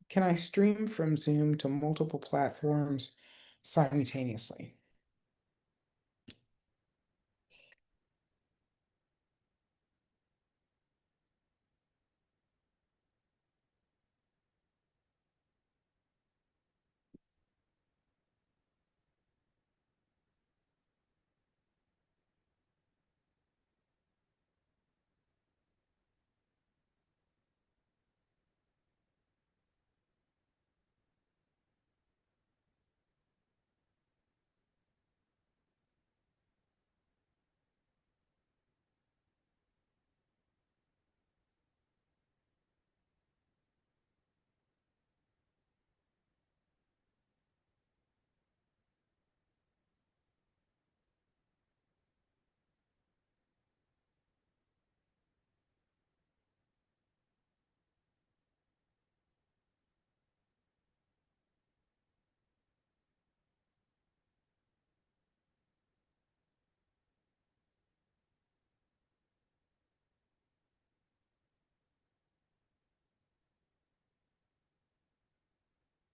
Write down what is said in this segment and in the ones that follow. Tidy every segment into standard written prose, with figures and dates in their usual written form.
Can I stream from Zoom to multiple platforms simultaneously?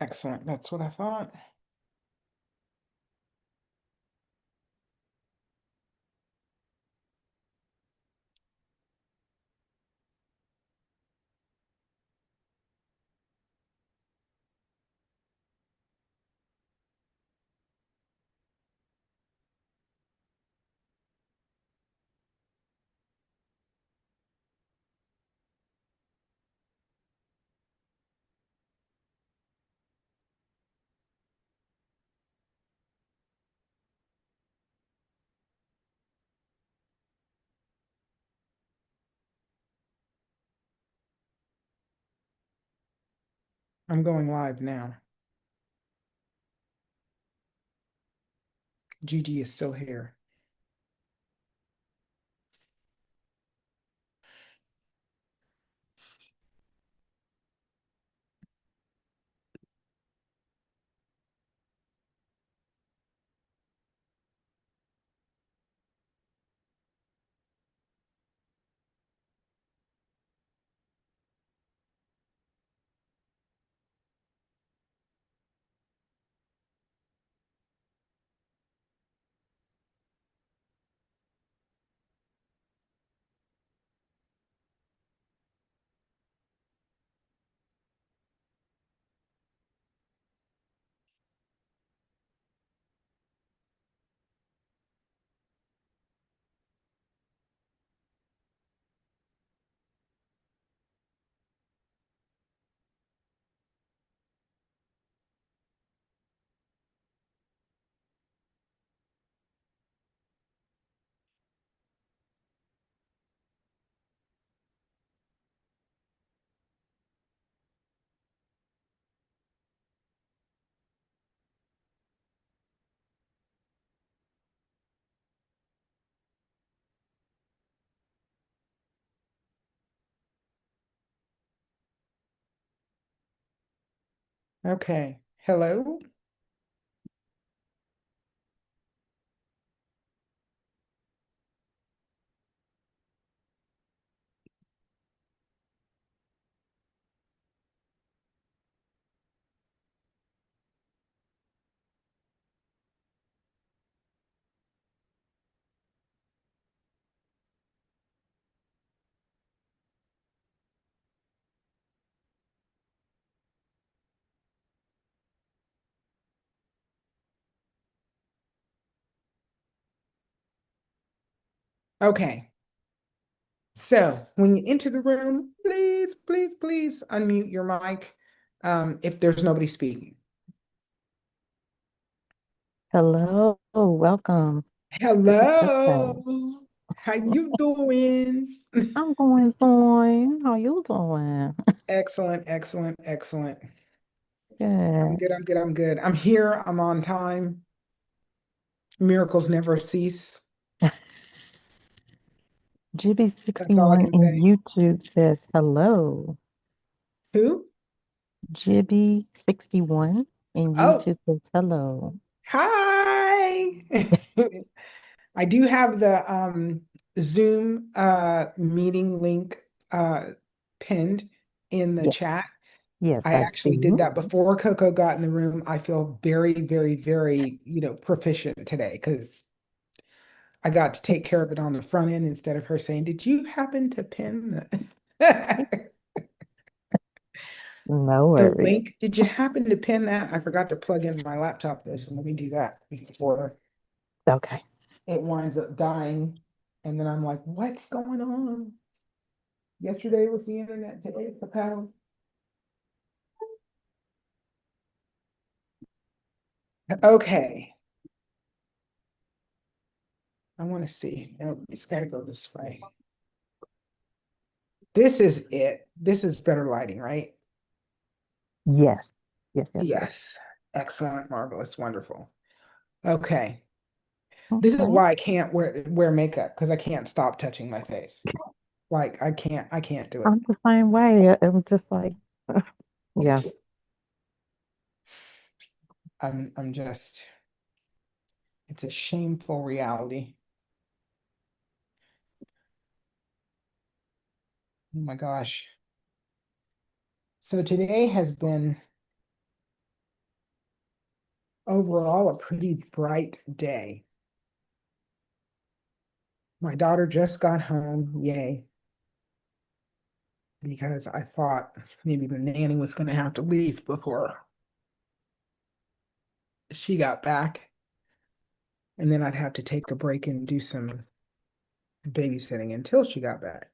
Excellent. That's what I thought. I'm going live now. Gigi is still here. Okay. Hello? Okay. So when you enter the room, please, please, please unmute your mic if there's nobody speaking. Hello, welcome. This is Hello. Kristen. How you doing? I'm going fine. How you doing? Excellent, excellent, excellent. I'm Good. good, I'm good, I'm good. I'm here, I'm on time. Miracles never cease. That's all I Gibby61 can in say. YouTube says hello. Who? Gibby61 in Oh, YouTube says hello. hi. I do have the Zoom meeting link pinned in the Yes, chat. yes, I I actually see. did that before Coco got in the room. I feel very, very, very, proficient today because I got to take care of it on the front end instead of her saying, "Did you happen to pin the No the worries. link? Did you happen to pin that?" I forgot to plug in my laptop though, so let me do that before Okay. it winds up dying. And then I'm like, what's going on? Yesterday was the internet, today's the power. Okay, I want to see. No, it's got to go this way. This is it. This is better lighting, right? Yes. Yes, yes, yes. Yes. Excellent, marvelous, wonderful. Okay. This is Okay. why I can't wear makeup because I can't stop touching my face. Like I can't do it. I'm the same way. I'm just like, yeah. I'm just it's a shameful reality. Oh my gosh. So today has been overall a pretty bright day. My daughter just got home, yay, because I thought maybe the nanny was going to have to leave before she got back. And then I'd have to take a break and do some babysitting until she got back.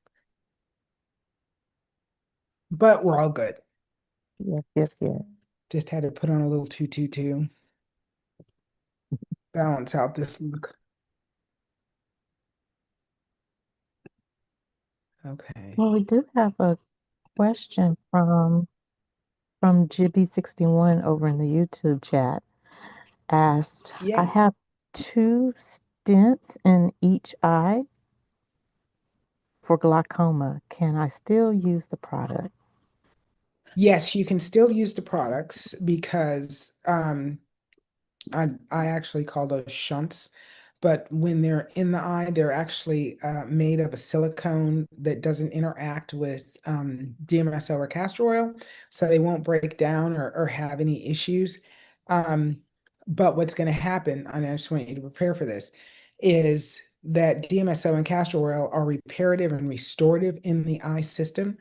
But we're all good. Yes, yes, yes. Just had to put on a little tutu to balance out this look. Okay. Well, we do have a question from Gibby61 over in the YouTube chat. Asked, I Yay. have two stents in each eye for glaucoma. Can I still use the product? Yes, you can still use the products because I actually call those shunts, but when they're in the eye, they're actually made of a silicone that doesn't interact with DMSO or castor oil, so they won't break down or have any issues. Um, but what's going to happen, and I just want you to prepare for this, is that DMSO and castor oil are reparative and restorative in the eye system.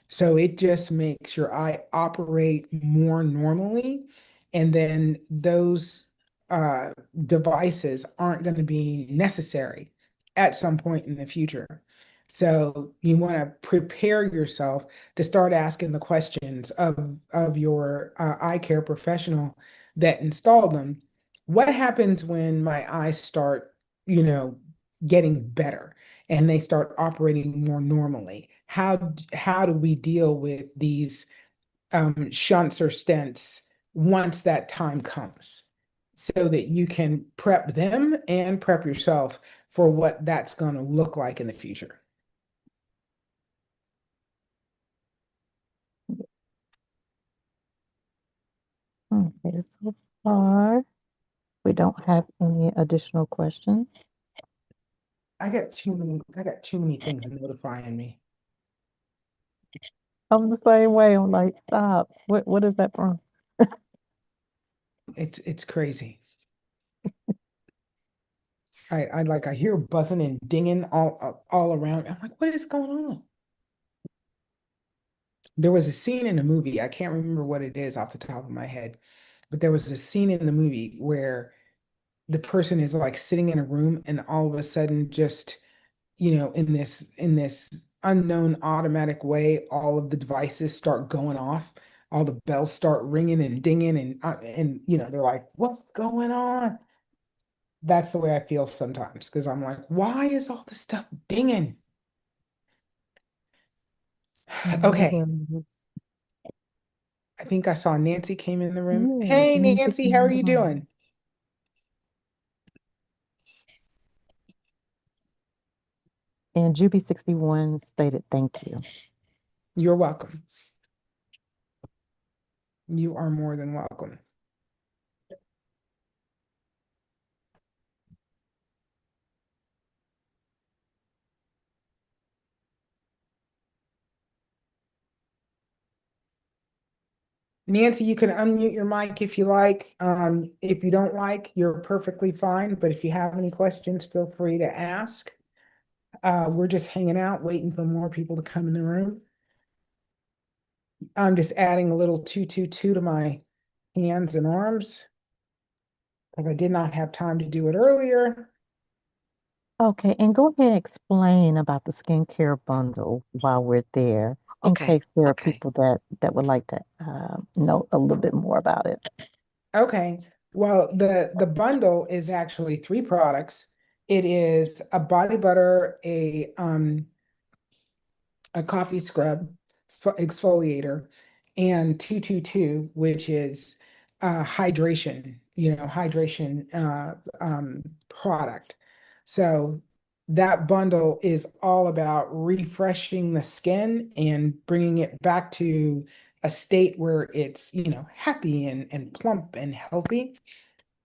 So it just makes your eye operate more normally. And then those uh, devices aren't going to be necessary at some point in the future. So you want to prepare yourself to start asking the questions of your eye care professional that installed them. What happens when my eyes start, you know, getting better and they start operating more normally? How do we deal with these shunts or stents once that time comes so that you can prep them and prep yourself for what that's going to look like in the future. Okay, so far we don't have any additional questions. I got too many things notifying me. I'm the same way. I'm like, stop. What is that from? It's crazy. I hear buzzing and dinging all around me. I'm like, what is going on? There was a scene in the movie, I can't remember what it is off the top of my head, but there was a scene in the movie where the person is like sitting in a room and all of a sudden just in this unknown automatic way all of the devices start going off, all the bells start ringing and dinging and they're like, what's going on? That's the way I feel sometimes because I'm like, why is all this stuff dinging? No Okay, worries. I think I saw Nancy came in the room. Yeah, Hey Nancy Nancy, how came are in the you room. doing? And GB61 stated thank you. You're welcome. You are more than welcome. Nancy, you can unmute your mic if you like. If you don't like, you're perfectly fine. But if you have any questions, feel free to ask. We're just hanging out, waiting for more people to come in the room. I'm just adding a little 222 to my hands and arms because I did not have time to do it earlier. Okay, and go ahead and explain about the skincare bundle while we're there, in Okay. case there are Okay. people that would like to know a little bit more about it. Okay. Well, the bundle is actually three products. It is a body butter, a coffee scrub exfoliator, and 222, which is hydration product. So that bundle is all about refreshing the skin and bringing it back to a state where it's, happy and plump and healthy.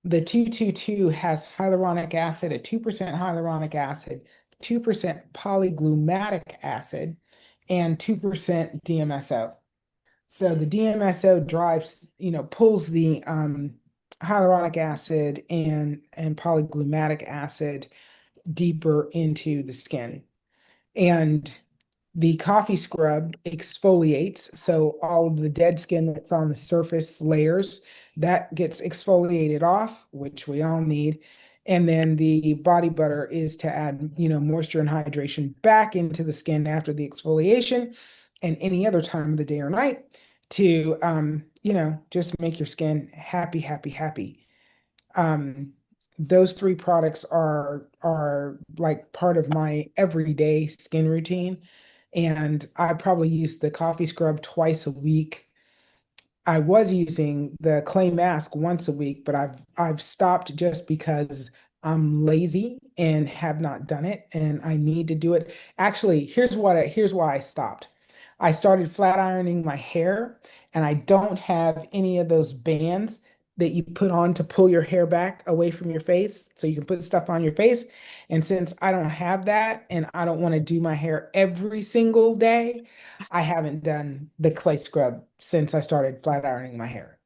The 222 has hyaluronic acid, a 2% hyaluronic acid, 2% polyglumatic acid, and 2% DMSO. So the DMSO drives, pulls the hyaluronic acid and polyglumatic acid deeper into the skin. And the coffee scrub exfoliates, so all of the dead skin that's on the surface layers that gets exfoliated off, which we all need. And then the body butter is to add, moisture and hydration back into the skin after the exfoliation and any other time of the day or night to, just make your skin happy, happy, happy. Um, those three products are like part of my everyday skin routine. And I probably use the coffee scrub twice a week. I was using the clay mask once a week, but I've stopped just because I'm lazy and have not done it, and I need to do it. Actually, here's why I stopped. I started flat ironing my hair, and I don't have any of those bands that you put on to pull your hair back away from your face so you can put stuff on your face. And since I don't have that and I don't want to do my hair every single day, I haven't done the clay scrub since I started flat ironing my hair.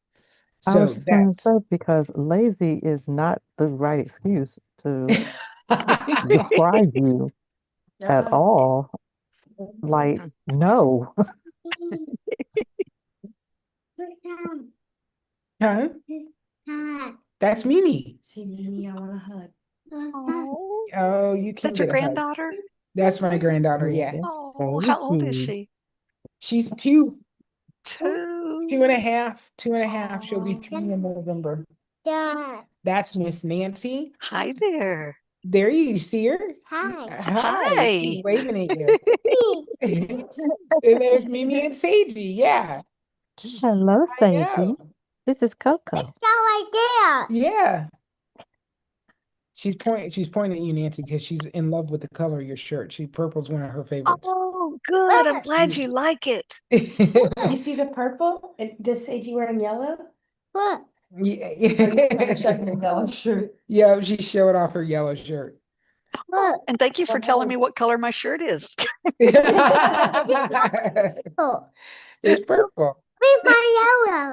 I was So just going to that's say, because lazy is not the right excuse to describe you at all. Like, no. huh? That's Mimi. See, Mimi, I want a hug. Oh, Oh, you is can that your get a hug. granddaughter? That's my granddaughter. Yeah. Yeah, Oh, how old is baby. she? She's two, two and Two. a half, two and a half. She'll be Oh, 3 in November. That's Miss Nancy. hi there. There you see her. Hi. Hi. She's waving at you. And there's Mimi and Seiji. Yeah. Hello, I Seiji. know. This is Coco. Yeah. She's pointing at you, Nancy, because she's in love with the color of your shirt. Purple's one of her favorites. Oh, good. I'm glad you like it. You see the purple? And does Seiji wearing yellow? Yeah, Are you trying to show your yellow shirt? yeah, she's showing off her yellow shirt. Oh, and thank you for telling me what color my shirt is. It's purple.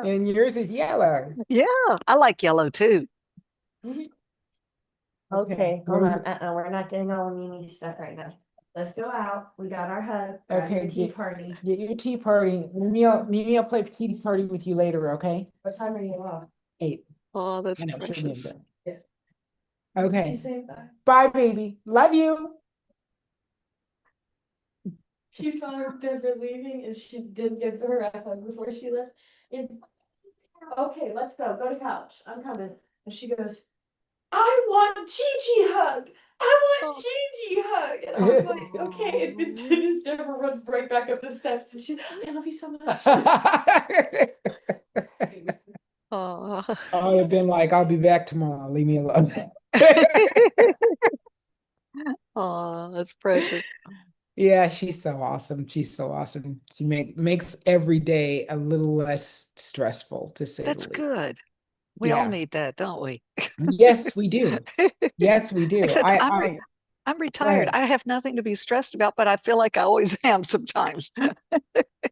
And yours is yellow. Yeah, I like yellow too. Okay, What hold do on. We're not getting all of Mimi's stuff right now. Let's go out. We got our hug. Grab Okay, your tea party. Get your tea party. Mimi will play tea party with you later, okay? What time are you off? 8. Oh, that's I know, she'll be in precious. bed. She's Okay. saying bye. Bye, baby. Love you. She saw her Deborah leaving and she did give her a hug before she left. And okay, let's go. Go to couch. I'm coming. And she goes, I want Gigi hug. I want Oh. Gigi hug. And I was like, okay. And then Deborah runs right back up the steps and she's, I love you so much. Oh. I would have been like, I'll be back tomorrow. Leave me alone. Oh, that's precious. Yeah, she's so awesome. She's so awesome. She makes every day a little less stressful, to say the That's least. good. We all Yeah. need that, don't we? Yes, we do. Yes, we do. Except I'm Go retired. ahead. I have nothing to be stressed about, but I feel like I always am sometimes.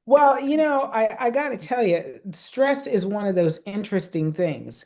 Well, Well, I got to tell you, stress is one of those interesting things.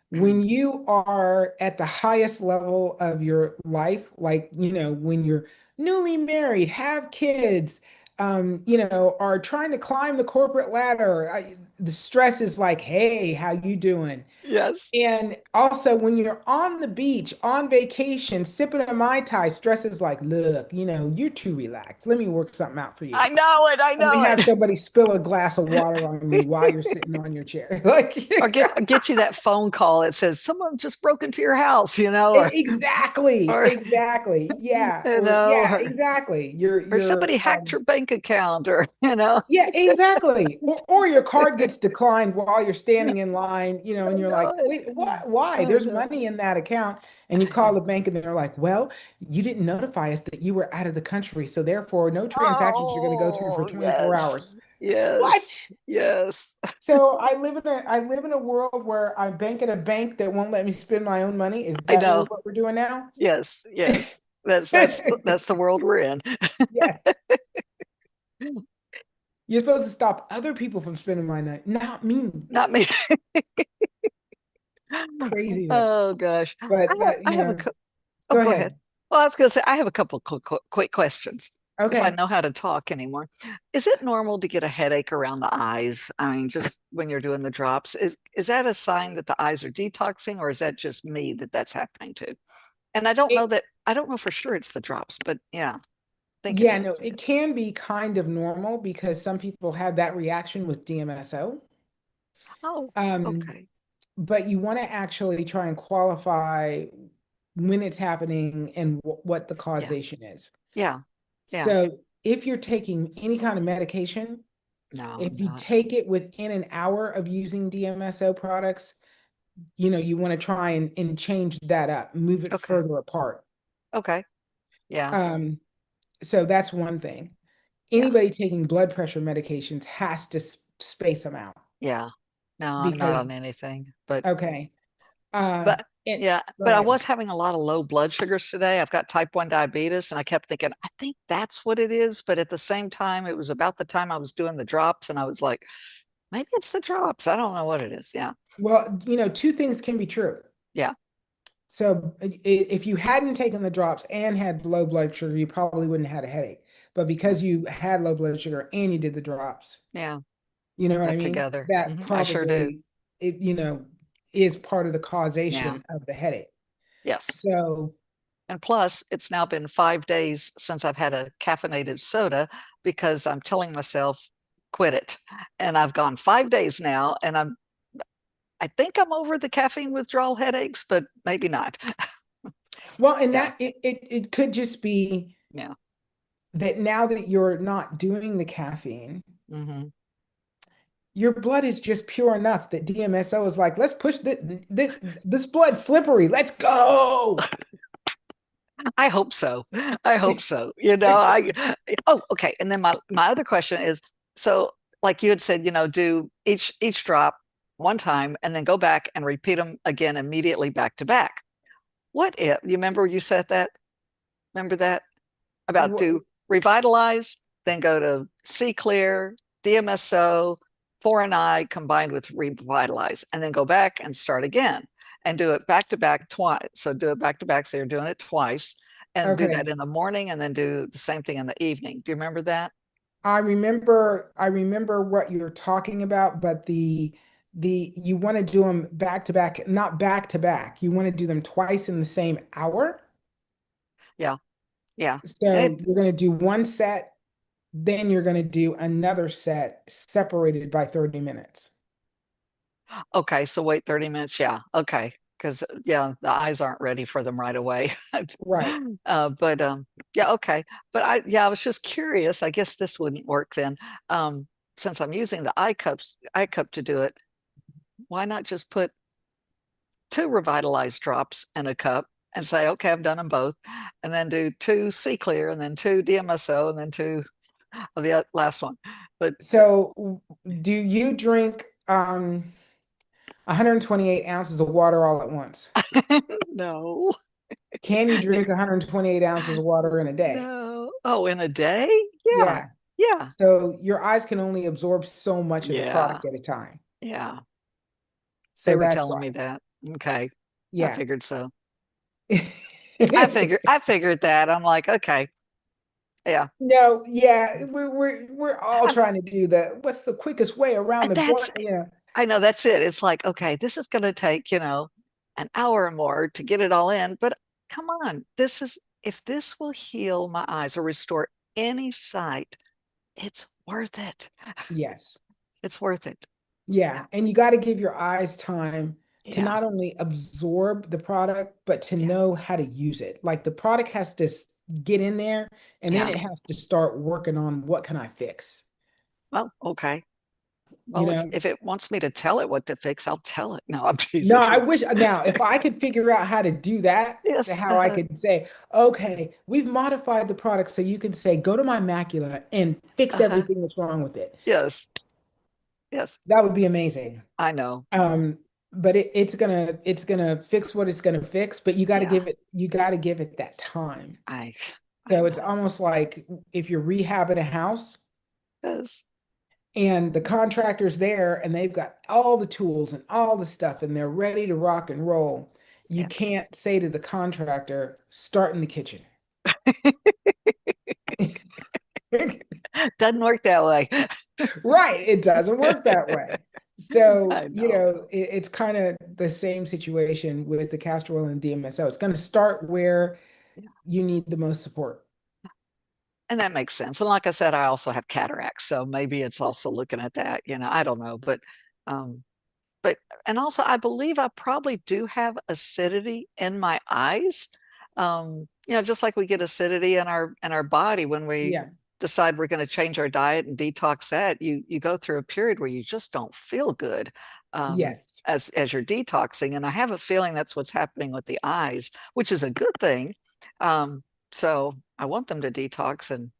When you are at the highest level of your life, like, when you're newly married, have kids, are trying to climb the corporate ladder, the stress is like, hey, how you doing? Yes. And also, when you're on the beach, on vacation, sipping a Mai Tai, stress is like, look, you're too relaxed. Let me work something out for you. I know it. I Let me know have it. somebody spill a glass of water on me while you're sitting on your chair. Like, Or get you that phone call that says someone just broke into your house, exactly, or exactly. Yeah, you or know, yeah, exactly. You're or you're somebody hacked your bank account, or yeah, exactly. Or your card gets declined while you're standing in line, I and you're know like, it. wait, what? Why? I There's know. money in that account. And you call the bank and they're like, well, you didn't notify us that you were out of the country. So therefore, no transactions are going to go through for Oh, 24 yes. hours. What? Yes. Yes. So I live in a world where I bank at a bank that won't let me spend my own money. Is I that really know. what we're doing now? Yes. Yes. That's the world we're in. Yes. You're supposed to stop other people from spending my money, not me. Not me. Craziness. Oh gosh. But that, I have a oh, go go ahead. ahead. Well, I was going to say I have a couple quick questions. If I Okay. know how to talk anymore, is it normal to get a headache around the eyes? I mean, just when you're doing the drops, is that a sign that the eyes are detoxing, or is that just me that's happening to? And It, I don't know for sure it's the drops, but yeah, I think it yeah, no, is. it can be kind of normal because some people have that reaction with DMSO. Oh, Um, okay. but you want to actually try and qualify when it's happening and what the Yeah. causation is. Yeah. Yeah. So if you're taking any kind of medication, No, I'm if you not. take it within an hour of using DMSO products, you want to try and change that up, move it Okay. further apart. Okay. Yeah. Um, so that's one thing. Yeah. Anybody taking blood pressure medications has to space them out Yeah. No, I'm not because, on anything, but okay. But And yeah, go but I ahead. was having a lot of low blood sugars today. I've got type 1 diabetes, and I kept thinking, I think that's what it is. But at the same time, it was about the time I was doing the drops, and I was like, maybe it's the drops. I don't know what it is. Yeah. Well, two things can be true. Yeah. So if you hadn't taken the drops and had low blood sugar, you probably wouldn't have had a headache. But Yeah. because you had low blood sugar and you did the drops, Yeah. you know what I That mean? together. That I sure do. probably, it, is part of the Yeah. causation of the headache. Yes. So, And plus, it's now been 5 days since I've had a caffeinated soda because I'm telling myself, quit it. And I've gone 5 days now, and I think I'm over the caffeine withdrawal headaches, but maybe not. well, and Yeah. that it could just be Yeah. that now that you're not doing the caffeine, Hmm. your blood is just pure enough that DMSO is like, let's push this blood slippery. Let's go. I hope so. I hope so. Oh, okay. And then my other question is, so like you had said, do each drop one time and then go back and repeat them again immediately back to back. What if you remember you said that? Remember that about do revitalize, then go to C clear, DMSO, foreign eye combined with revitalize, and then go back and start again and do it back to back twice. So do it back to back. So you're doing it twice and do that Okay. in the morning and then do the same thing in the evening. Do you remember that? I remember what you're talking about, but the you want to do them back to back, not back to back. You want to do them twice in the same hour. Yeah. Yeah. And So you're going to do one set, then you're going to do another set separated by 30 minutes. okay. So wait 30 minutes. Yeah. Okay. Because yeah, the eyes aren't ready for them right away. Right. But yeah, okay. But I was just curious. I guess this wouldn't work then. Since I'm using the eye cup to do it, why not just put two revitalized drops in a cup and say, okay, I've done them both, and then do two C clear, and then two DMSO, and then two of the last one. But So do you drink 128 ounces of water all at once? no, Can you drink 128 ounces of water in a day? no. Oh, in a day? Yeah, Yeah. Yeah. So your eyes can only absorb so much of the Yeah. product at a time. Yeah. They So were that's telling why, me that. Okay. I yeah. figured so. I figured that. I'm like, okay. Yeah. No, yeah, we're all trying to do the what's the quickest way around And the that's, blunt, yeah. I know that's it. It's like, okay, this is going to take, an hour or more to get it all in. But come on, if this will heal my eyes or restore any sight, it's worth it. Yes. It's worth it. Yeah, and you got to give your eyes time to Yeah. not only absorb the product, but to Yeah. know how to use it. Like the product has to get in there, and then Yeah. it has to start working on what can I fix, Well, okay. you Well, know? if it wants me to tell it what to fix, I'll tell it. No, I'm No, teasing I you. wish now if I could figure out how to do that, Yes. to how I could say, okay, we've modified the product so you can say, go to my macula and fix Uh-huh. everything that's wrong with it. Yes. Yes. That would be amazing. I know. Um, but it's gonna fix what it's gonna fix, but Yeah. you gotta give it that time. I I So it's know. almost like if you're rehabbing a house Yes. and the contractor's there and they've got all the tools and all the stuff and they're ready to rock and roll, you Yeah. can't say to the contractor, start in the kitchen. Doesn't work that way. Right, it doesn't work that way. So, I know. it's kind of the same situation with the castor oil and DMSO. It's going to start where Yeah. you need the most support. And that makes sense. And like I said, I also have cataracts, so maybe it's also looking at that, I don't know. Um, but and also I believe I probably do have acidity in my eyes. Just like we get acidity in our body when we Yeah. decide we're going to change our diet and detox that, you go through a period where you just don't feel good Yes. as you're detoxing. And I have a feeling that's what's happening with the eyes, which is a good thing. Um, so I want them to detox. And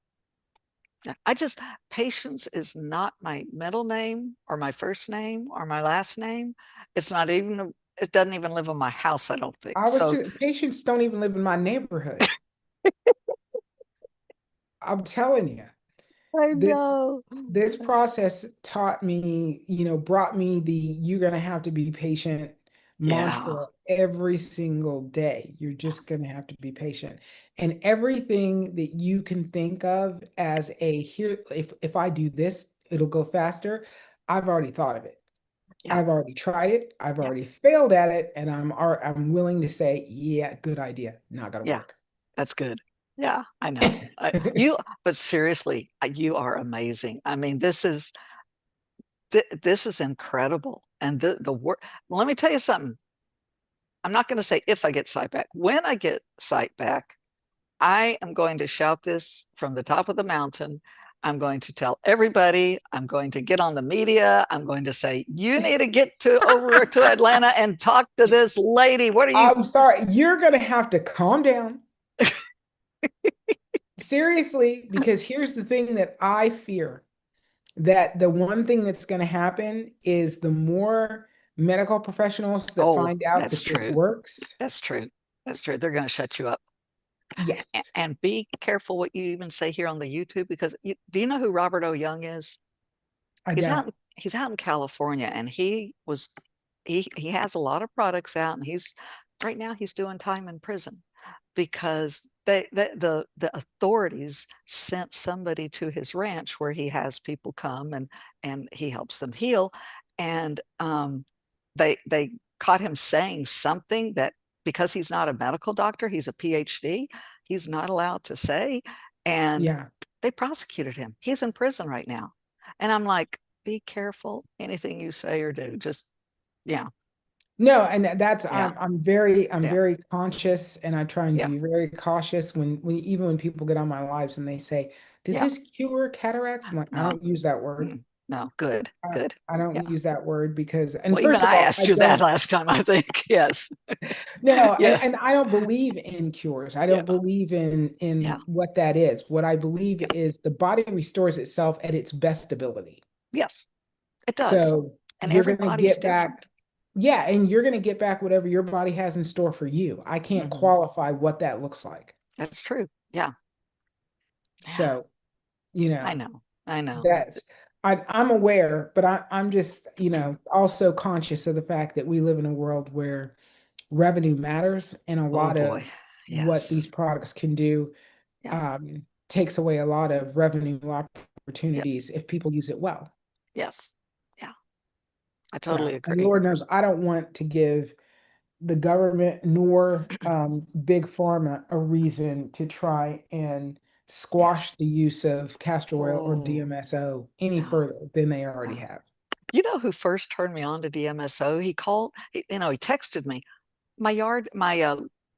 I just, Patience is not my middle name or my first name or my last name. It's not even, it doesn't even live in my house, I don't think. So, Patients don't even live in my neighborhood. I'm telling you, I this know. this process taught me, brought me the you're going to have to be patient Yeah. mantra every single day. You're just going to have to be patient. And everything that you can think of as a here, if I do this, it'll go faster. I've already thought of it. Yeah. I've already tried it. I've Yeah. already failed at it. And I'm willing to say, yeah, good idea. Not gonna Yeah. work. That's good. Yeah, I know. But seriously, you are amazing. I mean, this is incredible. And the work, let me tell you something. I'm not going to say if I get sight back. When I get sight back, I am going to shout this from the top of the mountain. I'm going to tell everybody. I'm going to get on the media. I'm going to say, you need to get to over to Atlanta and talk to this lady. What are you? I'm sorry. You're gonna have to calm down. Seriously, because here's the thing that I fear that the one thing that's going to happen is the more medical professionals that Oh, find out that's that this true. works, That's true. That's true. They're going to shut you up. yes, And be careful what you even say here on the YouTube, because do you know who Robert O. Young is? I He's don't. out he's out in California, and he has a lot of products out, and he's right now he's doing time in prison because the authorities sent somebody to his ranch where he has people come and he helps them heal. And they caught him saying something that, because he's not a medical doctor, he's a PhD, he's not allowed to say. And Yeah. they prosecuted him. He's in prison right now. And I'm like, be careful anything you say or do. Just, yeah, No, and that's yeah, I'm yeah, very conscious and I try and yeah, be very cautious when even when people get on my lives and they say, "Does yeah. this cure cataracts?" I'm like, I No, don't use that word. no, good, I, good. I don't Yeah. use that word because, and Well, even first of I all, I asked you that don't. last time, I think. Yes. No, and, Yes. and I don't believe in cures. I Yeah. don't believe Yeah. in what that is. What I believe Yeah. is the body restores itself at its best ability. Yes, it does. So And you're gonna everybody's get back, different. yeah, and you're gonna get back whatever your body has in store for you. I can't Hmm. qualify what that looks like. That's true. Yeah. Yeah. So, you I know, know. I know. That's I'm aware, but I'm just, also conscious of the fact that we live in a world where revenue matters, and a Oh lot boy. of what Yes. these products can do Yeah. takes away a lot of revenue Yes. opportunities if people use it well. Yes. Yeah. I So, totally and agree. Lord knows I don't want to give the government nor big pharma a reason to try and Yeah. squash the use of castor oil or Oh, DMSO any yeah. further than they already Yeah. have. You know who first turned me on to DMSO? He called, he texted me. My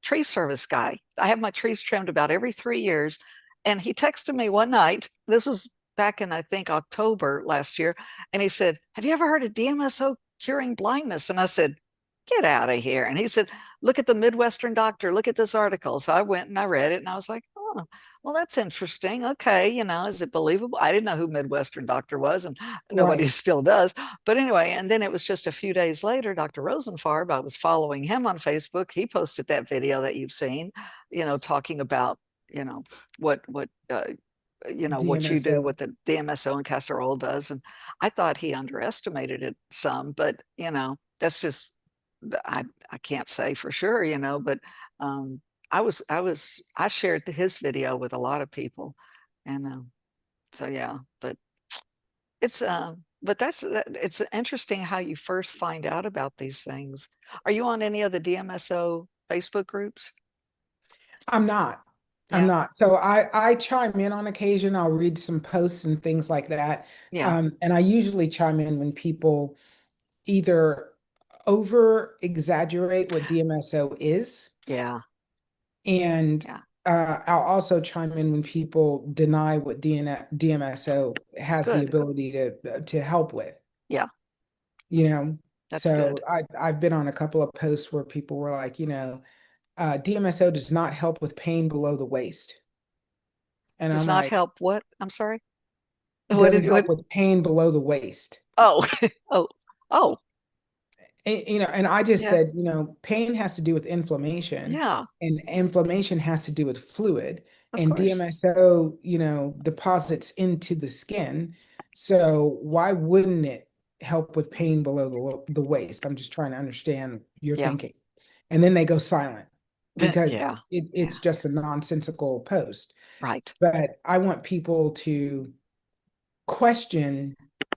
tree service guy. I have my trees trimmed about every 3 years. And he texted me one night. This was back in, I think, October last year. And he said, "Have you ever heard of DMSO curing blindness?" And I said, "Get out of here." And he said, "Look at the Midwestern Doctor. Look at this article." So I went and I read it and I was like, "Oh, well, that's interesting. Okay. Is it believable?" I didn't know who Midwestern Doctor was, and nobody Right. still does. But anyway, and then it was just a few days later, Dr. Rosenfarb, I was following him on Facebook. He posted that video that you've seen, talking about, you know, what you do, DMSO. what the DMSO and castor oil does. And I thought he underestimated it some, but that's just, I can't say for sure, but um, I shared his video with a lot of people, and so yeah, it's interesting how you first find out about these things. Are you on any of the DMSO Facebook groups? I'm not. I'm Yeah, not. So I chime in on occasion. I'll read some posts and things like that. yeah, And I usually chime in when people either over exaggerate what DMSO is, yeah, and yeah. I'll also chime in when people deny what DMSO has the Good. ability to help with. Yeah, You know, that's good. so I've been on a couple of posts where people were like, DMSO does not help with pain below the waist. And Does I'm not like, help what? I'm sorry. it What doesn't did help what? with pain below the waist. Oh, oh, oh, And I just yeah, said, pain has to do with inflammation, yeah, and inflammation has to do with fluid, of and course. DMSO, deposits into the skin. So why wouldn't it help with pain below the waist? I'm just trying to understand your Yeah, thinking. And then they go silent because yeah, it's yeah, just a nonsensical post. right. But I want people to question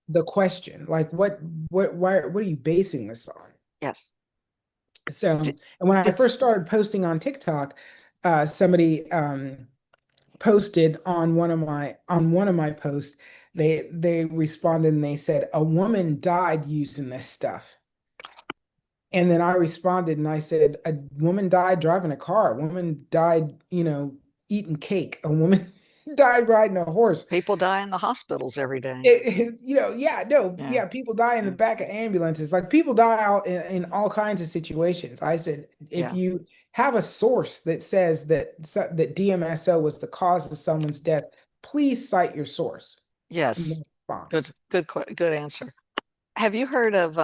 the question, like what are you basing this on? Yes. So, Did, and when I did first started posting on TikTok, somebody posted on one of my posts. They responded and they said a woman died using this stuff. And then I responded and I said a woman died driving a car. A woman died, eating cake. A woman died riding a horse. people die in the hospitals every day? Yeah, no, Yeah, yeah, people die in the yeah, back of ambulances. Like people die out in all kinds of situations. I said, if yeah. you have a source that says that DMSO was the cause of someone's death, please cite your source. No Yes. response. Good answer. Have you heard of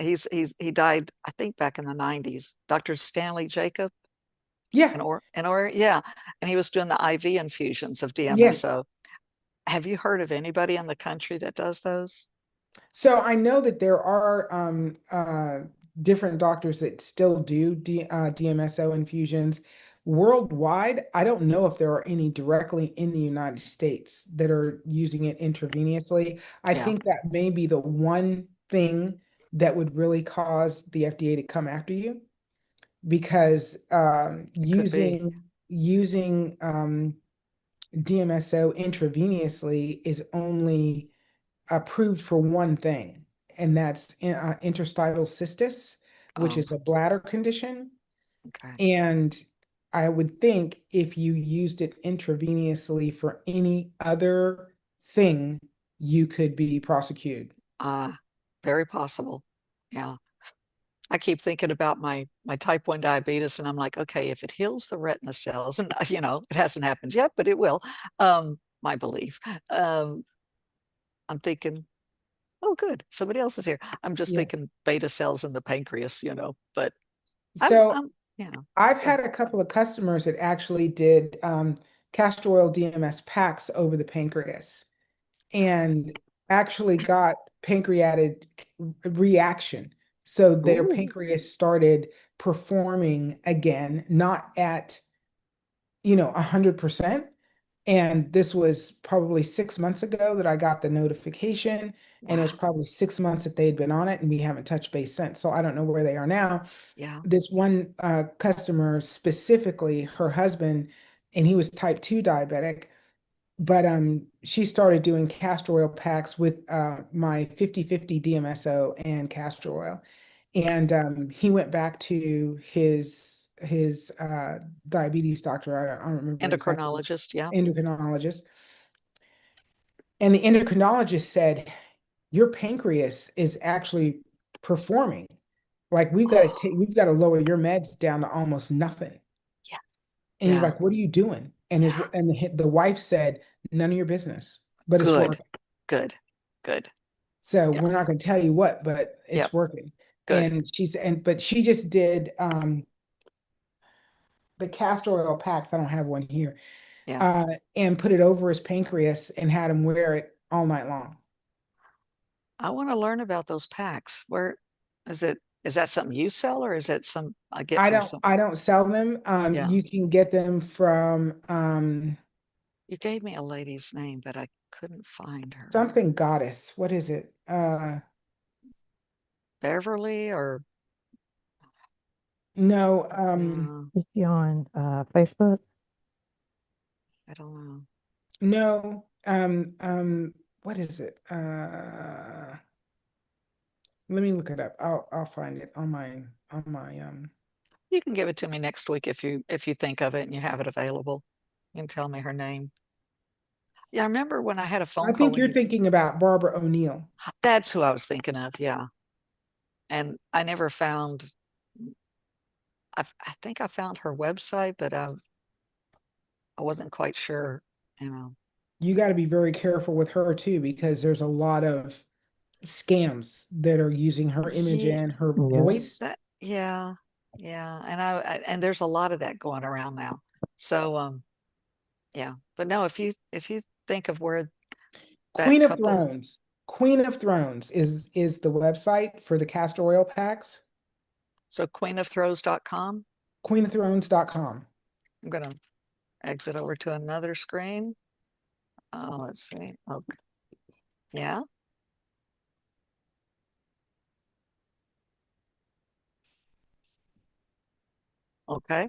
he died, I think, back in the 90s, Dr. Stanley Jacob Yeah, in yeah, and he was doing the IV infusions of yes. DMSO. Have you heard of anybody in the country that does those? So I know that there are different doctors that still do DMSO infusions worldwide. I don't know if there are any directly in the United States that are using it intravenously. I Yeah, think that may be the one thing that would really cause the FDA to come after you, because it could be. using DMSO intravenously is only approved for one thing, and that's interstitial cystis, which Oh, is a bladder condition. okay. And I would think if you used it intravenously for any other thing, you could be prosecuted. Ah, very possible. Yeah. I keep thinking about my type 1 diabetes, and I'm like, okay, if it heals the retina cells, and it hasn't happened yet, but it will. My belief. Um, I'm thinking, oh, good, somebody else is here. I'm just Yeah. thinking beta cells in the pancreas, but I'm, So I'm, I've go had a couple of customers that actually did castor oil DMS packs over the pancreas. and actually got pancreatic reaction. So their Ooh, pancreas started performing again, not at, 100%. And this was probably 6 months ago that I got the notification, and it was wow. probably 6 months that they'd been on it, and we haven't touched base since. So I don't know where they are now. Yeah. This one customer specifically, her husband, and he was type 2 diabetic, but she started doing castor oil packs with my 50/50 DMSO and castor oil. And he went back to his diabetes doctor. I don't remember exactly, Endocrinologist. Yeah. endocrinologist. And the endocrinologist said, your pancreas is actually performing. Like we've got to lower your meds down to almost nothing. Yeah. And he's Yeah. like, what are you doing? And Yeah. the wife said, none of your business, but it's Good. working. Good. Good. So Yeah. we're not going to tell you what, but Yep. it's working. Good. But she just did the castor oil packs. I don't have one here. Yeah. And put it over his pancreas and had him wear it all night long. I want to learn about those packs. Where is it? Is that something you sell or is that some I get I from don't some? I don't sell them. Yeah. You can get them from You gave me a lady's name, but I couldn't find her. something goddess. What is it? Beverly or No, no, Is she on Facebook? I don't know. no, what is it? Let me look it up. I'll find it on my. You can give it to me next week if you think of it and you have it available. You can tell me her name. Yeah, I remember when I had a phone I call think when you're you thinking about Barbara O'Neill. that's who I was thinking of, yeah. And I never found I think I found her website, but I wasn't quite sure, you know. You got to be very careful with her too, because there's a lot of scams that are using her image Yeah, and her Yeah. voice. that yeah, yeah. And and there's a lot of that going around now. So yeah. But no, if you think of where that Queen of couple Thrones. Queen of Thrones is the website for the castor oil packs. so queenofthrows.com. Queenofthrones.com. I'm gonna exit over to another screen. Oh, let's see. Okay. Yeah. Okay.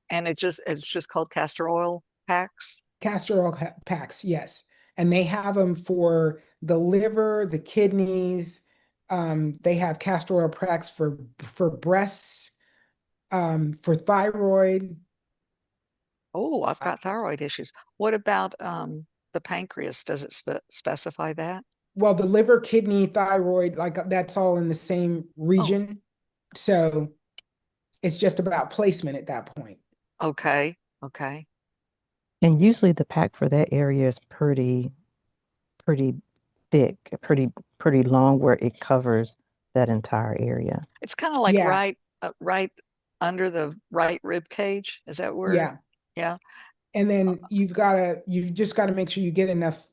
And it's just called castor oil packs. Castor oil packs, yes. And they have them for the liver, the kidneys. They have castor oil packs for breasts, for thyroid. Oh, I've Uh, got thyroid issues. What about the pancreas? Does it specify that? Well, the liver, kidney, thyroid, like that's all in the same Oh, region. So it's just about placement at that point. okay. Okay. And usually the pack for that area is pretty thick, pretty long where it covers that entire area. It's kind of like Yeah, right under the right rib cage. Is that where? yeah. Yeah. And then you've just got to make sure you get enough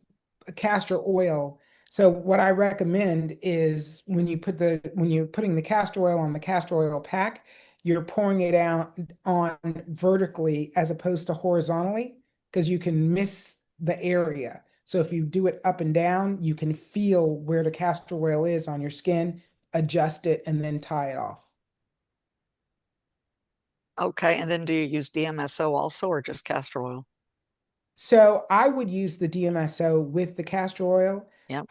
castor oil. So what I recommend is when you're putting the castor oil on the castor oil pack, you're pouring it out on vertically as opposed to horizontally, because you can miss the area. So if you do it up and down, you can feel where the castor oil is on your skin, adjust it, and then tie it off. Okay. And then do you use DMSO also or just castor oil? So I would use the DMSO with the castor oil, Yep.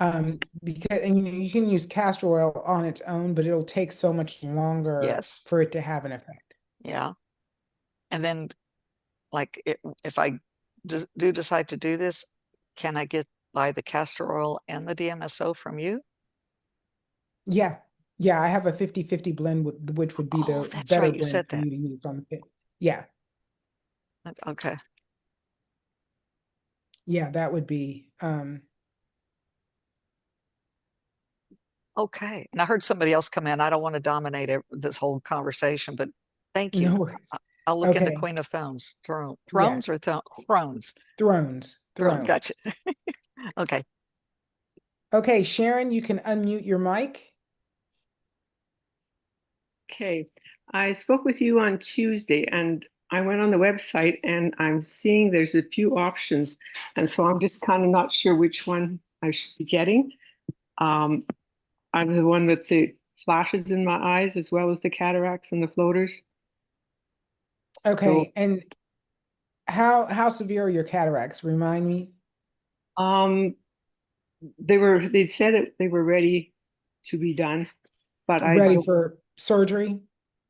because and you can use castor oil on its own, but it'll take so much longer Yes. for it to have an effect. Yeah. And then like if I do decide to do this, can I get buy the castor oil and the DMSO from you? Yeah. Yeah, I have a 50/50 blend, which would be Oh, the that's better right. You blend said for that. you to use on the pit. Yeah. Okay. Yeah, that would be Okay. And I heard somebody else come in. I don't want to dominate this whole conversation, but thank no you. worries. I'll look into Okay. Queen of Thrones. Yes. Thrones or thrones? Thrones. Thrones. Gotcha. Thrones. Okay. Okay, Sharon, you can unmute your mic. Okay, I spoke with you on Tuesday and I went on the website and I'm seeing there's a few options. And so I'm just kind of not sure which one I should be getting. Um, I'm the one with the flashes in my eyes as well as the cataracts and the floaters. So Okay, and how severe are your cataracts? Remind me. um they said they were ready to be done, but I Ready don't. for surgery?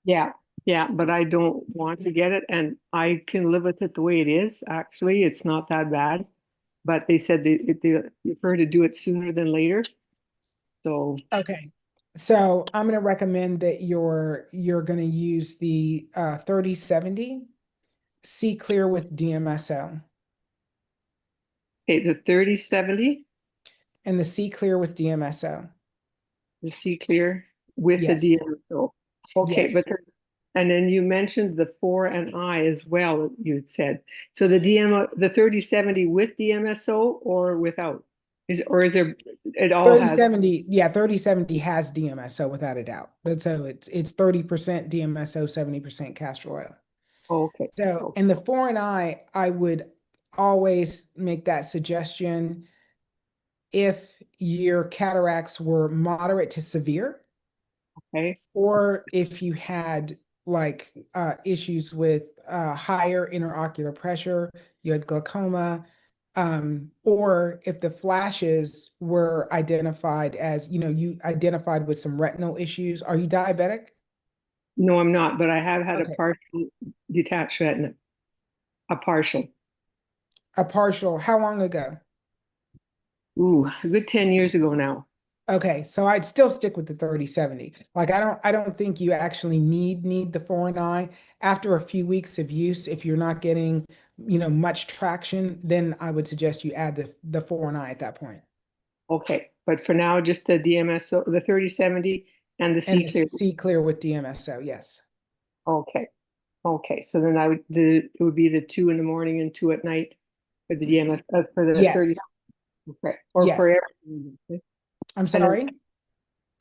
Yeah, yeah, but I don't want to get it, and I can live with it the way it is. Actually, it's not that bad. But they said they prefer to do it sooner than later. So, Okay. So I'm going to recommend that you're going to use the 3070 C Clear with DMSO okay, the 3070, and the C Clear with DMSO. the C clear with the Yes. DMSO. Okay, Yes. and then you mentioned the 4 and I as well, you had said. So the 3070 with DMSO or without? Is there, it all has, 3070, yeah, 3070 has DMSO without a doubt. But so it's 30% DMSO, 70% castor oil. oh, okay. So Okay. in the foreign I would always make that suggestion if your cataracts were moderate to severe, Okay. or if you had like issues with higher interocular pressure, you had glaucoma, or if the flashes were identified as, you identified with some retinal issues. Are you diabetic? No, I'm not, but I have had a Okay. partial detached retina, a partial. A partial, how long ago? Ooh, a good 10 years ago now. Okay, so I'd still stick with the 3070. Like I don't think you actually need the foreign eye. After a few weeks of use, if you're not getting, much traction, then I would suggest you add the foreign eye at that point. Okay, but for now, just the DMSO, the 3070 and the And C the clear. C clear with DMSO, yes. Okay, okay. So then it would be the 2 in the morning and 2 at night for the DMS, for the 30. Yes, Okay, or for yes. everything. Okay. I'm And then sorry.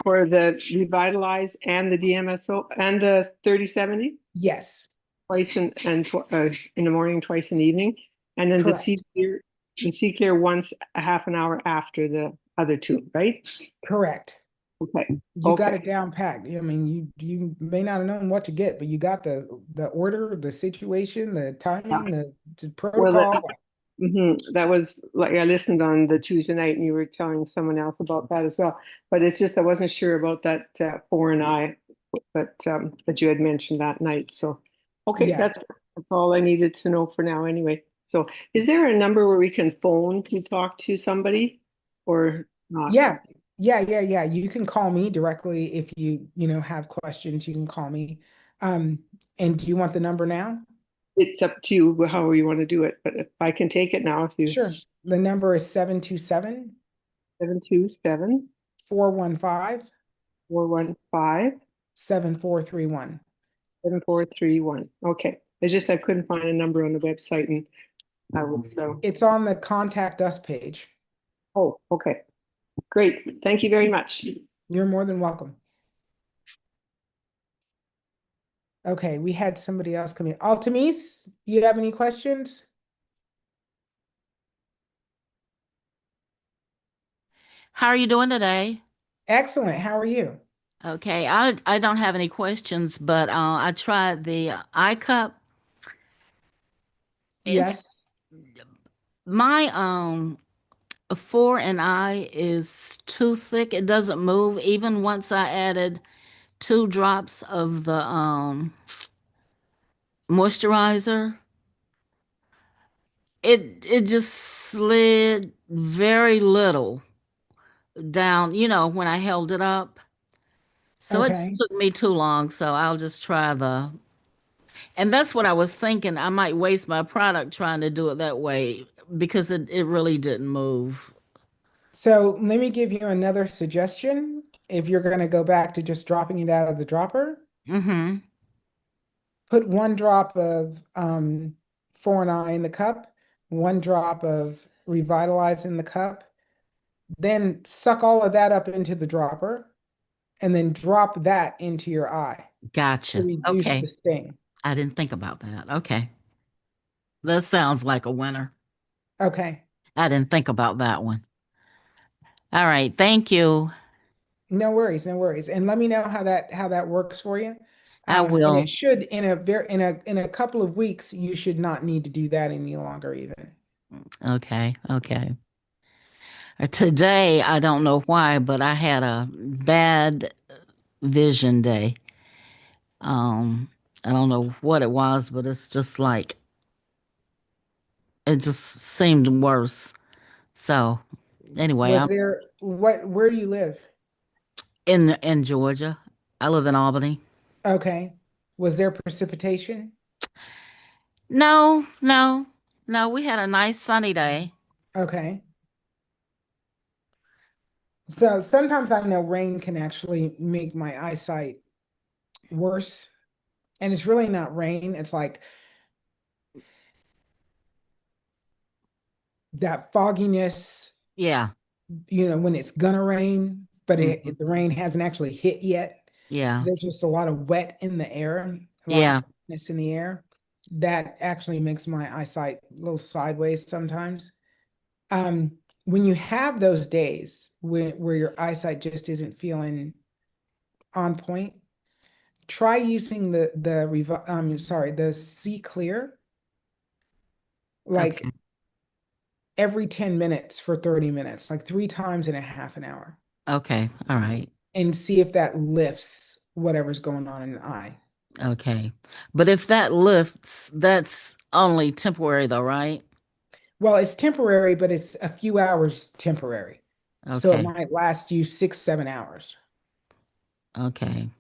for the Revitalize and the DMSO and the 3070, Yes, twice in the morning, twice in the evening. And then correct. the C clear once a half an hour after the other two, right? Correct. Okay, You got it okay. down packed. I mean, you may not have known what to get, but you got the order, the situation, the Yeah. timing, the Well, protocol. that was like I listened on the Tuesday night, and you were telling someone else about that as well. But it's just I wasn't sure about that foreign eye, but that you had mentioned that night. So, okay, Yeah. that's all I needed to know for now. Anyway, so is there a number where we can phone to talk to somebody, or not? Yeah. Yeah. You can call me directly if have questions. You can call me. Um, and do you want the number now? It's up to you however you want to do it. But if I can take it now, if you Sure. The number is 727 727 415 415 7431. 7431. Okay. It's just I couldn't find a number on the website and I was so. It's on the contact us page. Oh, okay. Great. Thank you very much. You're more than welcome. Okay, we had somebody else come in. Altamis, you have any questions? How are you doing today? Excellent. How are you? Okay, I don't have any questions, but I tried the eye cup. It's Yes. my four and eye is too thick. It doesn't move. Even once I added 2 drops of the moisturizer, it just slid very little down, when I held it up. So it just Okay. took me too long. So I'll just try the. And that's what I was thinking. I might waste my product trying to do it that way because it really didn't move. So let me give you another suggestion. If you're going to go back to just dropping it out of the dropper, Mm-hmm. put 1 drop of For an Eye in the cup, 1 drop of Revitalize in the cup, then suck all of that up into the dropper, and then drop that into your eye to Gotcha. reduce the Okay. sting. I didn't think about that. Okay. That sounds like a winner. Okay. I didn't think about that one. All right. Thank you. No worries, no worries. And let me know how that works for you. I And it will. should in a couple of weeks, you should not need to do that any longer even. Okay. Okay. Today, I don't know why, but I had a bad vision day. I don't know what it was, but it's just like it just seemed worse. So anyway, Was I'm there where do you live? in Georgia. I live in Albany. Okay. Was there precipitation? No, no, no. We had a nice sunny day. Okay. So sometimes I know rain can actually make my eyesight worse. And it's really not rain. It's like that fogginess, Yeah. when it's gonna rain, but Hmm. the rain hasn't actually hit yet. Yeah. There's just a lot of wet in the air, a lot of Yeah. wetness in the air. That actually makes my eyesight a little sideways sometimes. Um, when you have those days where your eyesight just isn't feeling on point, try using the See Clear Okay. like every 10 minutes for 30 minutes, like 3 times in a half an hour, Okay. All right. and see if that lifts whatever's going on in the eye. Okay. But if that lifts, that's only temporary though, right? Well, it's temporary, but it's a few hours temporary. So it Okay. might last you 6, 7 hours. Okay.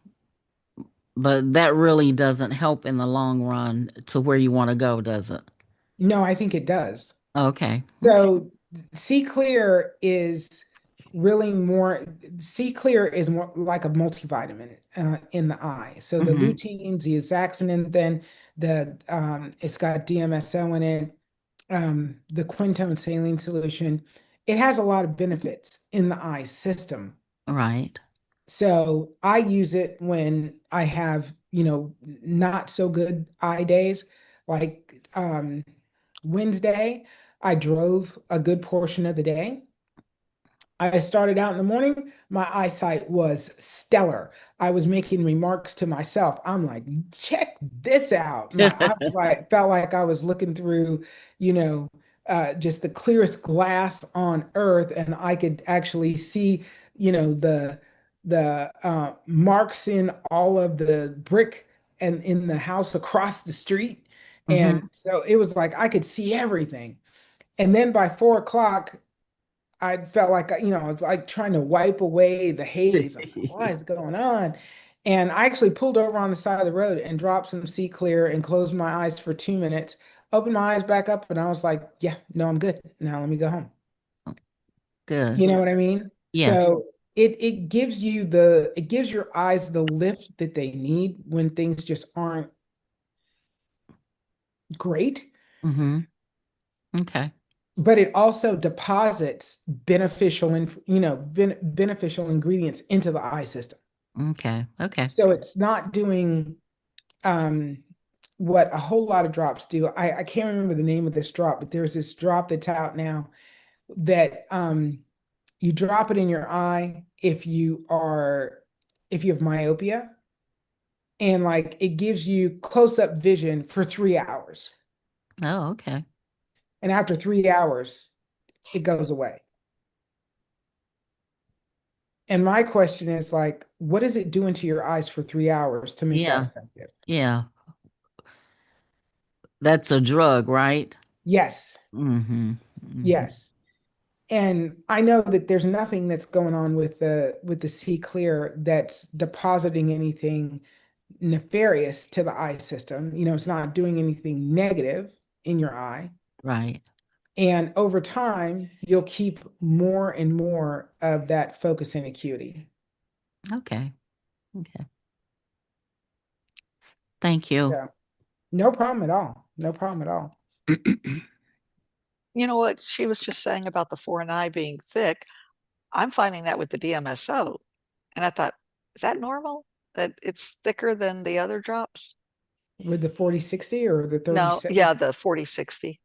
But that really doesn't help in the long run to where you want to go, does it? No, I think it does. Okay. Okay. So See Clear is really more, See Clear is more like a multivitamin in the eye. So the Hmm. luteins, the zeaxanthin, it's got DMSO in it, the quinone saline solution. It has a lot of benefits in the eye system. Right. So I use it when I have, not so good eye days. Like Wednesday, I drove a good portion of the day. I started out in the morning, my eyesight was stellar. I was making remarks to myself. I'm like, check this out. I was like, felt like I was looking through, you know, just the clearest glass on earth, and I could actually see, the marks in all of the brick and in the house across the street. And Hmm. so it was like I could see everything. And then by 4 o'clock, I felt like, I was like trying to wipe away the haze. I'm like, what is going on? And I actually pulled over on the side of the road and dropped some See Clear and closed my eyes for 2 minutes, opened my eyes back up, and I was like, yeah, no, I'm good. Now let me go home. Good. You know what I mean? Yeah. So it gives your eyes the lift that they need when things just aren't great, Hmm. Okay. but it also deposits beneficial ingredients into the eye system. Okay. Okay. So it's not doing um what a whole lot of drops do. I can't remember the name of this drop, but there's this drop that's out now that you drop it in your eye if you have myopia, and like it gives you close-up vision for 3 hours. Oh, okay. And after 3 hours, it goes away. And my question is like, what is it doing to your eyes for 3 hours to make that Yeah. effective? Yeah. That's a drug, right? Yes, Hmm. Hmm. yes. And I know that there's nothing that's going on with the See Clear that's depositing anything nefarious to the eye system. It's not doing anything negative in your eye. Right. And over time, you'll keep more and more of that focus and acuity. Okay. Okay. Thank you. Yeah. No problem at all. No problem at all. You know what she was just saying about the 4 and I being thick? I'm finding that with the DMSO. And I thought, is that normal? That it's thicker than the other drops? With the 40/60 or the No, 30/70. yeah, the 40/60.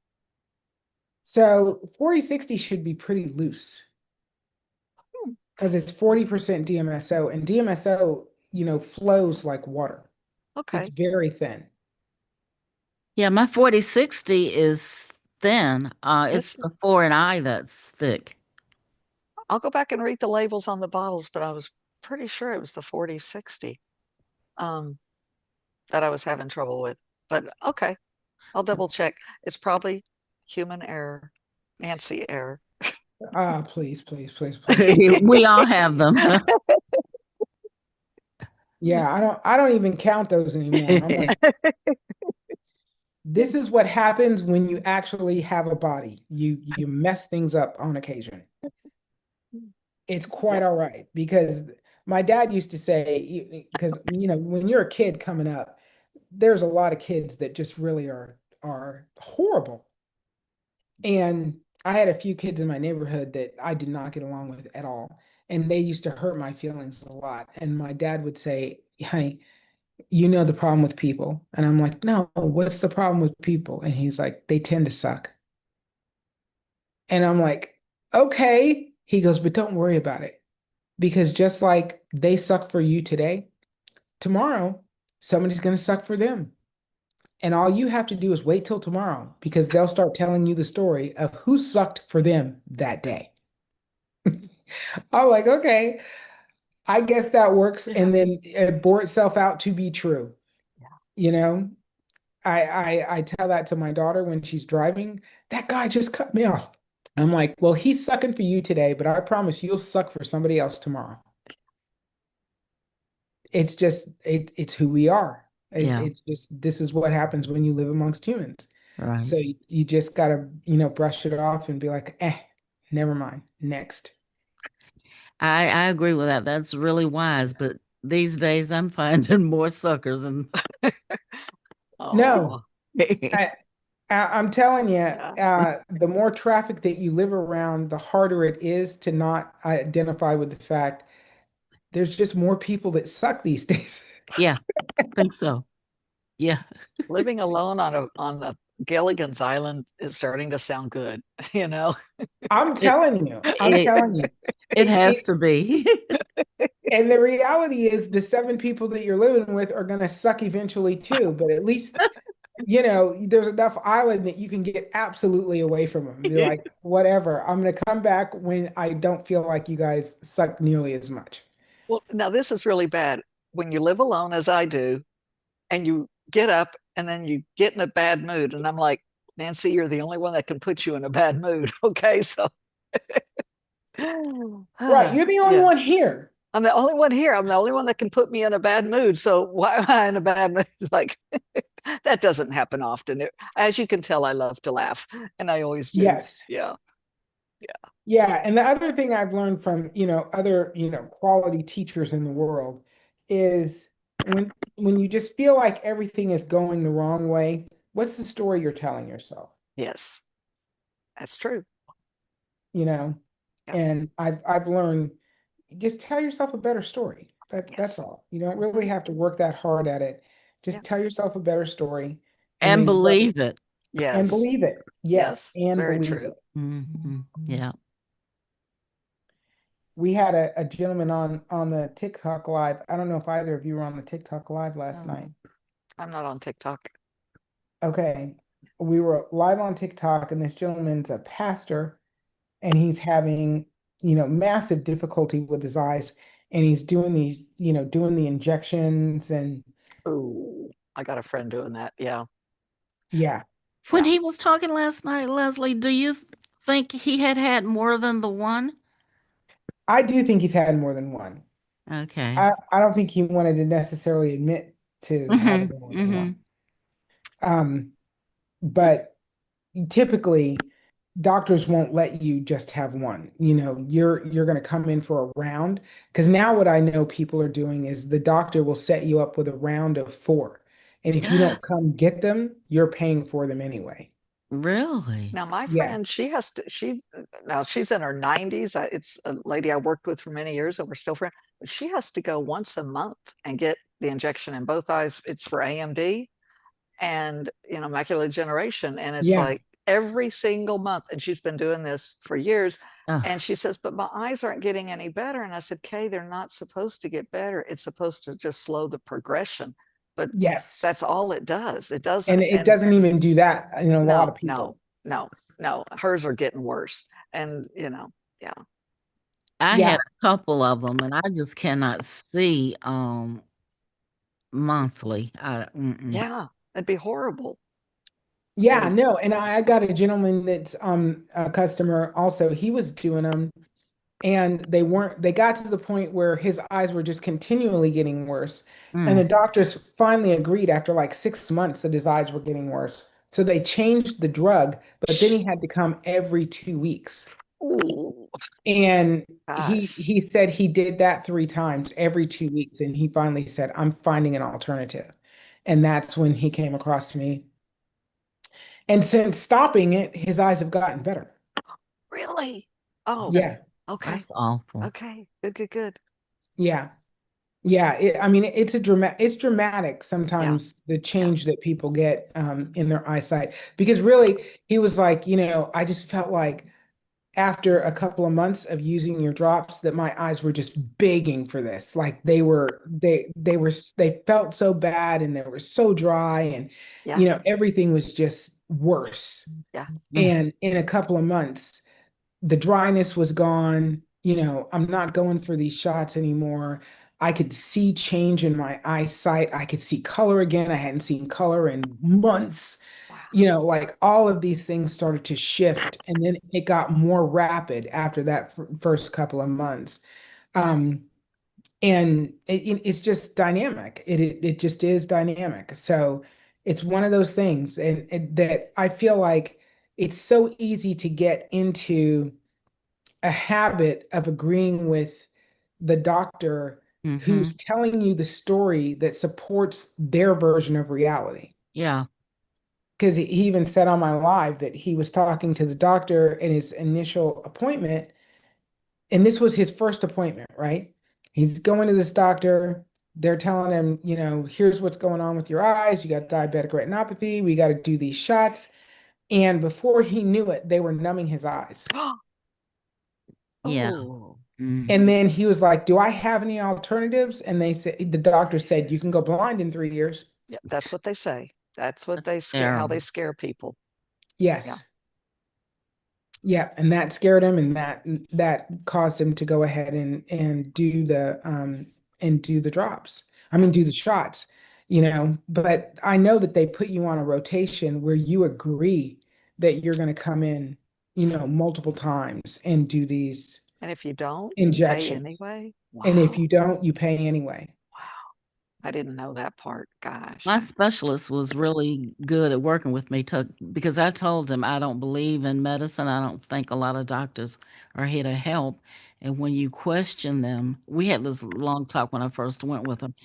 So 40/60 should be pretty loose Hmm, because it's 40% DMSO, and DMSO, flows like water. It's okay. very thin. Yeah, my 40/60 is thin. It's This, the 4 and I that's thick. I'll go back and read the labels on the bottles, but I was pretty sure it was the 40/60 um, that I was having trouble with. But okay, I'll double check. It's probably human error, Nancy error. Please, please, please, please. We all have them. Yeah, I don't even count those anymore. I'm like, this is what happens when you actually have a body. You mess things up on occasion. It's Yeah. quite all right because my dad used to say, because when you're a kid coming up, there's a lot of kids that just really are horrible. And I had a few kids in my neighborhood that I did not get along with at all. And they used to hurt my feelings a lot. And my dad would say, honey, you know the problem with people. And I'm like, no, what's the problem with people? And he's like, they tend to suck. And I'm like, okay. He goes, but don't worry about it. Because just like they suck for you today, tomorrow, somebody's going to suck for them. And all you have to do is wait till tomorrow because they'll start telling you the story of who sucked for them that day. I'm like, okay, I guess that works. Yeah. And then it bore itself out to be true. Yeah. You know, I tell that to my daughter when she's driving. That guy just cut me off. I'm like, well, he's sucking for you today, but I promise you'll suck for somebody else tomorrow. It's just it's who we are. Yeah, It's just this is what happens when you live amongst humans. right. So you just gotta, brush it off and be like, never mind. Next. I agree with that. That's really wise. But these days I'm finding more suckers and No, Oh, I'm telling you, yeah. the more traffic that you live around, the harder it is to not identify with the fact there's just more people that suck these days. yeah, I think so. Yeah. Living alone on a Gilligan's Island is starting to sound good, you know? I'm It telling you, I'm it telling you. it It, has it, to be. and the reality is the seven people that you're living with are going to suck eventually too, but at least there's enough island that you can get absolutely away from them. Be like, whatever, I'm going to come back when I don't feel like you guys suck nearly as much. Well, now this is really bad. When you live alone, as I do, and you get up and then you get in a bad mood, and I'm like, Nancy, you're the only one that can put you in a bad mood. Okay, so Right. You're the only yeah, one here. I'm the only one here. I'm the only one that can put me in a bad mood. So why am I in a bad mood? Like that doesn't happen often. As you can tell, I love to laugh, and I always do. Yes. Yeah, yeah, Yeah. And the other thing I've learned from, other, quality teachers in the world is when you just feel like everything is going the wrong way, what's the story you're telling yourself? yes, that's true. You know? Yeah, And I've learned just tell yourself a better story. That's yes, all. You don't really hmm, have to work that hard at it. yeah, Just tell yourself a better story and And then believe it. and yes, believe it. Yes, yes, and very believe true. it. Yeah. We had a gentleman on the TikTok live. I don't know if either of you were on the TikTok live last night. Oh, I'm not on TikTok. Okay. We were live on TikTok and this gentleman's a pastor and he's having, massive difficulty with his eyes and he's doing these, doing the injections and Oh, I got a friend doing that. Yeah, yeah. When yeah. he was talking last night, Leslie, do you think he had had more than the one? I do think he's had more than one. Okay. I don't think he wanted to necessarily admit to having Mm-hmm. more than Mm-hmm. one. Um, but typically doctors won't let you just have one. You're going to come in for a round because now what I know people are doing is the doctor will set you up with a round of four. And if you don't come get them, you're paying for them anyway. Really? Now, my Yeah. friend, now she's in her 90s. It's a lady I worked with for many years, and we're still friends. But she has to go once a month and get the injection in both eyes. It's for AMD and, macular degeneration. And it's Yeah. like every single month. And she's been doing this for years. Oh, And she says, but my eyes aren't getting any better. And I said, Kay, they're not supposed to get better. It's supposed to just slow the progression. But Yes. that's all it does. It And doesn't. it And doesn't even do that in a lot no, of no, people. no, no. Hers are getting worse. And, yeah, I had Yeah. a couple of them, and I just cannot see monthly. yeah, it'd be horrible. Yeah, And no, and I got a gentleman that's a customer also. He was doing them and they got to the point where his eyes were just continually getting worse. And the Mm. doctors finally agreed after like 6 months that his eyes were getting worse. So they changed the drug, but then he had to come every 2 weeks. oh And he gosh, he said he did that 3 times every 2 weeks, and he finally said, "I'm finding an alternative." And that's when he came across me. And since stopping it, his eyes have gotten better. really? Oh, Yeah, okay, That's awful. okay, good, good, good. yeah, yeah. I mean, it's dramatic Yeah, sometimes the yeah, change that people get in their eyesight. Because really, he was like, I just felt like after a couple of months of using your drops that my eyes were just begging for this. Like they felt so bad and they were so dry and yeah, everything was just worse. yeah, Mm. And in a couple of months, the dryness was gone. I'm not going for these shots anymore. I could see change in my eyesight. I could see color again. I hadn't seen color in months. wow, Like all of these things started to shift, and then it got more rapid after that first couple of months. Um, and it's just dynamic. It just is dynamic. So it's one of those things, and that I feel like it's so easy to get into a habit of agreeing with the doctor Mm-hmm. who's telling you the story that supports their version of reality. Yeah. Because he even said on my live that he was talking to the doctor in his initial appointment, and this was his first appointment, right? He's going to this doctor. They're telling him, here's what's going on with your eyes. You got diabetic retinopathy. We got to do these shots. And before he knew it, they were numbing his eyes. Yeah. oh, And Mm. then he was like, "Do I have any alternatives?" And the doctor said, "You can go blind in 3 years." yeah. That's what they say. That's what they scare. How they Terrible. scare people. Yeah, Yes. Yeah. And that scared him, and that caused him to go ahead and do the drops. I yeah. mean, do the shots, but I know that they put you on a rotation where you agree that you're going to come in, multiple times and do these And if you don't, you pay injections. anyway. And if Wow, you don't, you pay anyway. wow. I didn't know that part. My Gosh. specialist was really good at working with me because I told him I don't believe in medicine. I don't think a lot of doctors are here to help. And when you question them, we had this long talk when I first went with them.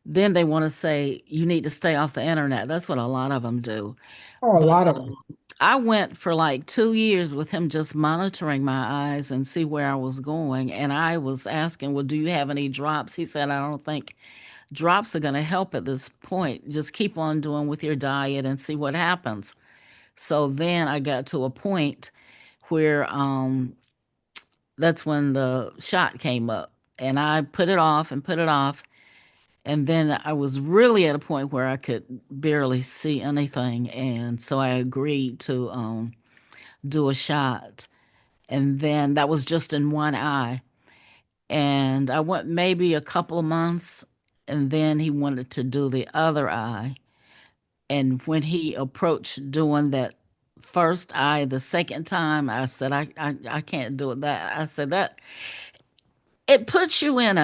Then they want to say you need to stay off the internet. That's what a lot of them do. Oh, a But lot of them. I went for like 2 years with him just monitoring my eyes and see where I was going. And I was asking, well, do you have any drops? He said, I don't think drops are going to help at this point. Just keep on doing with your diet and see what happens. So then I got to a point where that's when the shot came up. And I put it off and put it off. And then I was really at a point where I could barely see anything. And so I agreed to do a shot. And then that was just in one eye. And I went maybe a couple of months. And then he wanted to do the other eye. And when he approached doing that first eye the second time, I said, I can't do it. That I said that it puts you in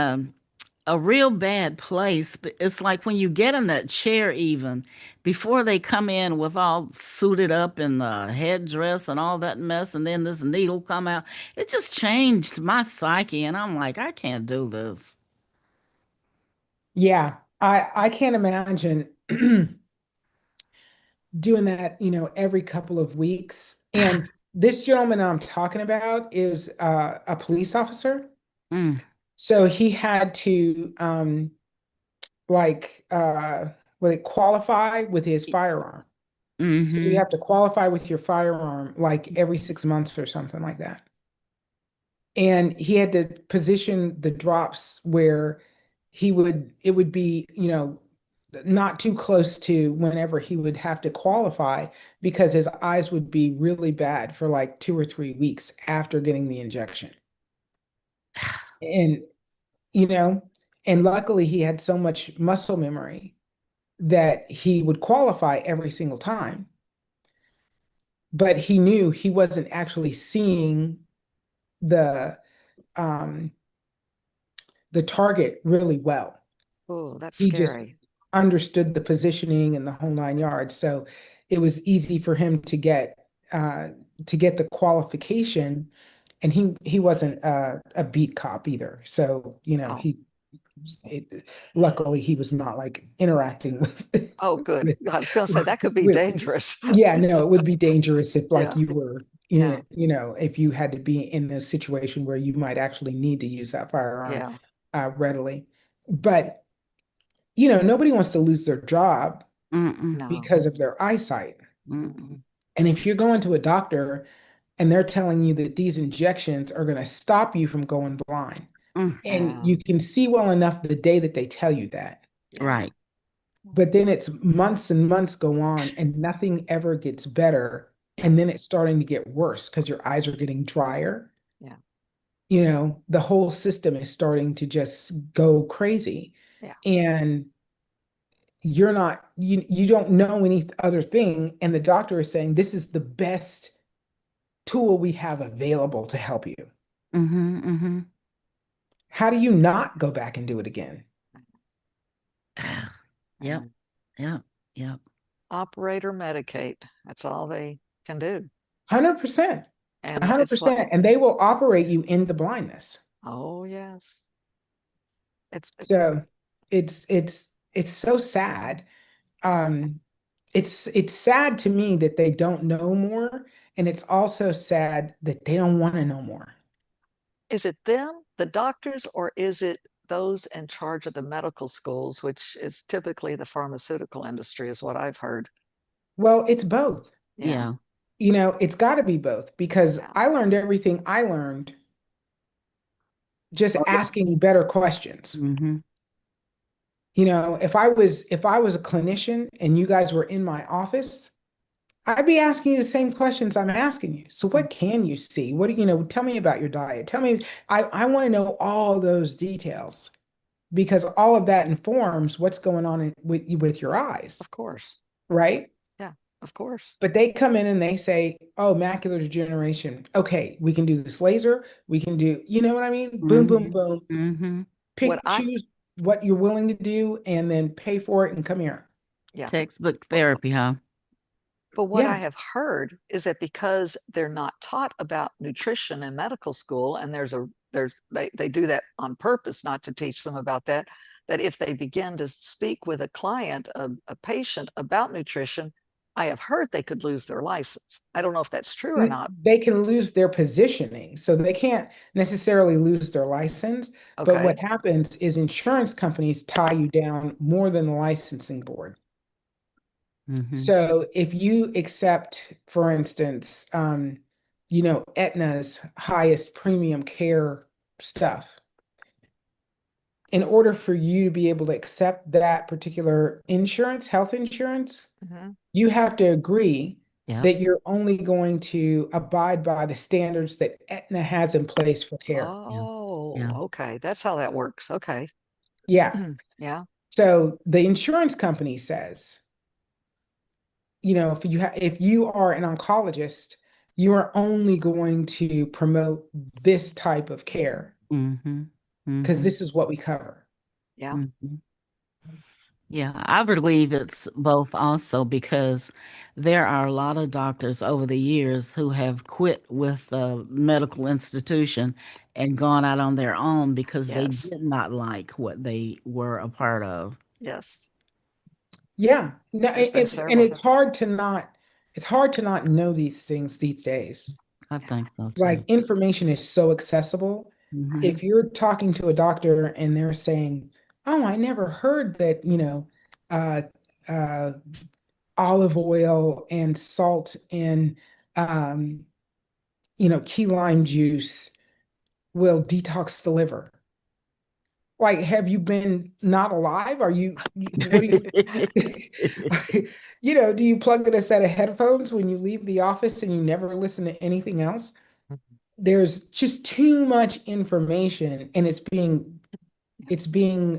a real bad place. But it's like when you get in that chair, even before they come in with all suited up in the headdress and all that mess, and then this needle come out. It just changed my psyche, and I'm like, I can't do this. Yeah, I can't imagine doing that, every couple of weeks. And this gentleman I'm talking about is a police officer. Mm, So he had to like qualify with his firearm. So you mm-hmm. have to qualify with your firearm like every 6 months or something like that. And he had to position the drops where it would be, not too close to whenever he would have to qualify because his eyes would be really bad for like 2 or 3 weeks after getting the injection. And, you know, and luckily he had so much muscle memory that he would qualify every single time. But he knew he wasn't actually seeing the um the target really well. Oh, that's He just scary. understood the positioning and the whole 9 yards. So it was easy for him uh, to get the qualification. And he wasn't a beat cop either. So, Oh, it, luckily he was not like interacting with, oh, good. with, I was going to say that could be with, dangerous. yeah, no, it would be dangerous if like Yeah, you were yeah, if you had to be in a situation where you might actually need to use that firearm yeah. readily. But nobody wants to lose their job Mm-mm. No. because of their eyesight. Mm-mm. And if you're going to a doctor and they're telling you that these injections are going to stop you from going blind, Mm. and Yeah, you can see well enough the day that they tell you that, yeah, Right. but then it's months and months go on and nothing ever gets better. yeah, And then it's starting to get worse because your eyes are getting drier. yeah, The whole system is starting to just go crazy. yeah. And you don't know any other thing. And the doctor is saying this is the best tool we have available to help you. Mm-hmm. Mm-hmm. How do you not go back and do it again? Yep. And Yep. Yep. operate or medicate. That's all they can do. 100%. And it's like, 100%. And they will operate you into blindness. oh yes. It's So it's so sad. Um, it's sad to me that they don't know more, and it's also sad that they don't want to know more. is it them, the doctors, or is it those in charge of the medical schools, which is typically the pharmaceutical industry, is what I've heard. Well, it's both. Yeah, Yeah. It's got to be both because yeah. I learned everything I learned just asking better questions. Mm-hmm. If I was a clinician and you guys were in my office, I'd be asking you the same questions I'm asking you. So what can you see? What do tell me about your diet. Tell me, I want to know all those details because all of that informs what's going on with your eyes, Of course. right? Yeah, of course. But they come in and they say, "Oh, macular degeneration. Okay, we can do this laser. We can do, you know what I mean? Boom, boom, Mm-hmm. boom. Mm-hmm. What I, Choose what you're willing to do and then pay for it and come here." yeah. Textbook But therapy, huh? But what I Yeah. have heard is that because they're not taught about nutrition in medical school, and they do that on purpose not to teach them about that, that if they begin to speak with a client, a patient about nutrition, I have heard they could lose their license. I don't know if that's true or not. They can lose their positioning. So they can't necessarily lose their license. But Okay. what happens is insurance companies tie you down more than the licensing board. Mm-hmm. So if you accept, for instance, Aetna's highest premium care stuff, in order for you to be able to accept that particular insurance, health insurance, Mhm. you have to agree Yep. that you're only going to abide by the standards that Aetna has in place for care. Oh, Yeah. okay. That's how that works. Okay. Yeah. Yeah. So the insurance company says, if you are an oncologist, you are only going to promote this type of care Mm-hmm. because Mm-hmm. this is what we cover. Yeah. Mm-hmm. Yeah, I believe it's both also because there are a lot of doctors over the years who have quit with the medical institution and gone out on their own because they Yes. did not like what they were a part of. Yes. Yeah. No, There's been and several. it's hard to not know these things these days. I think so Like too. information is so accessible. Mhm. If you're talking to a doctor and they're saying, "Oh, I never heard that, uh, uh, olive oil and salt and um, key lime juice will detox the liver." Like, have you been not alive? What do you, do you plug in a set of headphones when you leave the office and you never listen to anything else? There's just too much information and it's being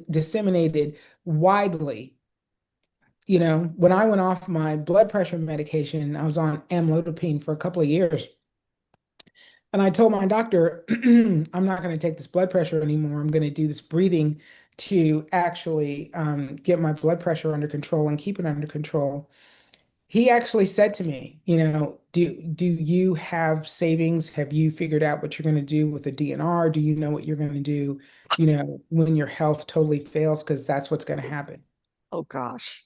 disseminated widely. When I went off my blood pressure medication, I was on amlodipine for a couple of years. And I told my doctor, I'm not going to take this blood pressure anymore. I'm going to do this breathing to actually get my blood pressure under control and keep it under control. He actually said to me, do you have savings? Have you figured out what you're going to do with the DNR? Do you know what you're going to do, when your health totally fails? Because that's what's going to happen. Oh gosh.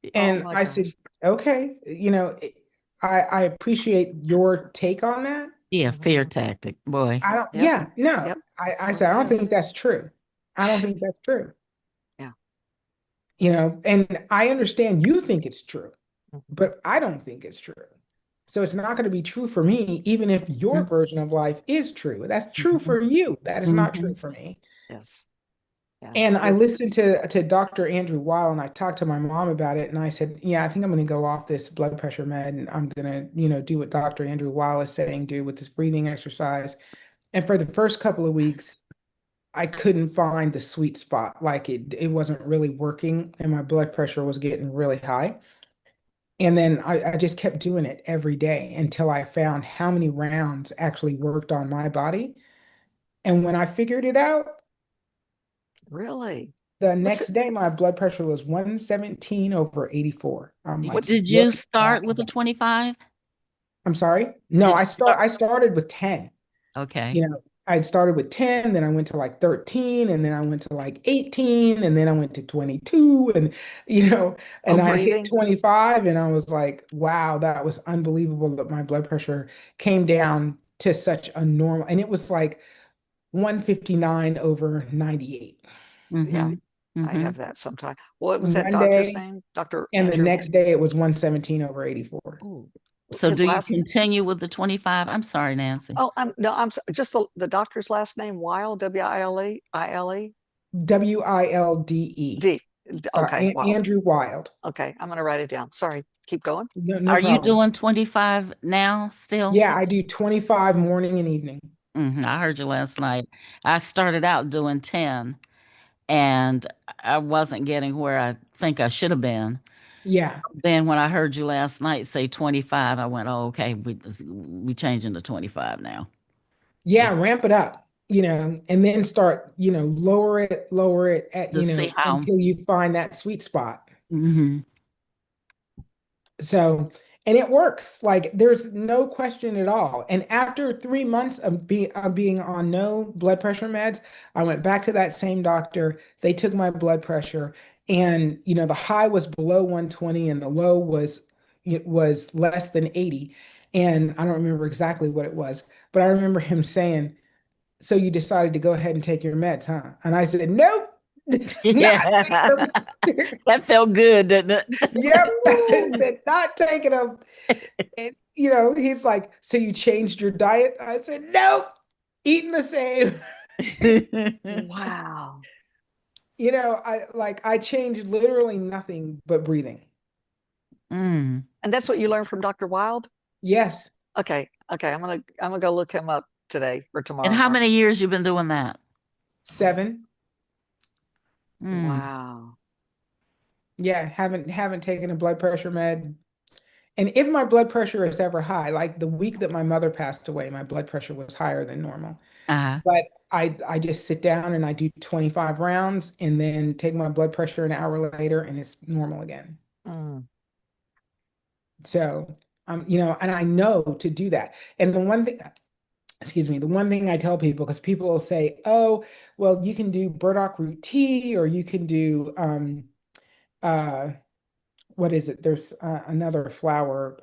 Oh And my I said, gosh. okay, I appreciate your take on that. Yeah, fear tactic, boy. I don't, Yep. yeah, no. Yep. I, That's I what said, I it don't think is. that's true. I don't think that's true. Yeah. And I understand you think it's true, Mhm. but I don't think it's true. So it's not going to be true for me, even if your version of life is true. That's true Mhm. for you. That is not true Mhm. for me. Yes. Yeah. And I You're listened to Dr. Andrew Weil and I talked to my mom about it. And I said, yeah, I think I'm going to go off this blood pressure med and I'm going to, do what Dr. Andrew Weil is saying, do with this breathing exercise. And for the first couple of weeks, I couldn't find the sweet spot. Like it wasn't really working and my blood pressure was getting really high. And then I just kept doing it every day until I found how many rounds actually worked on my body. And when I figured it out, really. the What's next it? day my blood pressure was 117 over 84. I'm like, What's Did you look start at with a that. 25? I'm sorry. No, Did I you start start? I started with 10. Okay. You know, I started with 10, then I went to like 13, and then I went to like 18, and then I went to 22, and oh, and I hit breathing? 25, and I was like, wow, that was unbelievable that my blood pressure came down to such a normal, and it was like 159 over 98 Yeah. Mm-hmm. I Mm-hmm. have that sometime. What was that one doctor's day, name? Dr. and the Andrew. next day it was 117 over 84. Oh, So his do you last. continue with the 25? I'm sorry, Nancy. Oh, no, just the doctor's last name, Weil, Wile, Ile. Wilde. D. Okay, Wild. Andrew Wild. Okay, I'm gonna write it down. Sorry, keep going. No, no Are you problem. doing 25 now still? Yeah, I do 25 morning and evening. I heard you last night. I started out doing 10 and I wasn't getting where I think I should have been. Yeah. Then when I heard you last night say 25, I went, "Oh, okay, we changing to 25 now." Yeah. Yeah, ramp it up, and then start, lower it To see how. until you find that sweet spot. Mhm. So, and it works. Like there's no question at all. And after 3 months of being on no blood pressure meds, I went back to that same doctor. They took my blood pressure, and the high was below 120, and the low was it was less than 80. And I don't remember exactly what it was, but I remember him saying, "So you decided to go ahead and take your meds, huh?" And I said, "Nope, not taking Yeah. them." That felt good, didn't Yep. I it? said, "Not taking them." And he's like, "So you changed your diet?" I said, "Nope, eating the same." Wow. I changed literally nothing but breathing. Mm. And that's what you learned from Dr. Wild? Yes, Okay. Okay. I'm gonna go look him up today or And how tomorrow. many years you been doing that? 7. Mm. Wow. Yeah, haven't taken a blood pressure med. And if my blood pressure is ever high, like the week that my mother passed away, my blood pressure was higher than normal. Uh-huh. But I just sit down and I do 25 rounds and then take my blood pressure an hour later and it's normal again. Mm. So, and I know to do that. And the one thing, excuse me, the one thing I tell people, because people will say, "Oh, well, you can do burdock root tea or you can do uh, what is it? There's another flower,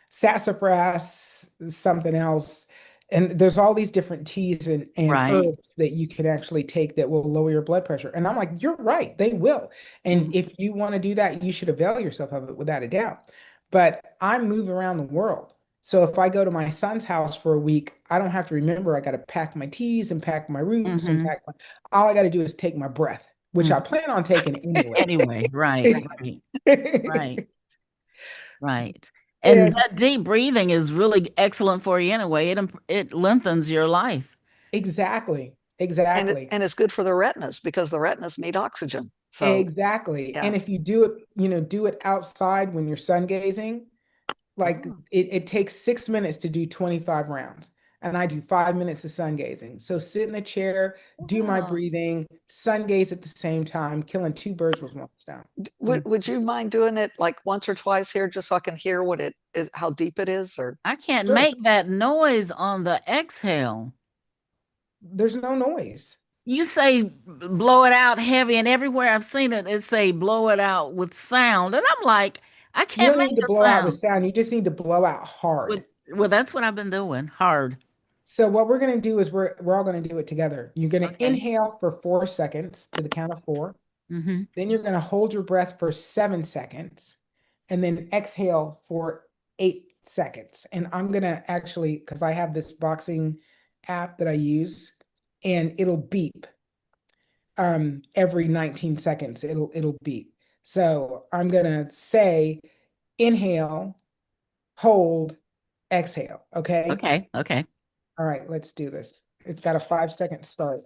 sassafras, something else. And there's all these different teas and Right. herbs that you can actually take that will lower your blood pressure. And I'm like, you're right, they will. And Mhm. if you want to do that, you should avail yourself of it without a doubt. But I move around the world. So if I go to my son's house for a week, I don't have to remember I got to pack my teas and pack my roots and Mhm. pack all I got to do is take my breath, which I Mhm. plan on taking anyway. Anyway, right, right, right, right. And And that deep breathing is really excellent for you anyway. It lengthens your life. exactly, And exactly, it's good for the retinas because the retinas need oxygen. So exactly. yeah. And if you do it, do it outside when you're sun gazing, like Oh, it takes 6 minutes to do 25 rounds. And I do 5 minutes of sun gazing. So sit in the chair, do my wow. breathing, sun gaze at the same time, killing two birds with one stone. Would you mind doing it like once or twice here just so I can hear what it is, how deep it is, or I can't Sure, make that noise on the exhale. there's no noise. You say blow it out heavy, and everywhere I've seen it, it say blow it out with sound. And I'm like, I You can't don't make need to a blow out with sound. sound. You just need to blow out hard. With well, that's what I've been doing. Hard. So what we're going to do is we're all going to do it together. You're going to Okay. inhale for 4 seconds to the count of four. Mm-hmm. Then you're going to hold your breath for 7 seconds and then exhale for 8 seconds. And I'm going to actually, because I have this boxing app that I use and it'll beep every 19 seconds. It'll beep. So I'm going to say inhale, hold, exhale. Okay. Okay. Okay. All right, let's do this. It's got a 5 second start.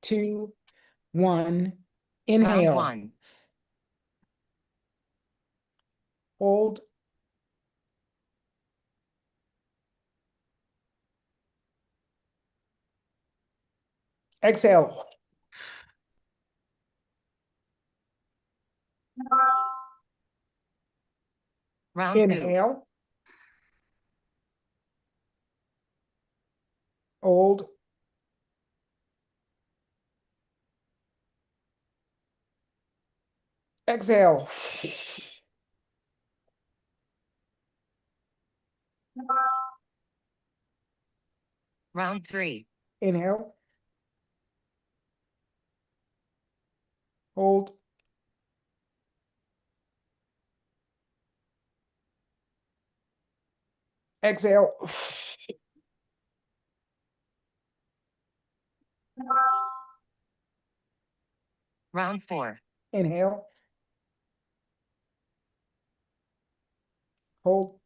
Two, one, Round inhale, one. hold, exhale, Round two. inhale, hold, exhale, Round three. inhale, hold, exhale, Round four. inhale, hold,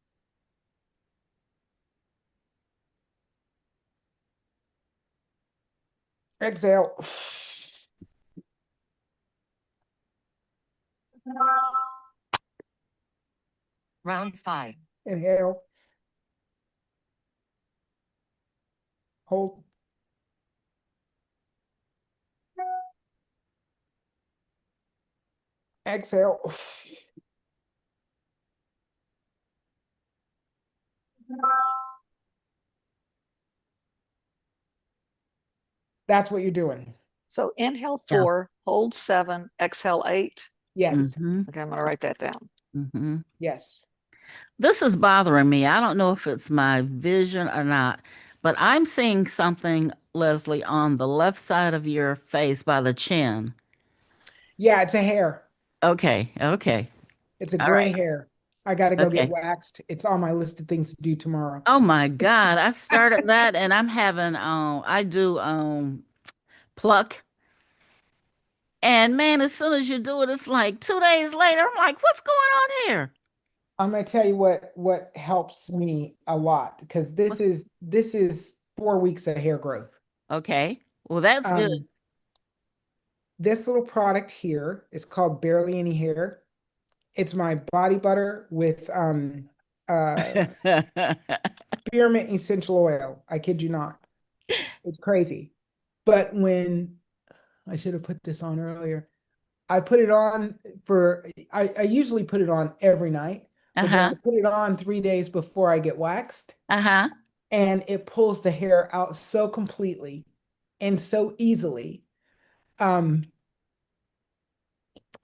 exhale, Round five. inhale, hold, exhale, that's what you're doing. so inhale Yeah. 4, hold 7, exhale 8. Yes, Mm-hmm. Okay, I'm gonna write that down. Mm-hmm. yes. This is bothering me. I don't know if it's my vision or not, but I'm seeing something, Leslie, on the left side of your face by the chin. Yeah, it's a hair. Okay. Okay. It's a All gray right. hair. I got to go get Okay. waxed. It's on my list of things to do tomorrow. Oh my God. I started that and I'm having I do pluck. And man, as soon as you do it, it's like 2 days later. I'm like, what's going on here? I'm going to tell you what helps me a lot because this is 4 weeks of hair growth. Okay. Well, that's good. Um, this little product here is called Barely Any Hair. It's my body butter with spearmint essential oil. I kid you not. It's crazy. But when I should have put this on earlier. I put it on I usually put it on every night, but then I Uh-huh. put it on 3 days before I get waxed, Uh-huh. and it pulls the hair out so completely and so easily. Um,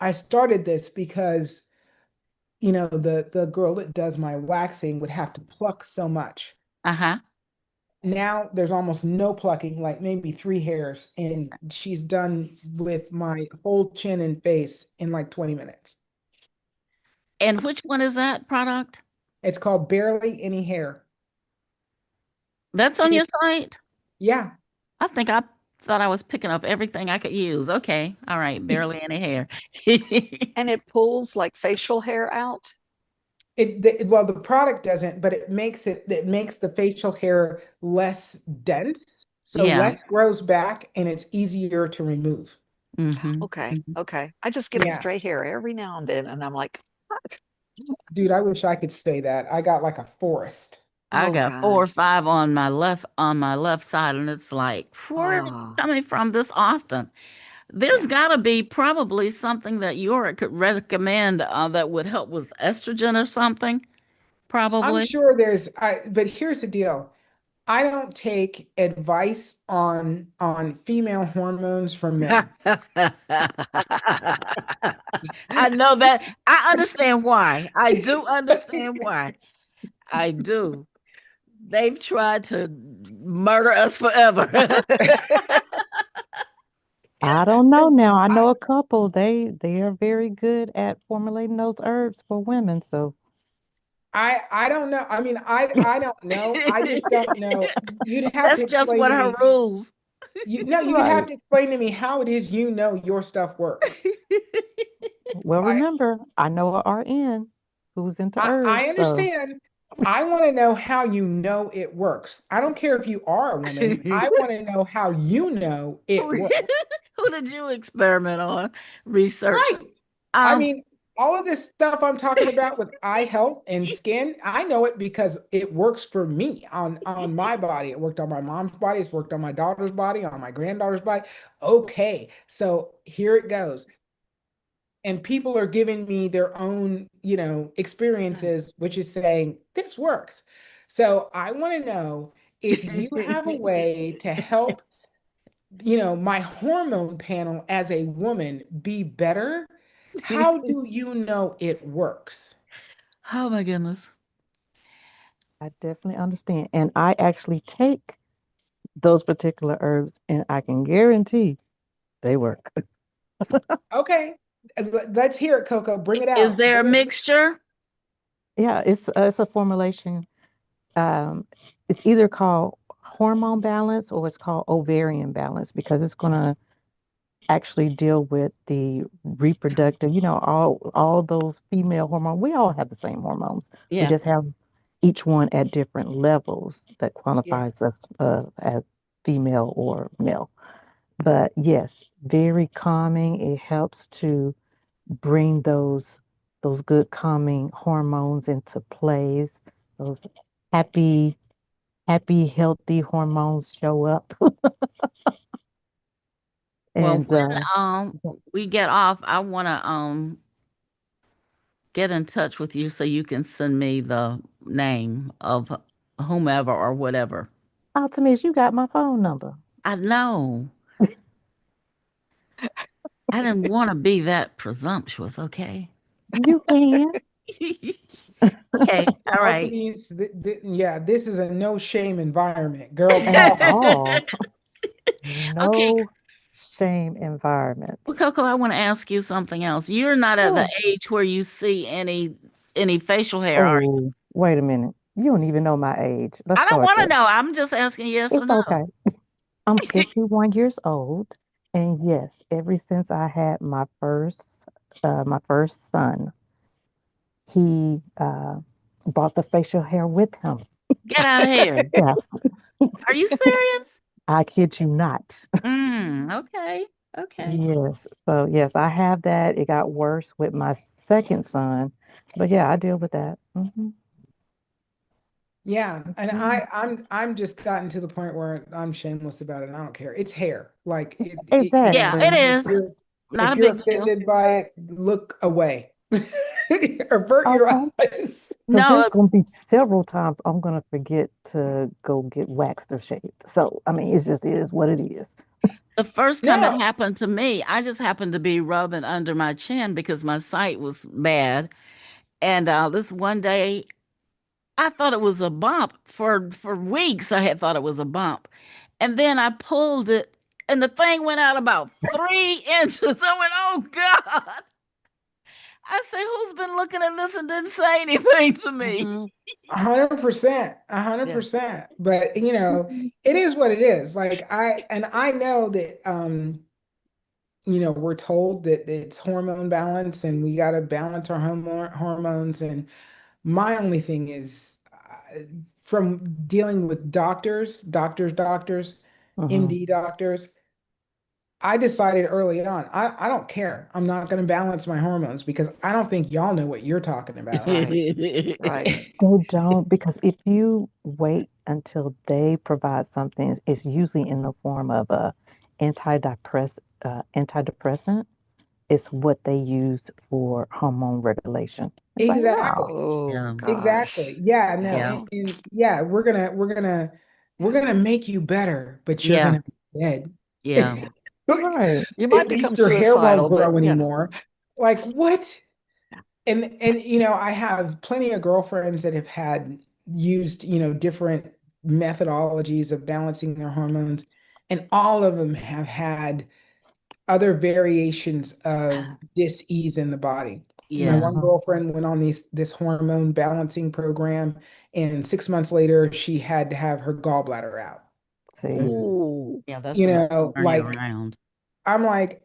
I started this because, the girl that does my waxing would have to pluck so much. Uh-huh. Now there's almost no plucking, like maybe 3 hairs, and she's done with my whole chin and face in like 20 minutes. And which one is that product? It's called Barely Any Hair. That's on And your it, site? yeah, I think I thought I was picking up everything I could use. Okay. All right. Barely any hair. And it pulls like facial hair out. well, the product doesn't, but it makes the facial hair less dense, so Yeah. less grows back and it's easier to remove. Mm-hmm. Okay. Okay. I just get Yeah, stray hair every now and then, and I'm like, what? dude, I wish I could say that. I got like a forest. I Oh got 4 or 5 on my left side, and it's like, where are you Oh, coming from this often? There's yeah. got to be probably something that Yora could recommend that would help with estrogen or something, I'm probably. sure but here's the deal. I don't take advice on female hormones from men. I know that. I understand why. I do understand why. I do. They've tried to murder us forever. I don't know now. I I, know a couple. They are very good at formulating those herbs for women. So I don't know. I mean, I don't know. I just don't know. You'd have to That's just explain what to her me. rules. You'd have right. to explain to me how it is your stuff works. Well, I remember, I know a RN who's into I herbs. So understand. I want to know how you know it works. I don't care if you are a woman. I want to know how you know it Who works. who did you experiment on? Research. Right. I Um, mean, all of this stuff I'm talking about with eye health and skin, I know it because it works for me on my body. It worked on my mom's body, it's worked on my daughter's body, on my granddaughter's body. Okay, so here it goes. And people are giving me their own, experiences, which is saying this works. So I want to know if you have a way to help, my hormone panel as a woman be better. How do you know it works? oh my goodness. I definitely understand. And I actually take those particular herbs, and I can guarantee they work. Okay, let's hear it, Coco. Bring it Is out. there a mixture? Yeah, it's a formulation. Um, it's either called hormone balance or it's called ovarian balance because it's going to actually deal with the reproductive, all those female hormones. We all have the same hormones. We Yeah. just have each one at different levels that Yeah. qualifies us as female or male. But yes, very calming. It helps to bring those good calming hormones into place. Those happy, happy, healthy hormones show up. Well, And when we get off, I want to get in touch with you so you can send me the name of whomever or whatever. Optimus, you got my phone number. I know. I didn't want to be that presumptuous, okay? You can. Okay, all right. Altides, yeah, this is a no shame environment. Girl, At call her. all. Okay, No shame well, environment. Coco, I want to ask you something else. You're not at the Sure. age where you see any facial hair, are you? Oh, wait a minute. You don't even know my age. Let's I don't start want to there. know. I'm just asking yes or It's no. okay. I'm 51 years old, and yes, ever since I had my first son, he brought the facial hair with him. Get out of here. Yes, Are you serious? I kid you not. Okay. Okay. Yes. So yes, I have that. It got worse with my second son, but yeah, I deal with that. Yeah, and Yeah. I'm just gotten to the point where I'm shameless about it. I don't care. It's hair. Like Yeah, it Exactly. is. Not if a you're big deal. offended by it, look away. Avert your Okay. eyes. Because No, there's going to be several times I'm going to forget to go get waxed or shaved. So, I mean, it just is what it is. The first time it No, happened to me, I just happened to be rubbing under my chin because my sight was bad. And this one day, I thought it was a bump. For weeks. I had thought it was a bump, and then I pulled it, and the thing went out about 3 inches. I went, "Oh God!" I said, "Who's been looking at this and didn't say anything to me?" Hmm. 100%, a hundred Yeah. percent. But it is what it is. Like I know that we're told that it's hormone balance and we got to balance our hormones. And my only thing is from dealing with doctors, Hmm. MD doctors, I decided early on, I don't care. I'm not going to balance my hormones because I don't think y'all know what you're talking about. Right. Right. They don't, because if you wait until they provide something, it's usually in the form of a antidepressant. It's what they use for hormone regulation. It's like, no. Exactly. Oh Yeah, gosh. Exactly. Yeah, no. yeah, Yeah. And yeah, we're gonna make you better, but you're yeah, gonna be dead. yeah, Yeah. Right. You At might become least your hair suicidal, won't but grow anymore. Like what? Yeah. And I have plenty of girlfriends that have had used, different methodologies of balancing their hormones, and all of them have had other variations of dis-ease in the body. My yeah. one Mhm. girlfriend went on this hormone balancing program, and 6 months later, she had to have her gallbladder out. See. Mhm. Ooh. Yeah, that's enough to turn you Like around. I'm like,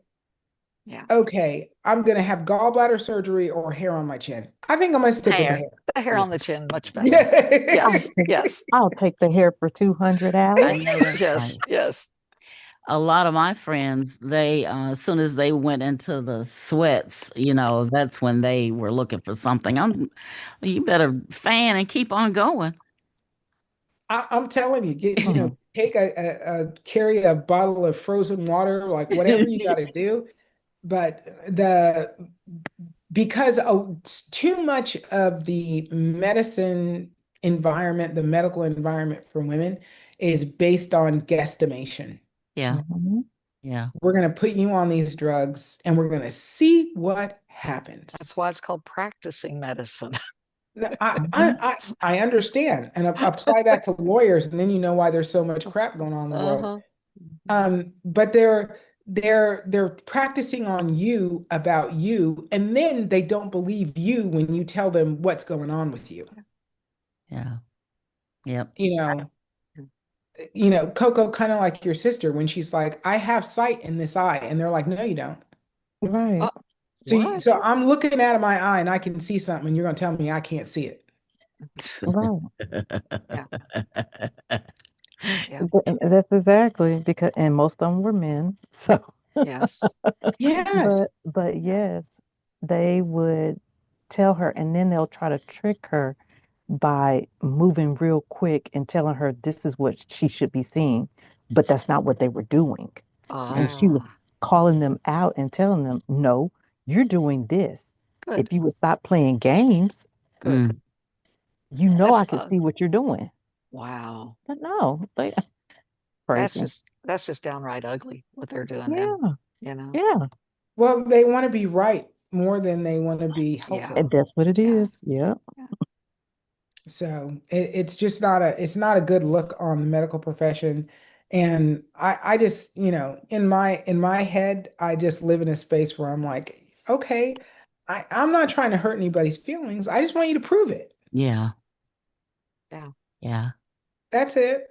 Yeah. okay, I'm gonna have gallbladder surgery or hair on my chin. I think I'm gonna stick with the Hair. hair. The hair Yeah, on the chin, much better. Yeah. I'll Yes. take, Yes. I'll take the hair for 200, I Alex. know that's Yes. right. Yes. A lot of my friends, they as soon as they went into the sweats, that's when they were looking for something. You better fan and keep on going. I'm telling you, Mhm. take carry a bottle of frozen water, like whatever you got to do. But the because too much of the medicine environment, the medical environment for women is based on guesstimation. Yeah, Mhm. yeah, We're going to put you on these drugs and we're going to see what happens. That's why it's called practicing medicine. No, Mhm. I understand and apply that to lawyers, and then you know why there's so much crap going on in the world. Uh-huh. But they're practicing on you about you, and then they don't believe you when you tell them what's going on with you. yeah, yep, You know, Coco, kind of like your sister when she's like, I have sight in this eye, and they're like, no, you don't. Right. Uh, So, what? so I'm looking out of my eye and I can see something, and you're gonna tell me I can't see it. Right. Yeah. Yeah. That's exactly because, and most of them were men. So, Yes. Yes. but Yeah. yes, they would tell her, and then they'll try to trick her by moving real quick and telling her this is what she should be seeing, but that's not what they were doing. And she was Ah, calling them out and telling them, no, you're doing this. good. If you would stop playing games, Good. mm, you know That's I could fun. see what you're doing. Wow. But no, they That's crazy. just downright ugly what they're doing then, Yeah, you know? yeah. Well, they want to be right more than they want to be Yeah. helpful. And that's what it Yeah. is. Yeah. Yeah. So it's just not a good look on the medical profession. And I just, in my head, I just live in a space where I'm like, okay, I'm not trying to hurt anybody's feelings. I just want you to prove it. yeah, Yeah. yeah, That's it.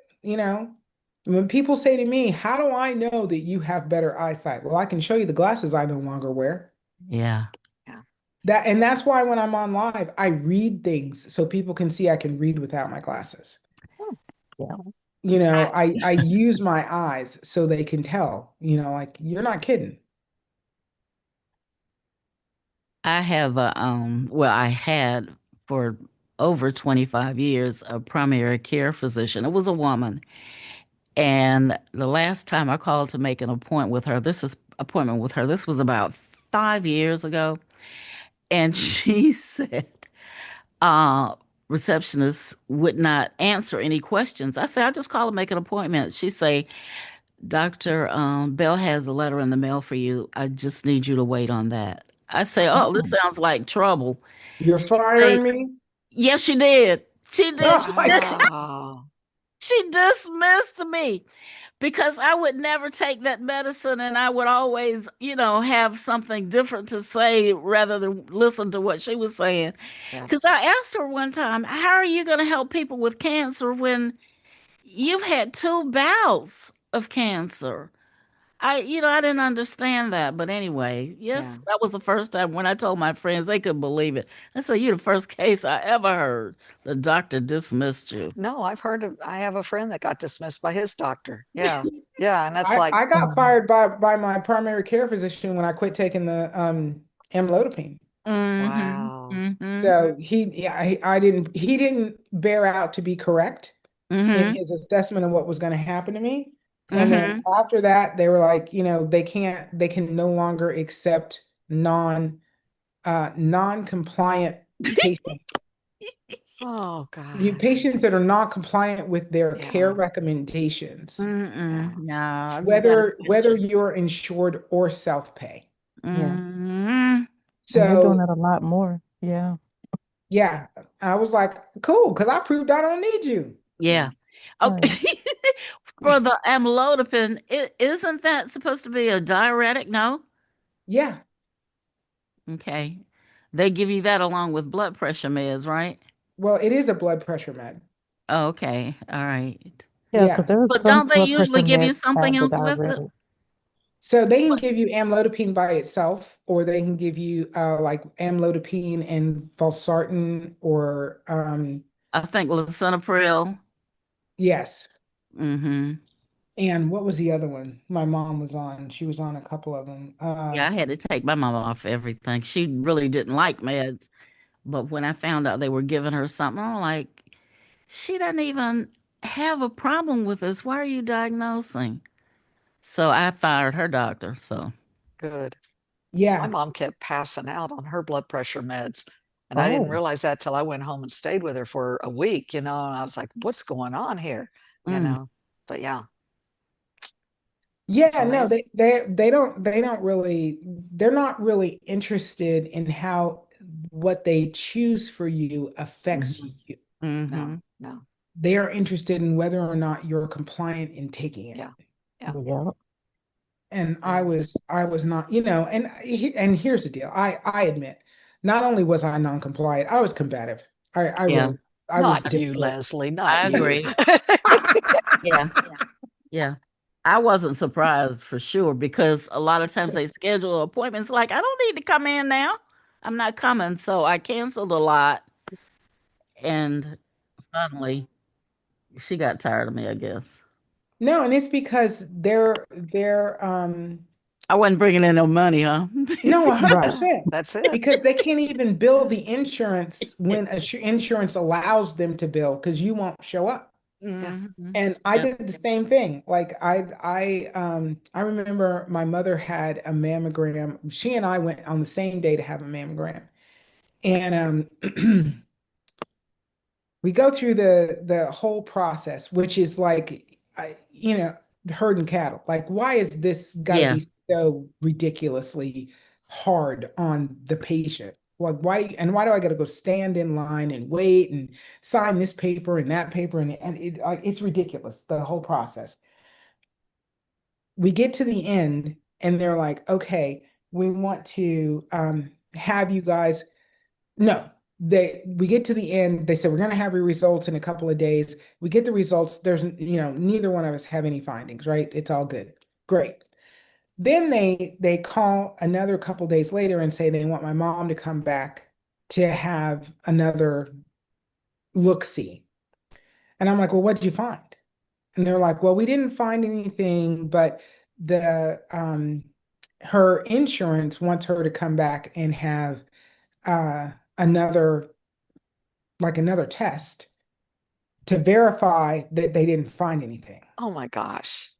When people say to me, how do I know that you have better eyesight? Well, I can show you the glasses I no longer wear. yeah, Yeah. That's why when I'm on live, I read things so people can see I can read without my glasses. Hmm. Yeah. I use my eyes so they can tell, like you're not kidding. I have I had for over 25 years a primary care physician. It was a woman. And the last time I called to make an appointment with her, this was about 5 years ago. And she said, uh, receptionist would not answer any questions. I said, I just call to make an appointment. She say, Dr. Bell has a letter in the mail for you. I just need you to wait on that. I say, oh, this sounds like trouble. You're She say, firing me? yes, she did. She did. Oh my God. Wow. She dismissed me because I would never take that medicine and I would always, have something different to say rather than listen to what she was saying. Yeah. Because I asked her one time, how are you going to help people with cancer when you've had two bouts of cancer? I didn't understand that. But anyway, Yeah. yes, that was the first time when I told my friends, they couldn't believe it. I said, you're the first case I ever heard. The doctor dismissed you. No, I have a friend that got dismissed by his doctor. Yeah. Yeah. And that's I, like, I got Um, fired by my primary care physician when I quit taking the amlodipine. Mm-hmm. wow. Mm-hmm. So he didn't bear out to be correct in Mm-hmm. his assessment of what was going to happen to me. And then Mm-hmm. after that, they were like, they can no longer accept non-compliant patients. Oh You gosh. patients that are not compliant with their care Yeah. recommendations, Yeah. Mm-mm. No, you gotta whether question. you're insured or self-pay. yeah. Mm-hmm. And they're doing So it a lot more. Yeah. yeah, I was like, cool, because I proved I don't need you. Yeah. Yeah. Right. Okay. For the amlodipine, isn't that supposed to be a diuretic? No? Yeah, Okay. They give you that along with blood pressure meds, right? well, it is a blood pressure med. Oh, okay. All right. Yeah, because Yeah. there are But some don't they blood pressure usually give you meds something have the else with it? diuretic. So they can What? give you amlodipine by itself, or they can give you like amlodipine and valsartan, or I think lisinopril. yes. Mm-hmm. And what was the other one? My mom was on. She was on a couple of them. Yeah, I had to take my mom off everything. She really didn't like meds. But when I found out they were giving her something, I'm like, she doesn't even have a problem with this. Why are you diagnosing? So I fired her doctor. So, Good. My Yeah. mom kept passing out on her blood pressure meds. And I didn't Oh, realize that till I went home and stayed with her for a week, and I was like, what's going on here? You mm, know, but yeah, it's Yeah, no, amazing. they're not really interested in how what they choose for you affects mm-hmm, you. No, mm-hmm. no. They are interested in whether or not you're compliant in taking it. Yeah. Yeah. yeah. And Yeah. I was not, and here's the deal. I admit, not only was I non-compliant, I was combative. I Yeah, really, I was Not you, difficult. Leslie, not I you. agree. Yeah, yeah. I wasn't surprised for sure because a lot of times they schedule appointments like, I don't need to come in now. I'm not coming. So I canceled a lot. And finally, she got tired of me, I guess. No, and it's because they're I wasn't bringing in no money, huh? no, Right. 100%. That's it. Because they can't even bill the insurance when insurance allows them to bill because you won't show up. Yeah. Hmm. And I Yep. did the same thing. Like I remember my mother had a mammogram. She and I went on the same day to have a mammogram. And we go through the whole process, which is like, herding cattle. Like, why is this got to Yeah. be so ridiculously hard on the patient? Like, why do I got to go stand in line and wait and sign this paper and that paper, and it's ridiculous, the whole process. We get to the end and they're like, okay, we want to have you guys. No, we get to the end. They said we're going to have your results in a couple of days. We get the results. There's, neither one of us have any findings, right? It's all good. Great. Then they call another couple days later and say they want my mom to come back to have another look see. And I'm like, well, what did you find? And they're like, well, we didn't find anything, but the her insurance wants her to come back and have another another test to verify that they didn't find anything. Oh my gosh.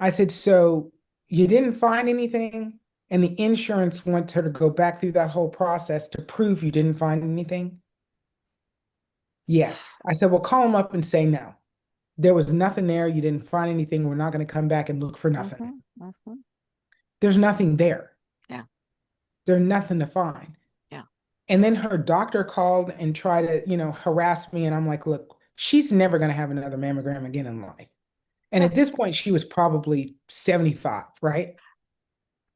I said, so you didn't find anything, and the insurance wants her to go back through that whole process to prove you didn't find anything? Yes. I said, well, call them up and say no. There was nothing there. You didn't find anything. We're not going to come back and look for nothing. Mm-hmm. There's nothing there. Yeah. There's nothing to find. Yeah. And then her doctor called and tried to, harass me. And I'm like, look, she's never going to have another mammogram again in life. And Yeah. at this point, she was probably 75, right?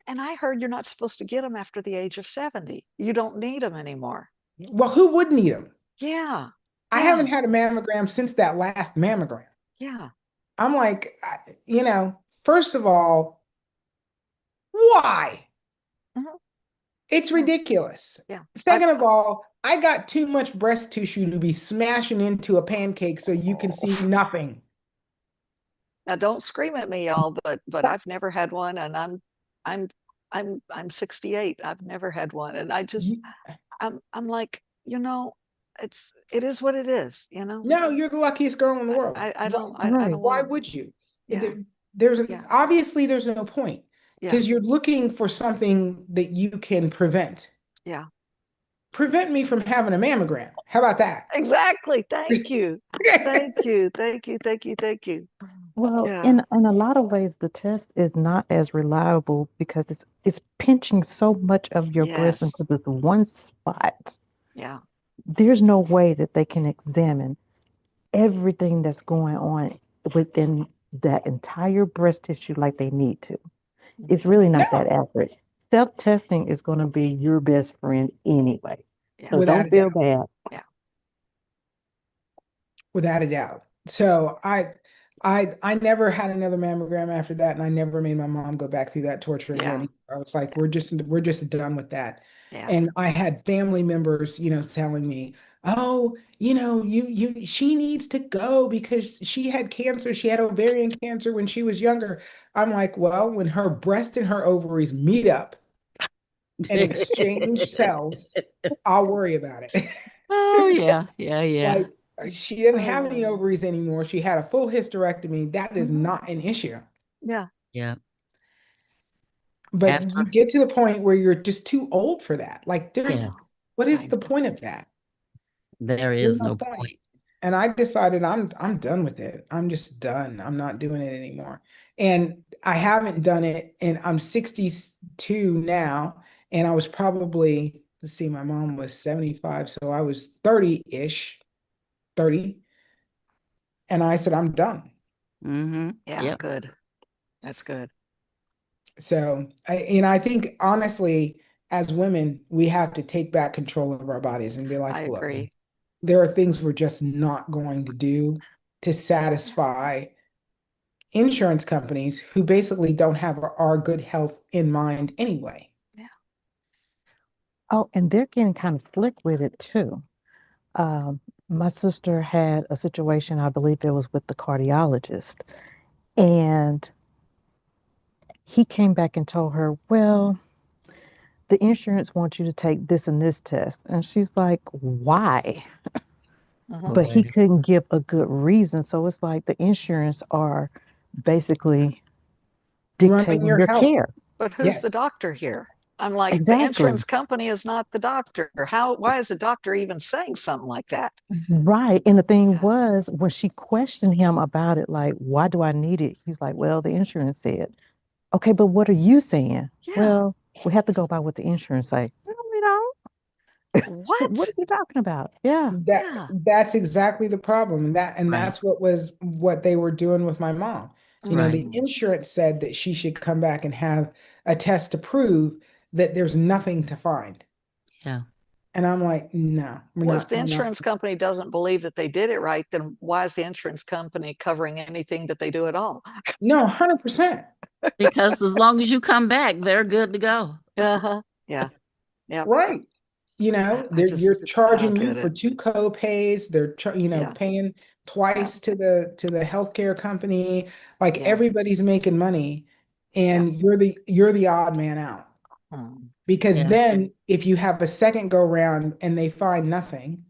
And I heard you're not supposed to get them after the age of 70. You don't need them anymore. Well, who would need them? Yeah. I haven't had a mammogram since that last mammogram. Yeah. I'm like, first of all, why? Mhm. It's ridiculous. Yeah. Second of all, I got too much breast tissue to be smashing into a pancake so you can see nothing. Now don't scream at me, y'all, but I've never had one, and I'm 68. I've never had one, and I'm like, it is what it is, No, you're the luckiest girl in the world. I don't Right. Why want to. would you? Yeah. Yeah. Obviously there's no point Yeah. because you're looking for something that you can prevent. Yeah. Prevent me from having a mammogram. How about that? Exactly. Thank you. Thank you. Thank you. Thank you. Thank you. Well, Yeah. in a lot of ways, the test is not as reliable because it's pinching so much of your breast Yes. into this one spot. Yeah. There's no way that they can examine everything that's going on within that entire breast tissue like they need to. It's really not that No, accurate. Self-testing is going to be your best friend anyway. Yeah. So without don't a feel doubt. bad. Yeah. Without a doubt. So I never had another mammogram after that, and I never made my mom go back through that torture Yeah. again. I was like, we're just done with that. Yeah. And I had family members, telling me, oh, she needs to go because she had cancer. She had ovarian cancer when she was younger. I'm like, well, when her breast and her ovaries meet up and exchange cells, I'll worry about it. Oh, yeah, yeah, yeah. Like she didn't have any Oh. ovaries anymore. She had a full hysterectomy. That is Mhm. not an issue. Yeah. Yeah. But you After, get to the point where you're just too old for that. Like yeah, what I is the know. point of that? there There's is no no point. point. And I decided I'm done with it. I'm just done. I'm not doing it anymore. And I haven't done it, and I'm 62 now. And I was probably, let's see, my mom was 75, so I was 30-ish, 30. And I said, I'm done. Mm-hmm. Yeah. Yep. Good. That's good. So I think honestly, as women, we have to take back control of our bodies and be I like, look, agree. there are things we're just not going to do to satisfy insurance companies who basically don't have our good health in mind anyway. Yeah. Oh, and they're getting kind of slick with it too. Um, my sister had a situation, I believe it was with the cardiologist, and he came back and told her, well, the insurance wants you to take this and this test. And she's like, why? Mhm. But he Boy. couldn't give a good reason. So it's like the insurance are basically Running dictating your your health. care. But who's the Yes. doctor here? I'm like, the Exactly. insurance company is not the doctor. Why is the doctor even saying something like that? Right. And the thing Yeah. was, when she questioned him about it, like, why do I need it? He's like, well, the insurance said. Okay, but what are you saying? Yeah. Well, we have to go by what the insurance say. No, we don't. What are What? you talking about? Yeah. Yeah. That's exactly the problem. And Right. that's what they were doing with my mom. Right. The Mhm. insurance said that she should come back and have a test to prove that there's nothing to find. Yeah. And I'm like, no, Well, if the we're not. insurance company doesn't believe that they did it right, then why is the insurance company covering anything that they do at all? No, 100%. Because as long as you come back, they're good to go. Uh-huh. Yeah. Yep. Right. I You're just, I don't charging you get for it. two co-pays. They're, Yeah. paying Yeah. twice to the healthcare company. Like Yeah. everybody's making money, Yeah. and you're the odd man out. Hmm. Because Yeah. then if you have a second go round and they find nothing,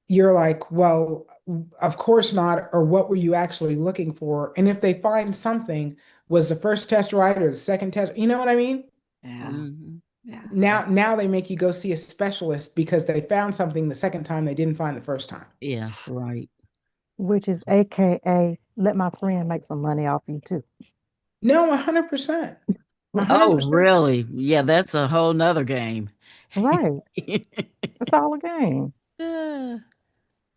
you're like, well, of course not, or what were you actually looking for? And if they find something, was the first test right or the second test? You know what I mean? Yeah. Mm-hmm. Yeah. Now they make you go see a specialist because they found something the second time they didn't find the first time. Yeah. Right. which is AKA let my friend make some money off you too. No, 100%. Oh, 100%. really? Yeah, that's a whole nother game. Right. It's all a game. Yeah.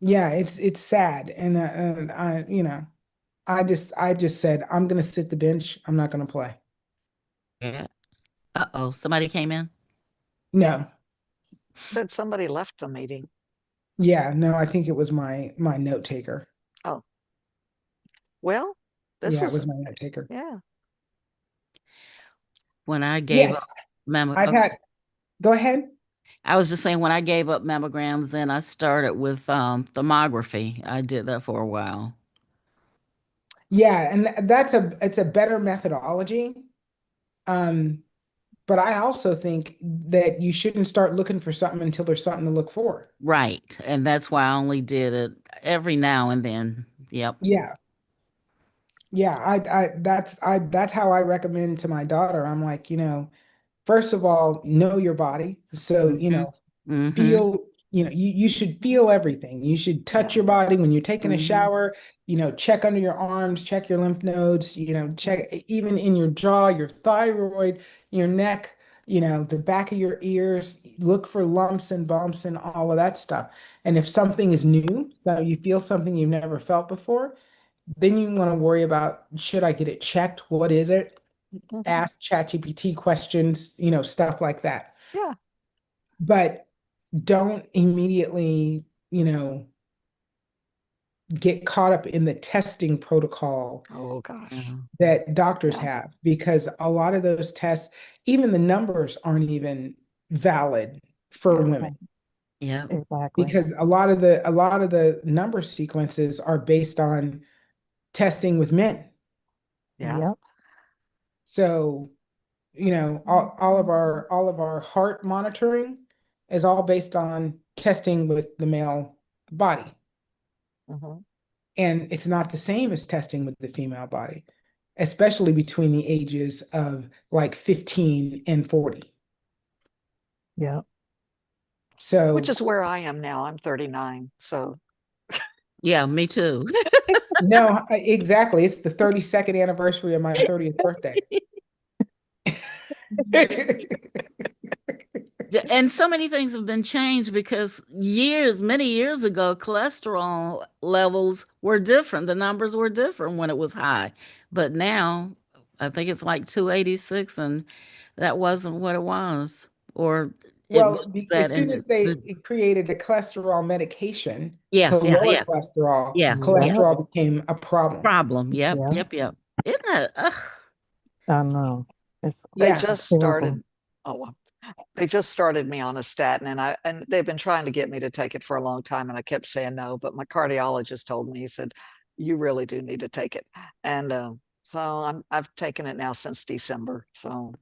Yeah, it's sad, and I, I just said I'm gonna sit the bench. I'm not gonna play. Yeah. Uh-oh, somebody came in. No, Said somebody left the meeting. yeah, no. I think it was my note taker. Oh, well, this Yeah, it was, was my note taker. yeah. When I gave up Yes, I've had. Go ahead. I was just saying when I gave up mammograms, then I started with thermography. I did that for a while. Yeah, and it's a better methodology. Um, but I also think that you shouldn't start looking for something until there's something to look for. Right. And that's why I only did it every now and then. Yep. Yeah. Yeah, that's how I recommend to my daughter. I'm like, first of all, know your body. So, Mm-hmm. Mm-hmm. feel, you should feel everything. You should touch Yeah. your body when you're taking a Mm-hmm. shower, check under your arms, check your lymph nodes, check even in your jaw, your thyroid, your neck, the back of your ears, look for lumps and bumps and all of that stuff. And if something is new, so you feel something you've never felt before, then you want to worry about, should I get it checked? What is it? Mhm. Ask ChatGPT questions, stuff like that. Yeah. But don't immediately, get caught up in the testing protocol Oh gosh. Yeah. that doctors Yeah. have, because a lot of those tests, even the numbers aren't even valid for Yeah. women, Yep. Exactly. because a lot of the number sequences are based on testing with men. Yeah. Yep. So, all of our heart monitoring is all based on testing with the male body. Hmm. And it's not the same as testing with the female body, especially between the ages of like 15 and 40. Yep. Which So, is where I am now. I'm 39. So Yeah, me too. no, exactly. It's the 32nd anniversary of my 30th birthday. And so many things have been changed because many years ago, cholesterol levels were different. The numbers were different when it was high. But now I think it's like 286, and that wasn't what it was. Or it Well, was that, as soon and as it's they good. created a cholesterol medication Yeah, to yeah, lower yeah, cholesterol, yeah, yeah. Yep. cholesterol became a problem. Problem. Yep, Yep. yep, yep. Isn't that, ugh. I know. It's they Yeah. just terrible. started. Oh, well, they just started me on a statin, and they've been trying to get me to take it for a long time, and I kept saying no. But my cardiologist told me, he said, "You really do need to take it," and so I've taken it now since December. So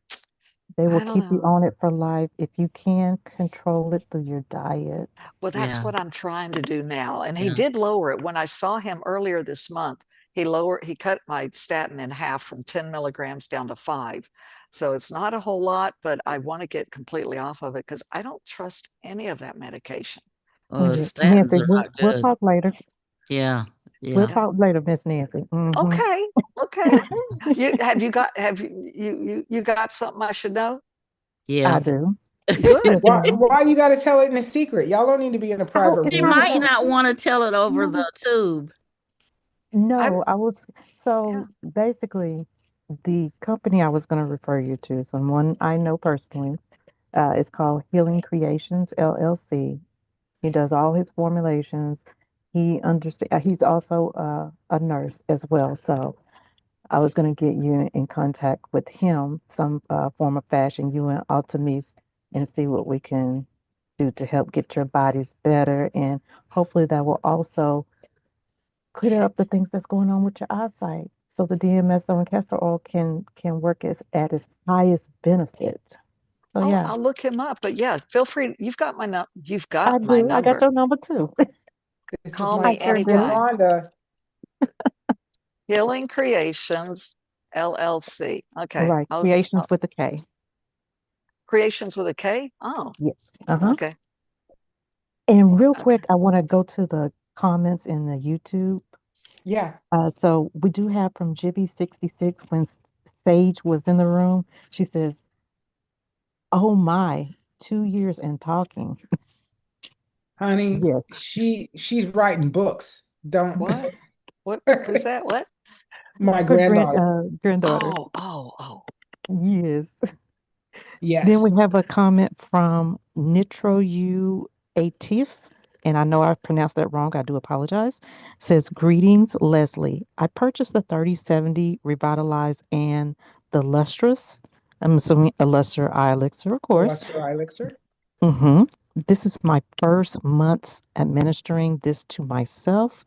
They will I don't keep you know. on it for life if you can control it through your diet. Well, that's Yeah, what I'm trying to do now. And he yeah. did lower it. When I saw him earlier this month, he cut my statin in half from 10 milligrams down to 5. So it's not a whole lot, but I want to get completely off of it because I don't trust any of that medication. Oh, the Yeah. statins Nancy, are we'll not we'll good. talk later. Yeah, We'll yeah. Yeah. talk later, Miss Nancy. Okay. Okay. You got something I should know? I Yeah. do. Good. Yes, ma'am. Why you got to tell it in a secret? Y'all don't need to be in a Oh, private She room might together. not want to tell it over no, the tube. I no, I was Yeah. so basically the company I was going to refer you to, someone I know personally, it's called Healing Creations LLC. He does all his formulations. He understand. He's also a nurse as well. So I was going to get you in contact with him, some form of fashion, you and Altamis, and see what we can do to help get your bodies better. And hopefully that will also clear up the things that's going on with your eyesight. So the DMSO and castor oil can work at its highest benefit. So yeah, I'll look him up. But yeah, feel free. You've I got my do. I got number. your number too. This is Call my I me sure cousin do. anytime. Rhonda. Healing Creations LLC. Okay. Right. Creations with a K. Creations with a K. Oh, Yes. Uh-huh. okay. And real Okay. quick, I want to go to the comments in the YouTube. Yeah. So we do have from Jibby 66 when Sage was in the room. She says, "Oh my, 2 years and talking." Honey, Yes, she's writing books. Don't What? What? Who's that? What? my her granddaughter. granddaughter. Oh, oh, oh. Yes. Then we Yes. have a comment from Nitro U Atif, and I know I pronounced that wrong. I do apologize. Says, "Greetings, Leslie. I purchased the 3070 Revitalize and the Lustrous. I'm assuming a Luster Eye Elixir, of The course. Luster Elixir. hmm This is my first months administering this to myself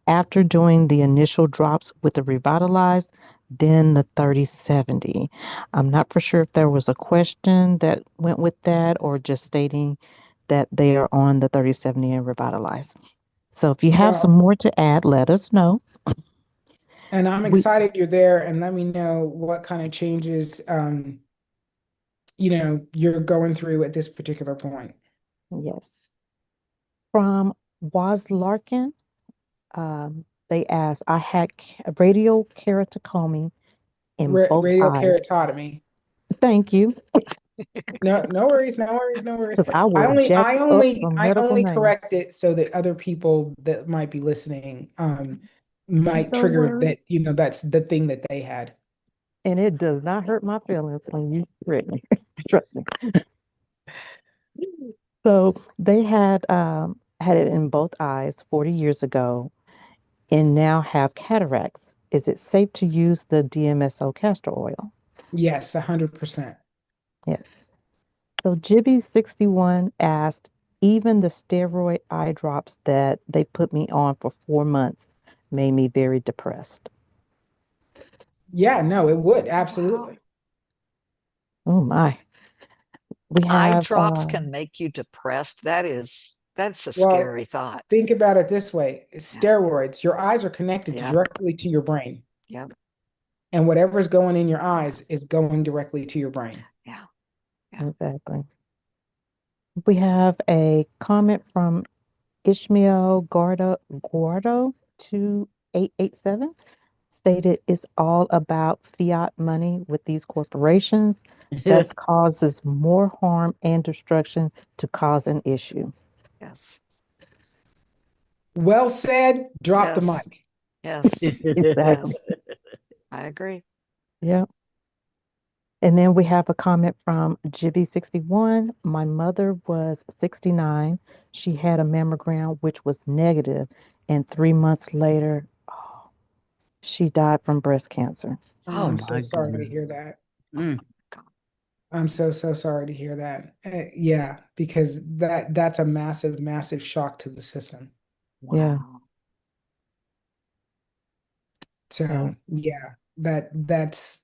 after doing the initial drops with the Revitalized, then the 3070. I'm not for sure if there was a question that went with that or just stating that they are on the 3070 and Revitalized. So if you have some Well, more to add, let us know. and I'm We excited you're there, and let me know what kind of changes you're going through at this particular point. Yes. From Was Larkin, they asked, I had radial keratoconus in both Radial eyes. keratotomy. Thank you, No, no worries, no worries, no worries. because I I will only, jack I up only, some I medical only names. correct it so that other people that might be listening, might Don't trigger worry. that, that's the thing that they had. And it does not hurt my feelings when you correct me. Trust me. So they had it in both eyes 40 years ago and now have cataracts. Is it safe to use the DMSO castor oil? Yes, 100%. Yes. So Jibby61 asked, even the steroid eye drops that they put me on for 4 months made me very depressed. Yeah, no, it would, Wow. absolutely. Oh my. We Eye have drops can make you depressed. That's a Well, scary thought. think about it this way. Yeah. Steroids, your eyes are connected Yep. directly to your brain, Yep. and whatever is going in your eyes is going directly to your brain. Yeah. Yeah. exactly. We have a comment from Ishmael Guardo 2887 stated it's all about fiat money with these corporations. Thus causes more harm and destruction to cause an issue. Yes. Well said, drop the Yes. mic. Yes. Exactly. Yes. I agree. Yeah. And then we have a comment from Jibby61. My mother was 69. She had a mammogram which was negative, and 3 months later, oh, she died from breast cancer. Oh I'm so my sorry to goodness. hear that. Mm. God. I'm so, so sorry to hear that. Yeah, because that's a massive, massive shock to the system. Yeah, Wow. yeah, So yeah, that's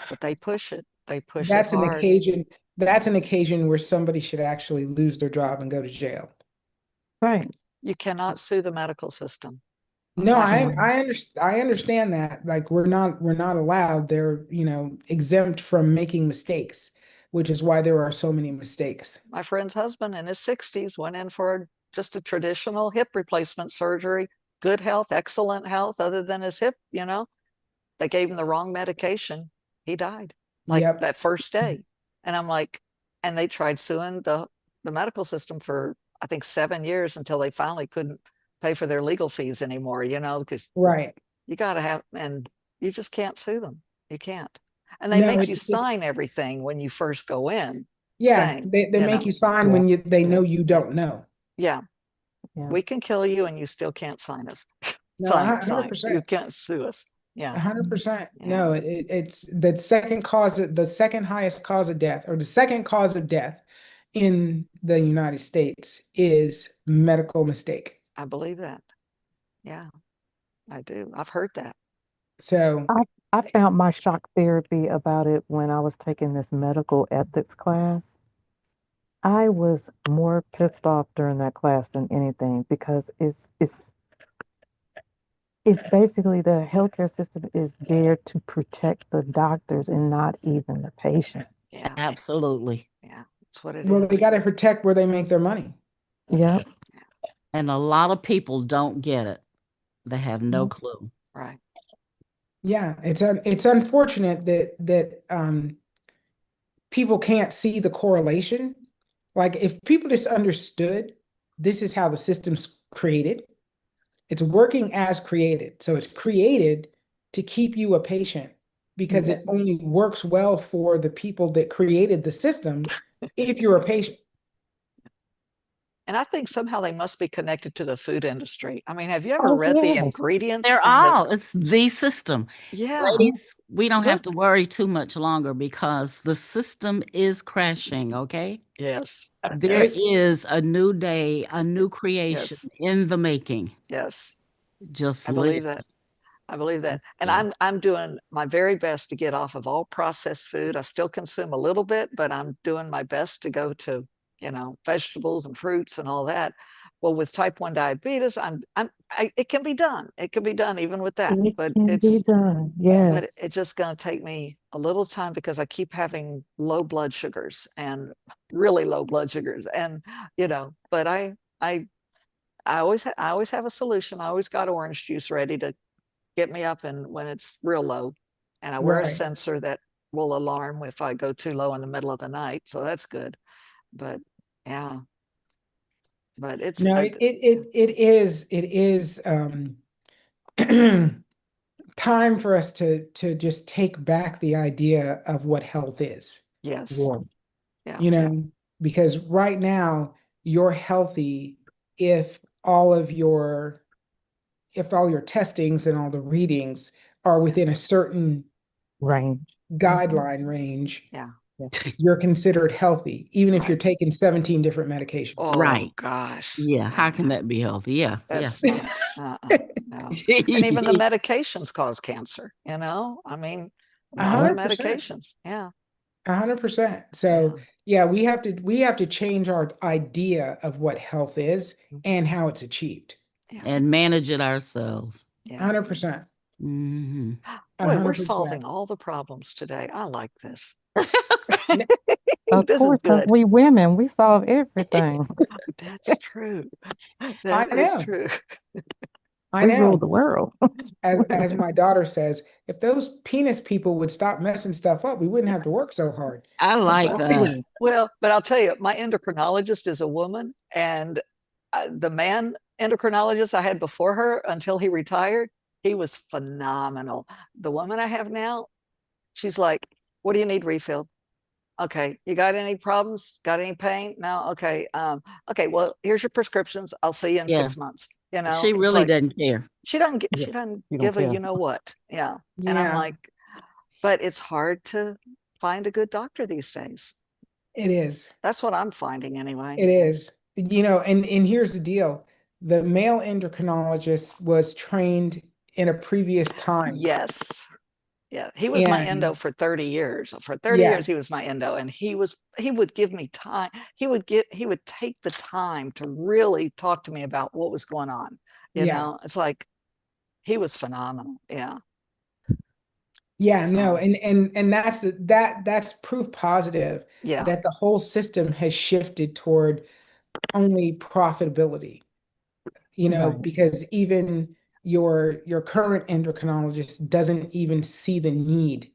But they push it. They push it that's an hard. occasion. That's an occasion where somebody should actually lose their job and go to jail. right. You cannot sue the medical system. No, My I friend, No, I understand. I understand that. Like we're not allowed. They're exempt from making mistakes, which is why there are so many mistakes. my friend's husband in his 60s went in for just a traditional hip replacement surgery. Good health, excellent health, other than his hip. They gave him the wrong medication. He died like Yep. that first day. And I'm like, and they tried suing the medical system for I think 7 years until they finally couldn't pay for their legal fees anymore, because Right. you got to have, and you just can't sue them. You can't. And they No, make you sign everything when you first go in, yeah, saying, they make you sign yeah, when they yeah, know you don't know. yeah, yeah, we can kill you and you still can't sign us. No, Sign. You 100%. can't sue us. Yeah, 100%. yeah, No, it's the second highest cause of death, or the second cause of death in the United States is medical mistake. I believe that. Yeah, I do. I've heard that. So, I I found my shock therapy about it when I was taking this medical ethics class. I was more pissed off during that class than anything because it's basically the healthcare system is there to protect the doctors and not even the patient. Yeah, Absolutely. yeah, that's what it well, they is. got to protect where they make their money. Yep. And a lot of people don't get it. They have no clue. Right. Yeah, it's unfortunate that people can't see the correlation. Like if people just understood this is how the system's created, it's working as created. So it's created to keep you a patient because Yes. it only works well for the people that created the system if you're a patient. And I think somehow they must be connected to the food industry. I mean, have you ever Oh, read the yes. ingredients They're in the, all, it's the system. yeah, Ladies, we don't have look, to worry too much longer because the system is crashing, okay? yes, There yes, It's is a new day, a new creation yes, in the making. yes. Just I live. believe that. I believe that. And Yeah. I'm doing my very best to get off of all processed food. I still consume a little bit, but I'm doing my best to go to, vegetables and fruits and all that. Well, with type 1 diabetes, it can be done. It can be done even with that, It can be done. but Yes. it's just going to take me a little time because I keep having low blood sugars and really low blood sugars. And, but I always have a solution. I always got orange juice ready to get me up and when it's real low. And I wear a right. sensor that will alarm if I go too low in the middle of the night. So that's good. But yeah, but it's No, it is time for us to just take back the idea of what health is, yes, Yeah. yeah, you know, because right now you're healthy if all of your if all your testings and all the readings are yeah, within a certain Range. Mhm. guideline range, yeah, Yeah. you're considered healthy, even if right. you're taking 17 different medications. Oh Right. gosh, Yeah. How no, can that be healthy? Yeah. Yeah. that's not, no. And even the medications cause cancer, I mean, a A lot of the hundred percent. medications. Yeah, 100%. yeah, So yeah, we have to change our idea of what health is and how it's achieved. yeah, And manage it ourselves. yeah. 100%. Hmm. A Boy, we're hundred percent. solving all the problems today. I like this. N- Of This is course, because good. we women, we solve everything. That's true. I That is know. true. I We rule the know. world. As my daughter says, if those penis people would stop messing stuff up, we wouldn't have to work so hard. I like Well, that. Exactly. well, but I'll tell you, my endocrinologist is a woman, and the man endocrinologist I had before her until he retired, he was phenomenal. The woman I have now, she's like, "What do you need refilled? Okay, you got any problems? Got any pain? No. Okay. Okay. Well, here's your prescriptions. I'll see you in Yeah. 6 months. She It's really like doesn't care. Yeah. she doesn't You don't give a care. you know what. Yeah. And I'm Yeah, like, but it's hard to find a good doctor these days. it is. That's what I'm finding anyway. It is. And here's the deal. The male endocrinologist was trained in a previous time. Yes. Yeah. He was my endo And for 30 years. For 30 yeah, years he was my endo, and he would give me time. He would take the time to really talk to me about what was going on. yeah. It's like he was phenomenal. Yeah. Yeah, no, So, and that's proof positive yeah. that the whole system has shifted toward only profitability, Right. because even your current endocrinologist doesn't even see the need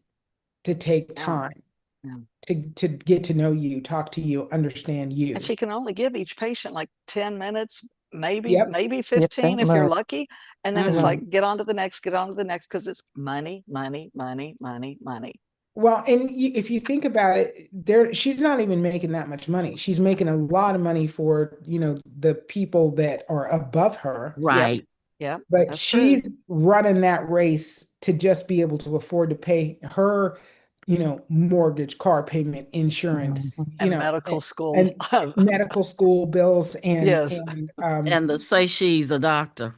to take Yeah. time Yeah. to get to know you, talk to you, understand And you. she can only give each patient like 10 minutes, Yep. maybe If 15 that if you're much. lucky. And then it's Hmm. Right. like, get on to the next, get on to the next, because it's money, money, money, money, money. Well, and if you think about it, she's not even making that much money. She's making a lot of money for, the people that are above her, Yep. Right. Yep. but That's true. she's running that race to just be able to afford to pay her, mortgage, car payment, insurance, Mhm. And medical school. and medical school bills and Yes. And to say she's a doctor,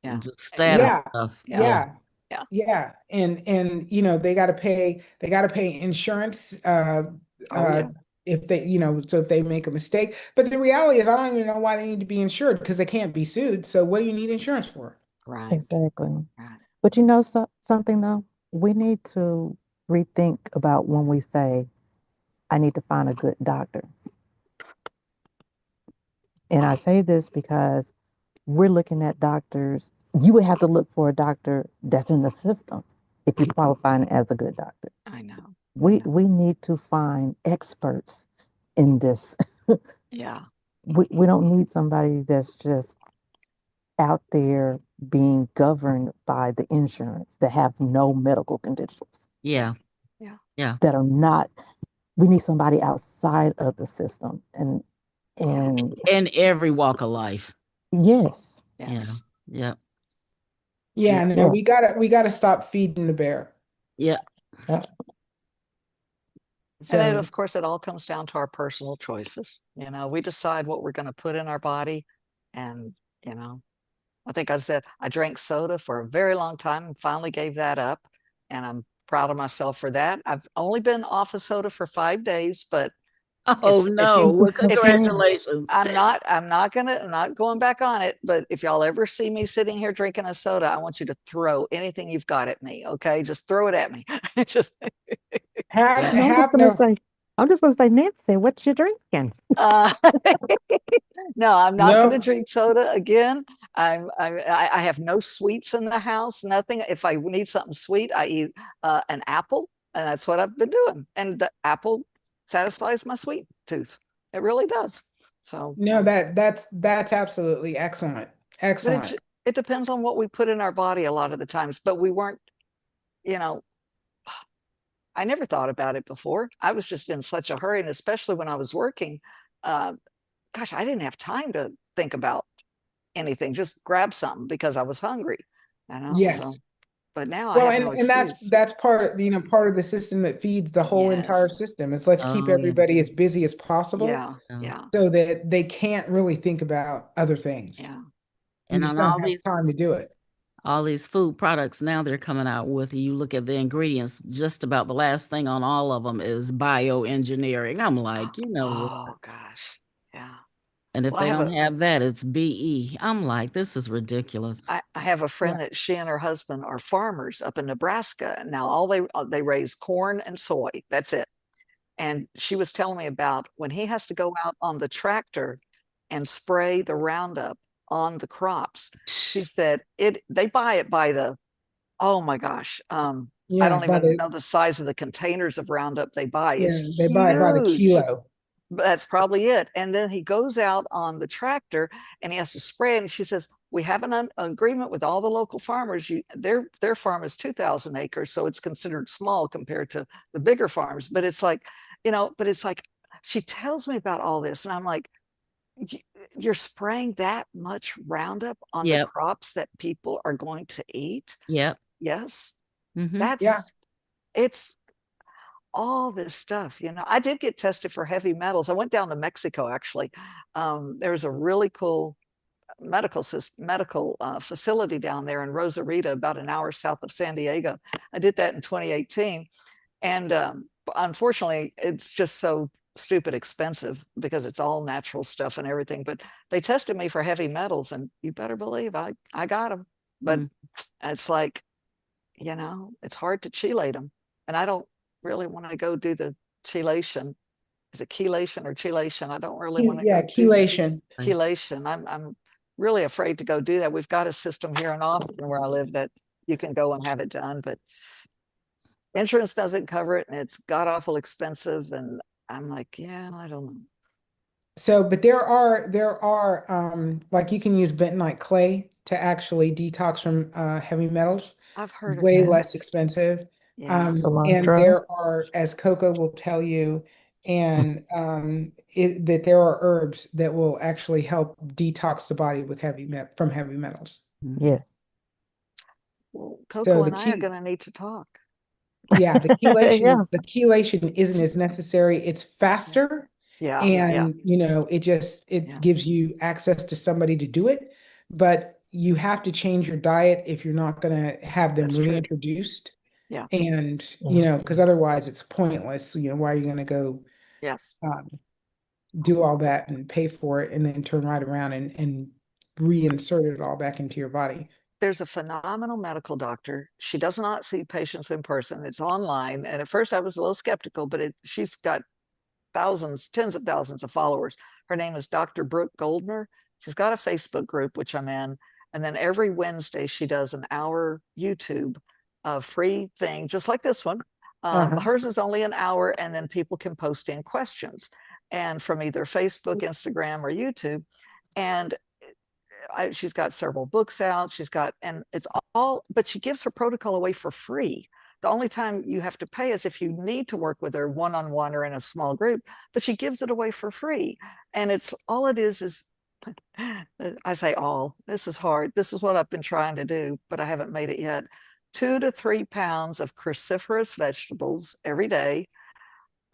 Yeah. just Yeah. status yeah, stuff. Yeah. Yeah. yeah, Yeah. yeah, and they got to pay insurance, Oh, uh yeah. if they, so if they make a mistake. But the reality is I don't even know why they need to be insured because they can't be sued. So what do you need insurance for? Right. Exactly. Right. But you know something though? We need to rethink about when we say, I need to find a good doctor. And I say this because we're looking at doctors you would have to look for a doctor that's in the system if you're qualifying as a good doctor. I know. We need to find experts in this. Yeah. We don't need somebody that's just out there being governed by the insurance that have no medical conditions Yeah. Yeah. Yeah. that are not. We need somebody outside of the system, Yeah. and In every walk of life. yes, Yeah. Yes. Yeah. Yeah, no, yes, we gotta stop feeding the bear. Yeah. uh, And then, So of course, it all comes down to our personal choices. You know, we decide what we're going to put in our body. And, you know, I think I said I drank soda for a very long time and finally gave that up. And I'm proud of myself for that. I've only been off of soda for 5 days, but Oh if no. you Well, if you congratulations. I'm not going back on it, but if y'all ever see me sitting here drinking a soda, I want you to throw anything you've got at me. Okay. Just throw it at me. Just have Yeah. no, have no I'm just gonna say, Nancy, what you drinking? uh no, I'm not going to no drink soda again. I have no sweets in the house, nothing. If I need something sweet, I eat an apple, and that's what I've been doing. And the apple satisfies my sweet tooth. It really does. So, no that's absolutely excellent. but Excellent. it depends on what we put in our body a lot of the times. But we weren't, you know, I never thought about it before. I was just in such a hurry, and especially when I was working, uh, gosh, I didn't have time to think about anything, just grab something because I was hungry, you know. So, Yes. but now I Well, have and no and that's excuse. that's part of, part of the system that feeds the whole entire Yes. system. It's let's keep Oh yeah. everybody as busy as possible Yeah. Yeah. Yeah. so that they can't really think about other things. Yeah. You And just on don't have time to do it. all these food products now they're coming out with, you look at the ingredients, just about the last thing on all of them is bioengineering. I'm like, you know what? Oh gosh. Yeah. And if Well, they don't have that, it's BE. I'm like, this is ridiculous. I have a Yeah. friend that she and her husband are farmers up in Nebraska. Now all they raise corn and soy. That's it. And she was telling me about when he has to go out on the tractor and spray the Roundup on the crops. She said they buy it by the, oh my gosh, I Yeah, don't even know the size of the containers of Roundup they buy. they It's buy it by the huge. kilo. But that's probably it. And then he goes out on the tractor and he has to spray it. And she says, we have an agreement with all the local farmers. Their farm is 2,000 acres, so it's considered small compared to the bigger farms. But it's like, but it's like she tells me about all this, and I'm like, you're spraying that much Roundup on the Yep. crops that people are going to eat? Yep. Yes, Mm-hmm. Yeah. it's all this stuff. I did get tested for heavy metals. I went down to Mexico actually. There was a really cool medical facility down there in Rosarita, about an hour south of San Diego. I did that in 2018, and unfortunately, it's just so stupid expensive because it's all natural stuff and everything. But they tested me for heavy metals, and you better believe I got them. But it's like, it's hard to chelate them, and I don't really want to go do the chelation. Is it chelation or chelation? I don't really want to Yeah, go do chelation. chelation. I'm really afraid to go do that. We've got a system here in Austin where I live that you can go and have it done, but insurance doesn't cover it, and it's god awful expensive. And I'm like, yeah, I don't know. So, but there are like you can use bentonite clay to actually detox from heavy metals, I've heard of way that. less expensive. Yeah. And cilantro. there are, as Coco will tell you, and that there are herbs that will actually help detox the body with from heavy metals. Yes. Well, So Coco the and I are key, going to need to talk. yeah, the Yeah. chelation isn't as necessary. It's faster, Yeah. Yeah. and it Yeah. gives you access to somebody to do it, but you have to change your diet if you're not going to have them That's true. reintroduced. Yeah. And Yeah. because otherwise it's pointless. Why are you going to go Yes. do all that and pay for it and then turn right around and reinsert it all back into your body? There's a phenomenal medical doctor. She does not see patients in person. It's online. And at first I was a little skeptical, but she's got thousands, tens of thousands of followers. Her name is Dr. Brooke Goldner. She's got a Facebook group, which I'm in. And then every Wednesday, she does an hour YouTube free thing, just like this one. Uh-huh. Hers is only an hour, and then people can post in questions and from either Facebook, Instagram, or YouTube. And she's got several books out. She's got, and it's all, but she gives her protocol away for free. The only time you have to pay is if you need to work with her one on one or in a small group, but she gives it away for free. And it's all it is I say all, this is hard. This is what I've been trying to do, but I haven't made it yet. 2 to 3 pounds of cruciferous vegetables every day,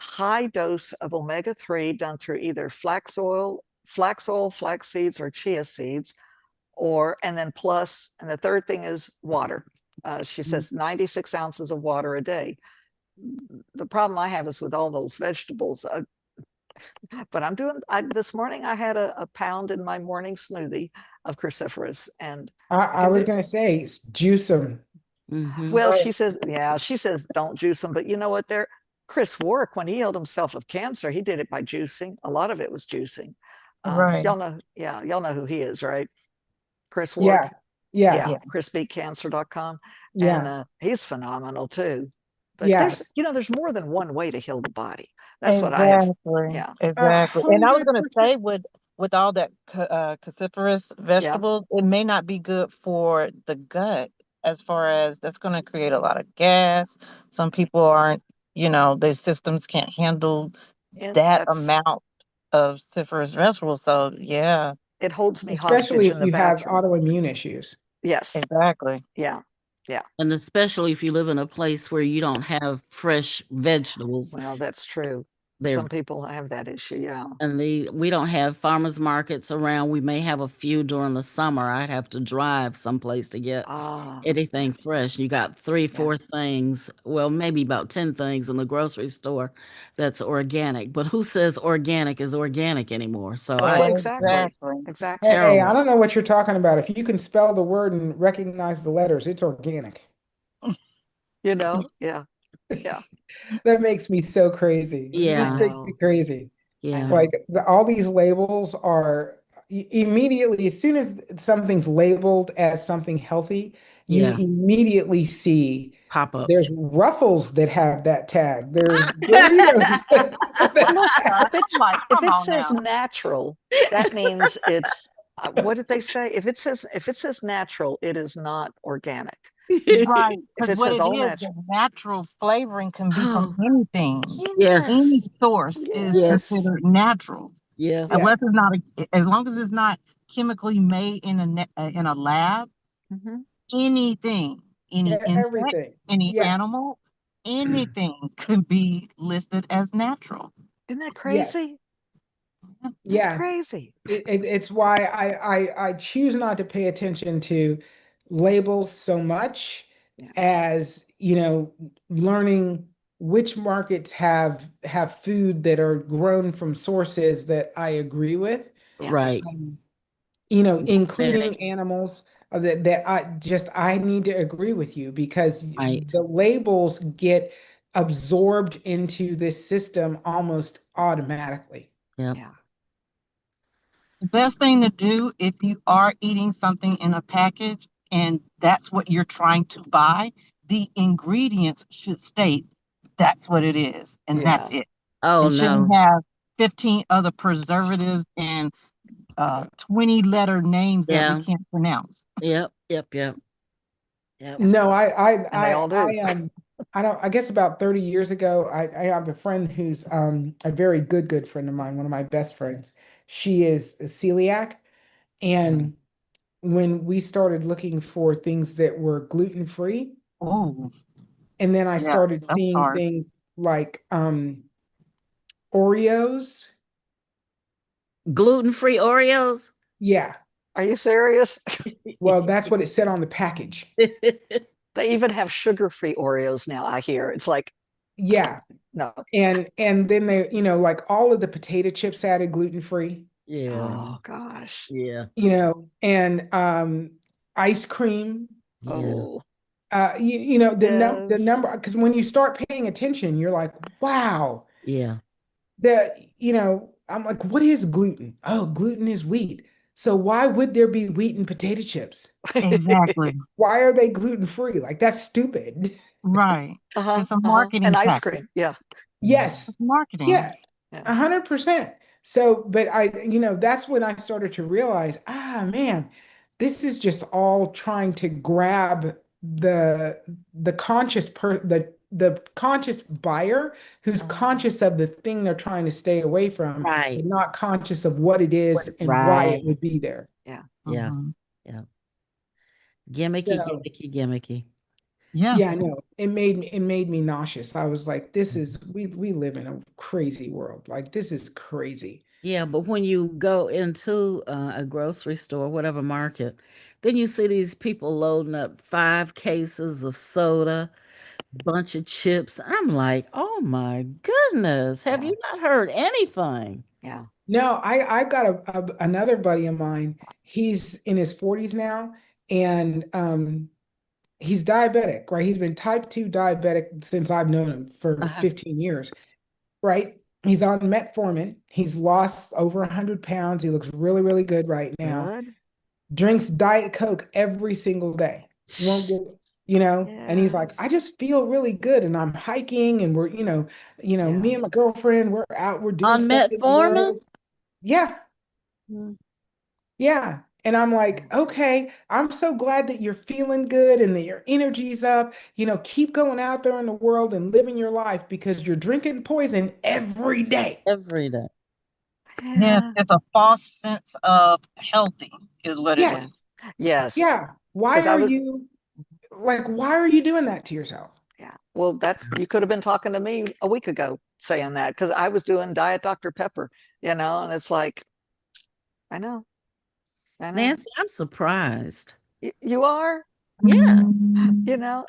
high dose of omega-3 done through either flax oil, flax seeds, or chia seeds, or, and then plus, and the third thing is water. She says 96 ounces of water a day. The problem I have is with all those vegetables. But I'm doing, this morning I had a pound in my morning smoothie of cruciferous, and I can was do, going to say, juice them. well, Right. she says, yeah, she says don't juice them, but you know what? There, Chris Warwick, when he healed himself of cancer, he did it by juicing. A lot of it was juicing. Right. Y'all know, yeah, y'all know who he is, right? Chris Yeah. Warwick. Yeah. Yeah, Yeah. chrisbeatcancer.com. And Yeah. he's phenomenal too. But Yeah. there's, there's more than one way to heal the body. That's what I have. Exactly. Yeah, Exactly. And I was going to 100%. say with all that cruciferous yeah. vegetables, it may not be good for the gut as far as that's going to create a lot of gas. Some people aren't, their systems can't handle And that that's, amount of cruciferous vegetables. So yeah, it holds me Especially hostage if in the you have bathroom. autoimmune issues. Yes. exactly. Yeah. Yeah. And especially if you live in a place where you don't have fresh vegetables, Well, that's true. they're Some people have that issue. Yeah. and we don't have farmers markets around. We may have a few during the summer. I'd have to drive someplace to get Yeah. anything fresh. You got three, Yeah. four things, well, maybe about 10 things in the grocery store that's organic. But who says organic is organic anymore? So Well, exactly. Exactly. it's Exactly. Hey, I terrible. don't know what you're talking about. If you can spell the word and recognize the letters, it's organic. Yeah. Yeah. That makes me so crazy. It I just Yeah, makes me know. crazy. I yeah, Like know. all these labels are immediately, as soon as something's labeled as something healthy, you yeah. immediately see Pop up. there's Ruffles that have that tag. There's Doritos that have that Look, tag. If it's I'm like, if come it on says now. natural, that means it's what did they say? If it says natural, it is not organic. Right, If because it what says it all is, the natural, natural flavoring can be from Oh, anything. Any yes, yes, source is yes, yes, considered natural, yes, Yeah, unless it's not, as long as it's not chemically made in a lab. hmm Anything, any insect, everything. any Yeah, animal, anything could be listed as natural. Isn't that yes, crazy? That's yeah. crazy. It's why I choose not to pay attention to labels so much Yeah, as, learning which markets have food that are grown from sources that I agree with, yeah, right, um, organic, including animals that I need to agree with you because right, the labels get absorbed into this system almost automatically. yep, yeah, The best thing to do if you are eating something in a package and that's what you're trying to buy, the ingredients should state that's what it is and Yeah. that's it. oh And shouldn't no, have 15 other preservatives and 20-letter names that we yeah, can't pronounce. yep, yep, yep, yep, No, and they all do. I don't, I guess about 30 years ago, I have a friend who's a very good friend of mine, one of my best friends. She is a celiac. Mm. And when we started looking for things that were gluten free, Oh, and then I yeah, started that's seeing hard. things like Oreos. gluten-free Oreos. Yeah. Are you serious? Well, that's what it said on the package. They even have sugar-free Oreos now, I hear. It's like, Yeah. no. And then they, like all of the potato chips added gluten free. Yeah, Oh gosh. yeah, And ice cream. yeah, Oh, The yes. number, because when you start paying attention, you're like, wow, yeah, I'm like, what is gluten? Oh, gluten is wheat. So why would there be wheat and potato chips? Exactly. Why are they gluten free? Like that's stupid. Right. Uh-huh, It's a uh-huh. And marketing ice tactic. cream. Yeah. Yes. It's marketing. Yeah. Yeah. 100%. So, but that's when I started to realize, man, this is just all trying to grab the conscious the conscious buyer who's conscious of the thing they're trying to stay away from, but Right. not conscious of what it is and why it Right. would be there. Yeah. Yeah. Mhm. Yeah. Gimmicky, So, gimmicky, gimmicky. Yeah. yeah, no, it made me nauseous. I was like, this is we live in a crazy world. Like this is crazy. Yeah, but when you go into a grocery store, whatever market, then you see these people loading up 5 cases of soda, bunch of chips. I'm like, oh my goodness, have Yeah. you not heard anything? Yeah. No, I got another buddy of mine. He's in his 40s now, and he's diabetic, right? He's been type 2 diabetic since I've known him for Uh-huh. 15 years, right? He's on metformin. He's lost over 100 pounds. He looks really, really good right now. Good. Drinks Diet Coke every single day. Won't get, and he's like, I Yes. just feel really good, and I'm hiking, and we're, Yeah. me and my girlfriend, we're out, we're doing On stuff in the metformin? world. Yeah, Mm. yeah. And I'm like, okay, I'm so glad that you're feeling good and that your energy's up. Keep going out there in the world and living your life because you're drinking poison every day. Every day. Yes, Yeah. it's a false sense of healthy is what it Yeah. is. Yes. Yes. Yeah. Why Because I are was, you why are you doing that to yourself? yeah. Well, you could have been talking to me a week ago saying that because I was doing Diet Dr. Pepper, and it's like, I know, I know. Nancy, I'm surprised. You are? Yeah.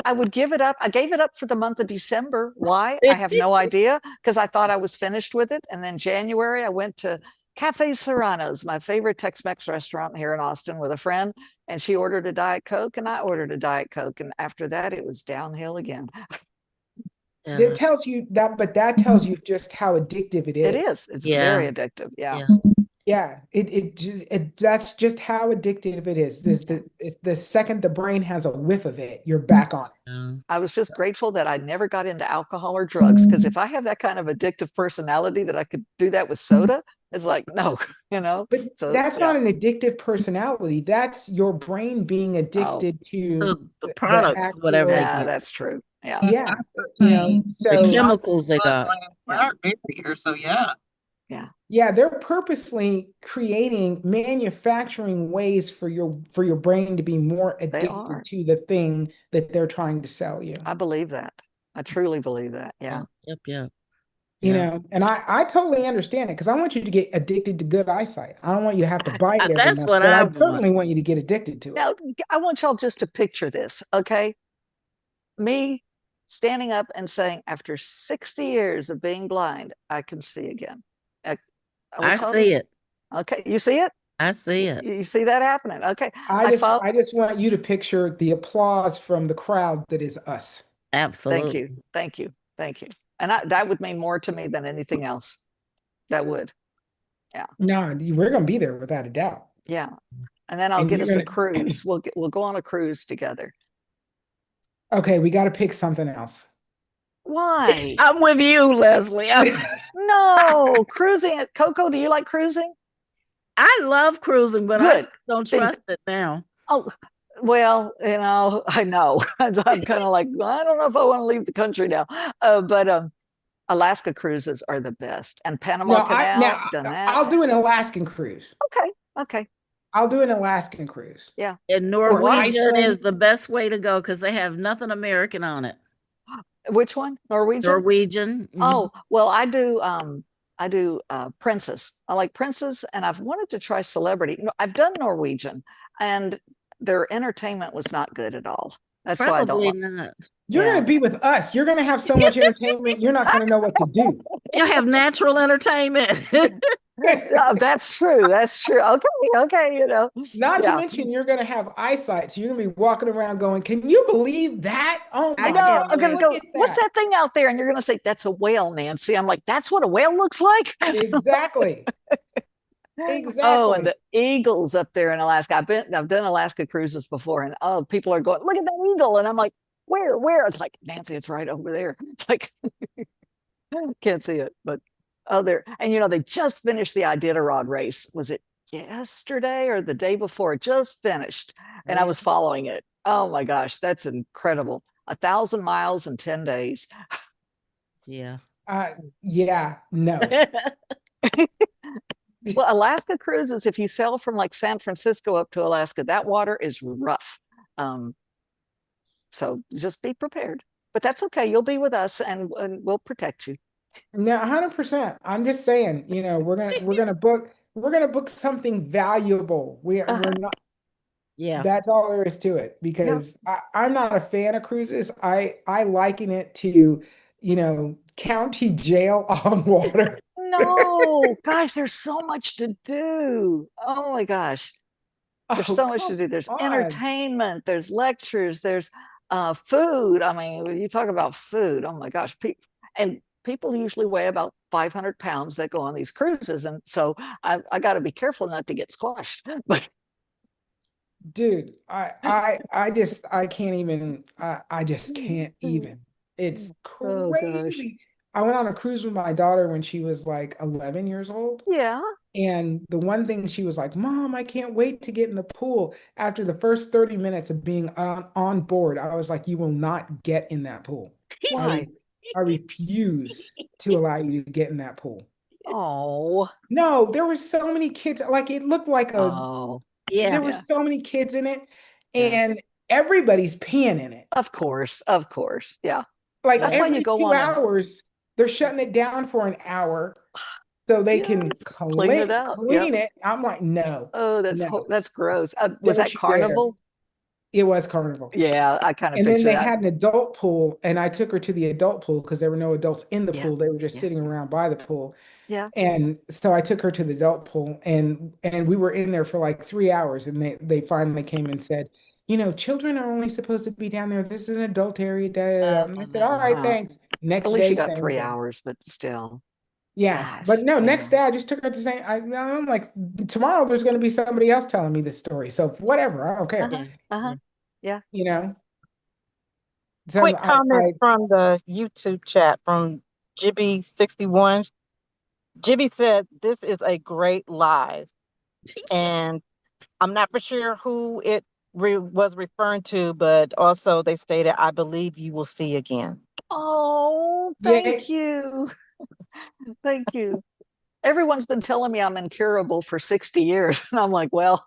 I would give it up. I gave it up for the month of December. Why? I have no idea because I thought I was finished with it. And then January, I went to Cafe Serrano's, my favorite Tex-Mex restaurant here in Austin, with a friend, and she ordered a Diet Coke, and I ordered a Diet Coke. And after that, it was downhill again. That Yeah. tells you that, but that tells you just how addictive it It is. is. It's Yeah. very addictive. Yeah. Yeah. Yeah, that's just how addictive it is. The second the brain has a whiff of it, you're back on it. Yeah. I was just grateful that I never got into alcohol or drugs because if I have that kind of addictive personality that I could do that with soda, it's like, no, But So, that's yeah. not an addictive personality. That's your brain being Oh, addicted to The the products, whatever they actual, yeah, get, that's true. Yeah. yeah, the so chemicals they got. Yeah. Barrier, so yeah. Yeah. yeah, they're purposely creating manufacturing ways for your brain to be more They addicted are. to the thing that they're trying to sell you. I believe that. I truly believe that. Yeah. Yep. Yep. You Yeah. know, and I totally understand it because I want you to get addicted to good eyesight. I don't want you to have to buy it every That's month, what but I I want. certainly want you to get addicted to it. Now, I want y'all just to picture this, okay? Me standing up and saying, after 60 years of being blind, I can see again. I I want y'all to, see it. okay, you see it? I see it. You see that happening? Okay. I I just follow. I just want you to picture the applause from the crowd that is us. Thank Absolutely. you. Thank you. Thank you. And that would mean more to me than anything else. That would. Yeah. No, we're gonna be there without a doubt. Yeah. And then I'll And get you're us a gonna cruise. We'll go on a cruise together. okay, we got to pick something else. Why? I'm with you, Leslie. No, cruising. Coco, do you like cruising? I love cruising, but I Good. don't Then, trust it now. oh, well, I know. I'm kind of like, well, I don't know if I want to leave the country now. But Alaska cruises are the best. And Panama No, I Canal, now done that. I'll do an Alaskan cruise. Okay. Okay. I'll do an Alaskan cruise. Yeah. And Or Norwegian is Iceland. the best way to go because they have nothing American on it. Which one? Norwegian? Norwegian. Oh, well, I do Princess. I like Princess, and I've wanted to try Celebrity. I've done Norwegian, and their entertainment was not good at all. That's why I don't Probably like. not. You're Yeah. gonna be with us. You're gonna have so much entertainment, you're not gonna know what to do. You have natural entertainment. That's true. That's true. Okay. Okay. Not to Yeah. mention you're gonna have eyesight, so you're gonna be walking around going, "Can you believe that? Oh I my I know. can't God, I'm gonna believe look go. at What's that!" that thing out there? And you're gonna say that's a whale, Nancy. I'm like, that's what a whale looks like. Exactly. Oh, and Exactly. the eagles up there in Alaska. I've done Alaska cruises before, and oh, people are going, look at that eagle. And I'm like, where? It's like, Nancy, it's right over there. It's like can't see it, but oh there. And they just finished the Iditarod race. Was it yesterday or the day before? It just finished, and I Right. was following it. Oh my gosh, that's incredible. 1,000 miles in 10 days. Yeah. Uh, yeah, no. Well, Alaska cruises, if you sail from like San Francisco up to Alaska, that water is rough. Um, so just be prepared. But that's okay. You'll be with us, and we'll protect you. No, 100%. I'm just saying, we're gonna book something valuable. We're Uh-huh. not. Yeah. That's all there is to it Yeah. because I'm not a fan of cruises. I liken it to, county jail on water. No, gosh, there's so much to do. Oh my gosh. There's Oh, so much to come do. There's on. entertainment, there's lectures, there's food. I mean, when you talk about food, oh my gosh. And people usually weigh about 500 pounds that go on these cruises. And so I got to be careful not to get squashed. But Dude, I can't even, I just can't even. It's oh gosh. crazy. I went on a cruise with my daughter when she was like 11 years old. Yeah. And the one thing she was like, Mom, I can't wait to get in the pool. After the first 30 minutes of being on board, I was like, you will not get in that pool. I, Why? re I refuse to allow you to get in that pool. Oh, No, there were so many kids. Like it looked like oh, Yeah. there were yeah, so many kids in it, yeah. and everybody's peeing in it. Of course, of course. Yeah. Like That's Yeah. why you every go two on and hours, they're shutting it down for an hour so they can yes, clean it out. Yep. clean it. I'm like, no, Oh, no, that's gross. Was don't that you dare. Carnival? It was Carnival. Yeah, I kind of And then picture they that. had an adult pool, and I took her to the adult pool because there were no adults in the Yeah, pool. They were just yeah, sitting around by the pool. yeah. And so I took her to the adult pool, and we were in there for like 3 hours, and they finally came and said, children are only supposed to be down there. This is an adult area. Da, da, da. And I Oh said, all right, Uh, thanks. at Next least you day, got same three thing. hours, but still, Yeah, but gosh, no, next yeah. day I just took her to say, I'm like, tomorrow there's going to be somebody else telling me this story. So whatever, I don't care. Uh-huh, Yeah. uh-huh. Yeah. You know, so Quick comment from the YouTube chat from Gibby61. Gibby said this is a great live, and I'm not for sure who it was referring to, but also they stated, I believe you will see again. Oh, yeah, thank you. Thank you. Everyone's been telling me I'm incurable for 60 years. And I'm like, well,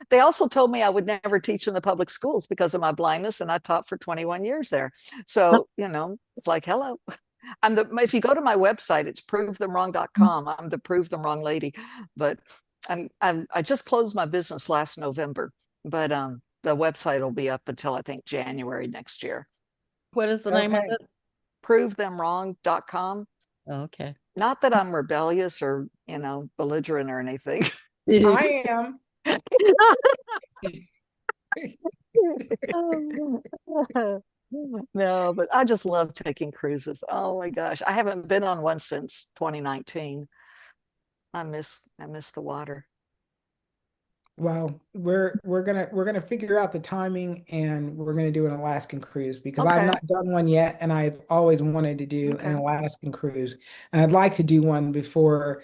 they also told me I would never teach in the public schools because of my blindness, and I taught for 21 years there. So, it's like, hello. If you go to my website, it's provethemwrong.com. I'm the prove them wrong lady. But I just closed my business last November, but the website will be up until I think January next year. What is the name of okay. it? Provethemwrong.com. Okay. Not that I'm rebellious or, belligerent or anything. I am. No, but I just love taking cruises. Oh my gosh. I haven't been on one since 2019. I miss the water. Well, we're gonna figure out the timing, and we're gonna do an Alaskan cruise because I've Okay. not done one yet, and I've always wanted to do an Okay. Alaskan cruise, and I'd like to do one before,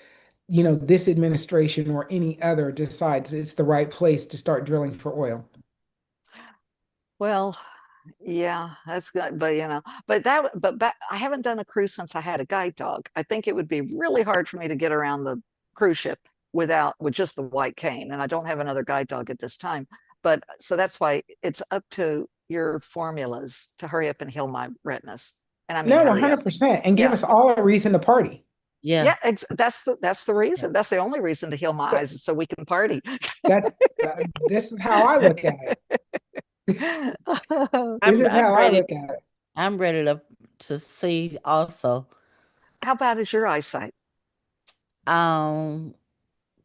this administration or any other decides it's the right place to start drilling for oil. Well, yeah, that's good. But I haven't done a cruise since I had a guide dog. I think it would be really hard for me to get around the cruise ship with just the white cane. And I don't have another guide dog at this time. But so that's why it's up to your formulas to hurry up and heal my retinas. And I mean No, hurry up. 100%, and give Yeah. us all a reason to party. Yeah. Yeah, that's the reason. That's the only reason to heal my eyes is so we can party. This is how I look at it. This I'm is I'm how I ready. look at it. I'm ready to see also. How bad is your eyesight? Um,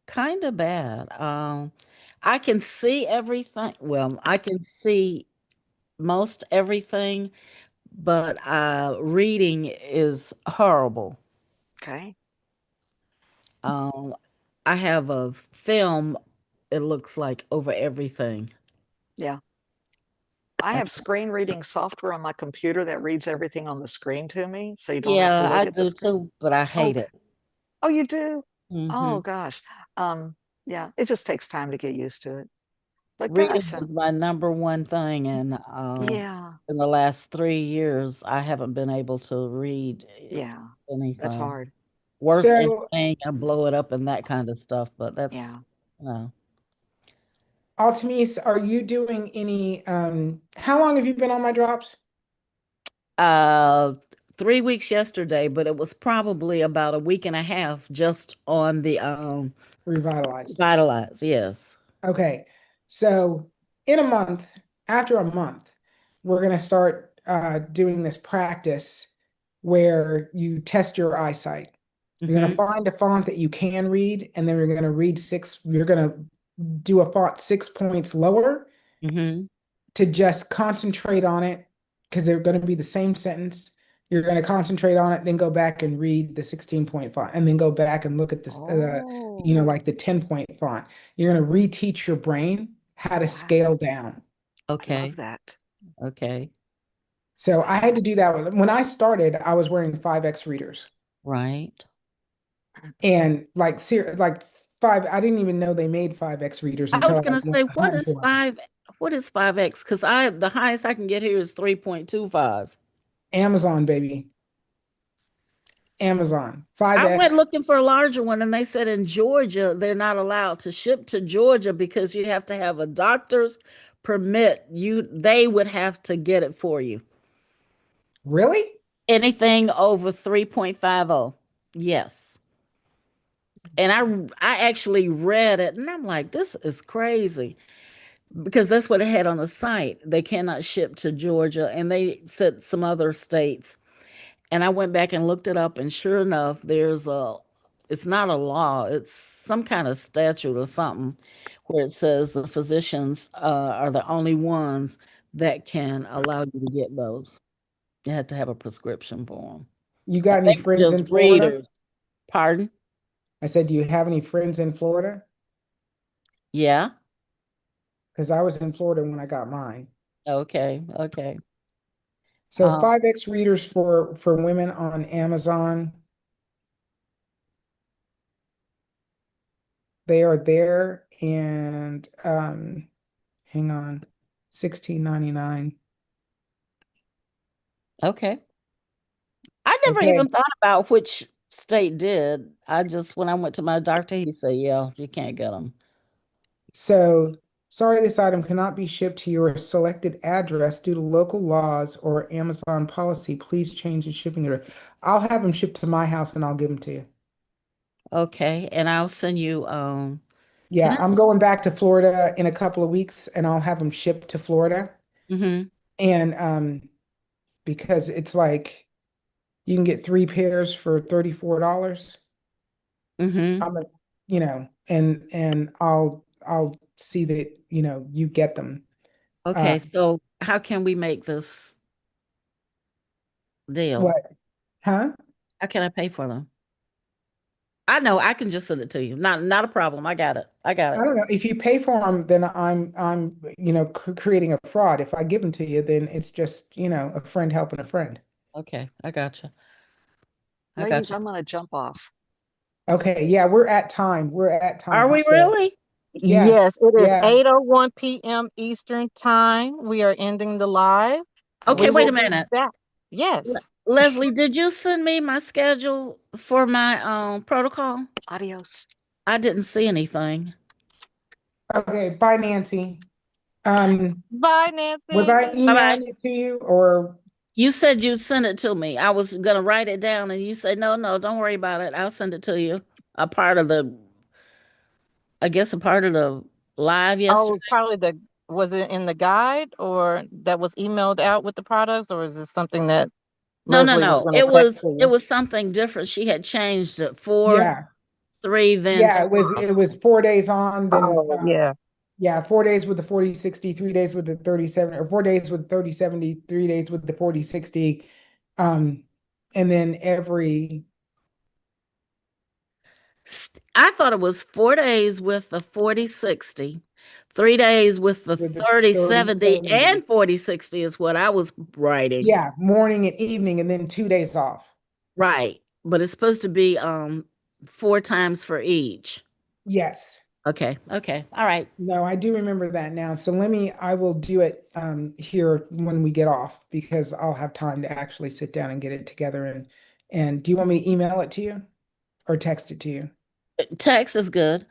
kind of bad. I can see everything. Well, I can see most everything, but reading is horrible. Okay. Um, I I have a film, it looks like, over everything. Yeah. I have screen reading software on my computer that reads everything on the screen to me, so you don't have to Yeah, look I at the do screen. too, but I hate Okay. it. Oh, you do? Hmm. Oh gosh. Yeah, it just takes time to get used to it. But Reading gosh, was my number one thing, and yeah, in the last 3 years, I haven't been able to read yeah, that's anything hard. worth So, anything. I blow it up and that kind of stuff, but that's, Yeah. no. Altamise, are you doing any, how long have you been on my drops? Uh, 3 weeks yesterday, but it was probably about a week and a half just on the Revitalize. Vitalize. Yes. Okay. So in a month, after a month, we're going to start doing this practice where you test your eyesight. You're going to Mm-hmm. find a font that you can read, and then you're going to read you're going to do a font 6 points lower Mm-hmm. to just concentrate on it because they're going to be the same sentence. You're going to concentrate on it, then go back and read the 16-point font, and then go back and look at this, Oh, like the 10-point font. You're going to reteach your brain how to wow. scale down. I love Okay. that. Okay. So I had Wow. to do that when I started. I was wearing 5X readers, Right. and like five. I didn't even know they made 5X readers I until was I gonna say, went home to them. what is 5X? Because the highest I can get here is 3.25. Amazon, baby, Amazon I went 5X. looking for a larger one, and they said in Georgia they're not allowed to ship to Georgia because you have to have a doctor's permit. They would have to get it for you. Really? Anything over 3.50. Yes. And I actually read it and I'm like, this is crazy because that's what it had on the site. They cannot ship to Georgia, and they said some other states. And I went back and looked it up, and sure enough, it's not a law, it's some kind of statute or something where it says the physicians are the only ones that can allow you to get those. You had to have a prescription for them. You And got any they were friends just in Florida? readers. Pardon? I said, do you have any friends in Florida? Yeah. Because I was in Florida when I got mine. Okay. Okay. So Um, 5X readers for women on Amazon, they are there, and hang on, 16.99. okay. I never Okay. even thought about which state did. I just, when I went to my doctor, he said, yeah, you can't get them. So sorry, this item cannot be shipped to your selected address due to local laws or Amazon policy. Please change the shipping address. I'll have them shipped to my house and I'll give them to you. Okay. And I'll send you, can Yeah, I? I'm going back to Florida in a couple of weeks and I'll have them shipped to Florida. Mm-hmm. And because it's like you can get 3 pairs for $34. Mm-hmm. I'm a, and I'll see that, you get them. Uh Okay. So how can we make this deal? what? Huh? How can I pay for them? I know I can just send it to you. Not a problem. I got it. I got I it. don't know. If you pay for them, then I'm creating a fraud. If I give them to you, then it's just, a friend helping a friend. Okay. I got you. I got Ladies, you. I'm gonna jump off. Okay, yeah, we're at time. We're at Are time. we So really? yeah, Yes, it is yeah. 8:01 p.m. Eastern time. We are ending the live. Oh, Okay. We Wait will a so be minute. back. Yes. Leslie, did you send me my schedule for my protocol? adios. I didn't see anything. Okay, bye, Nancy. Um, Bye, was Nancy. I Bye bye. emailing it to you or You said you'd send it to me. I was gonna write it down, and you said, no, no, don't worry about it. I'll send it to you. A part of the, I guess, a part of the live yesterday. Oh, probably was it in the guide or that was emailed out with the products, or is this something that No, no, Leslie was no. going to It text was to it you? was something different. She had changed it 4, yeah, 3, then yeah, 2. it was 4 days on, then Oh, yeah. yeah, 4 days with the 40/60, 3 days with the 30/70, or 4 days with 30/70, 3 days with the 40/60. Um, and then every I thought it was 4 days with the 40/60, 3 days with the with the 30/70, 30/70. and 40/60 is what I was writing. Yeah, morning and evening, and then 2 days off. Right. But it's supposed to be 4 times for each. Yes. Okay. Okay. All right. No, I do remember that now. So I will do it here when we get off because I'll have time to actually sit down and get it together and do you want me to email it to you or text it to you? Text is good.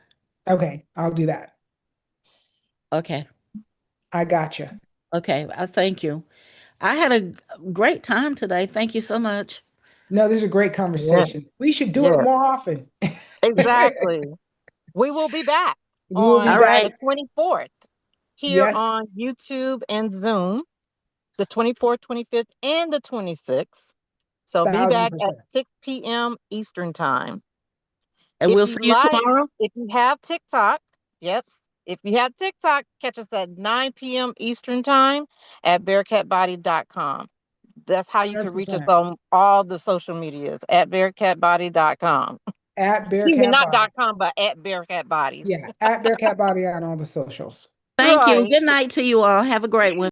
Okay, I'll do that. Okay. I gotcha. Okay. I thank you. I had a great time today. Thank you so much. No, there's a great Yeah, conversation. We should do it yeah, more often. exactly. We will be back We will be All on back. the right. 24th here Yes, on YouTube and Zoom, the 24th, 25th, and the 26th. So be thousand back at percent. 6 p.m. Eastern Time. And If we'll you see you like, tomorrow. if you have TikTok, yes, if you have TikTok, catch us at 9 p.m. Eastern Time at bearcatbody.com. That's how you can reach us 100%. on all the social medias at bearcatbody.com. At Excuse me, Bearcat not Body. .com, but at Bearcat Bodies. Yeah, at Bearcat Body on all the socials. Thank you. Right. Good night to you all. Have a great one.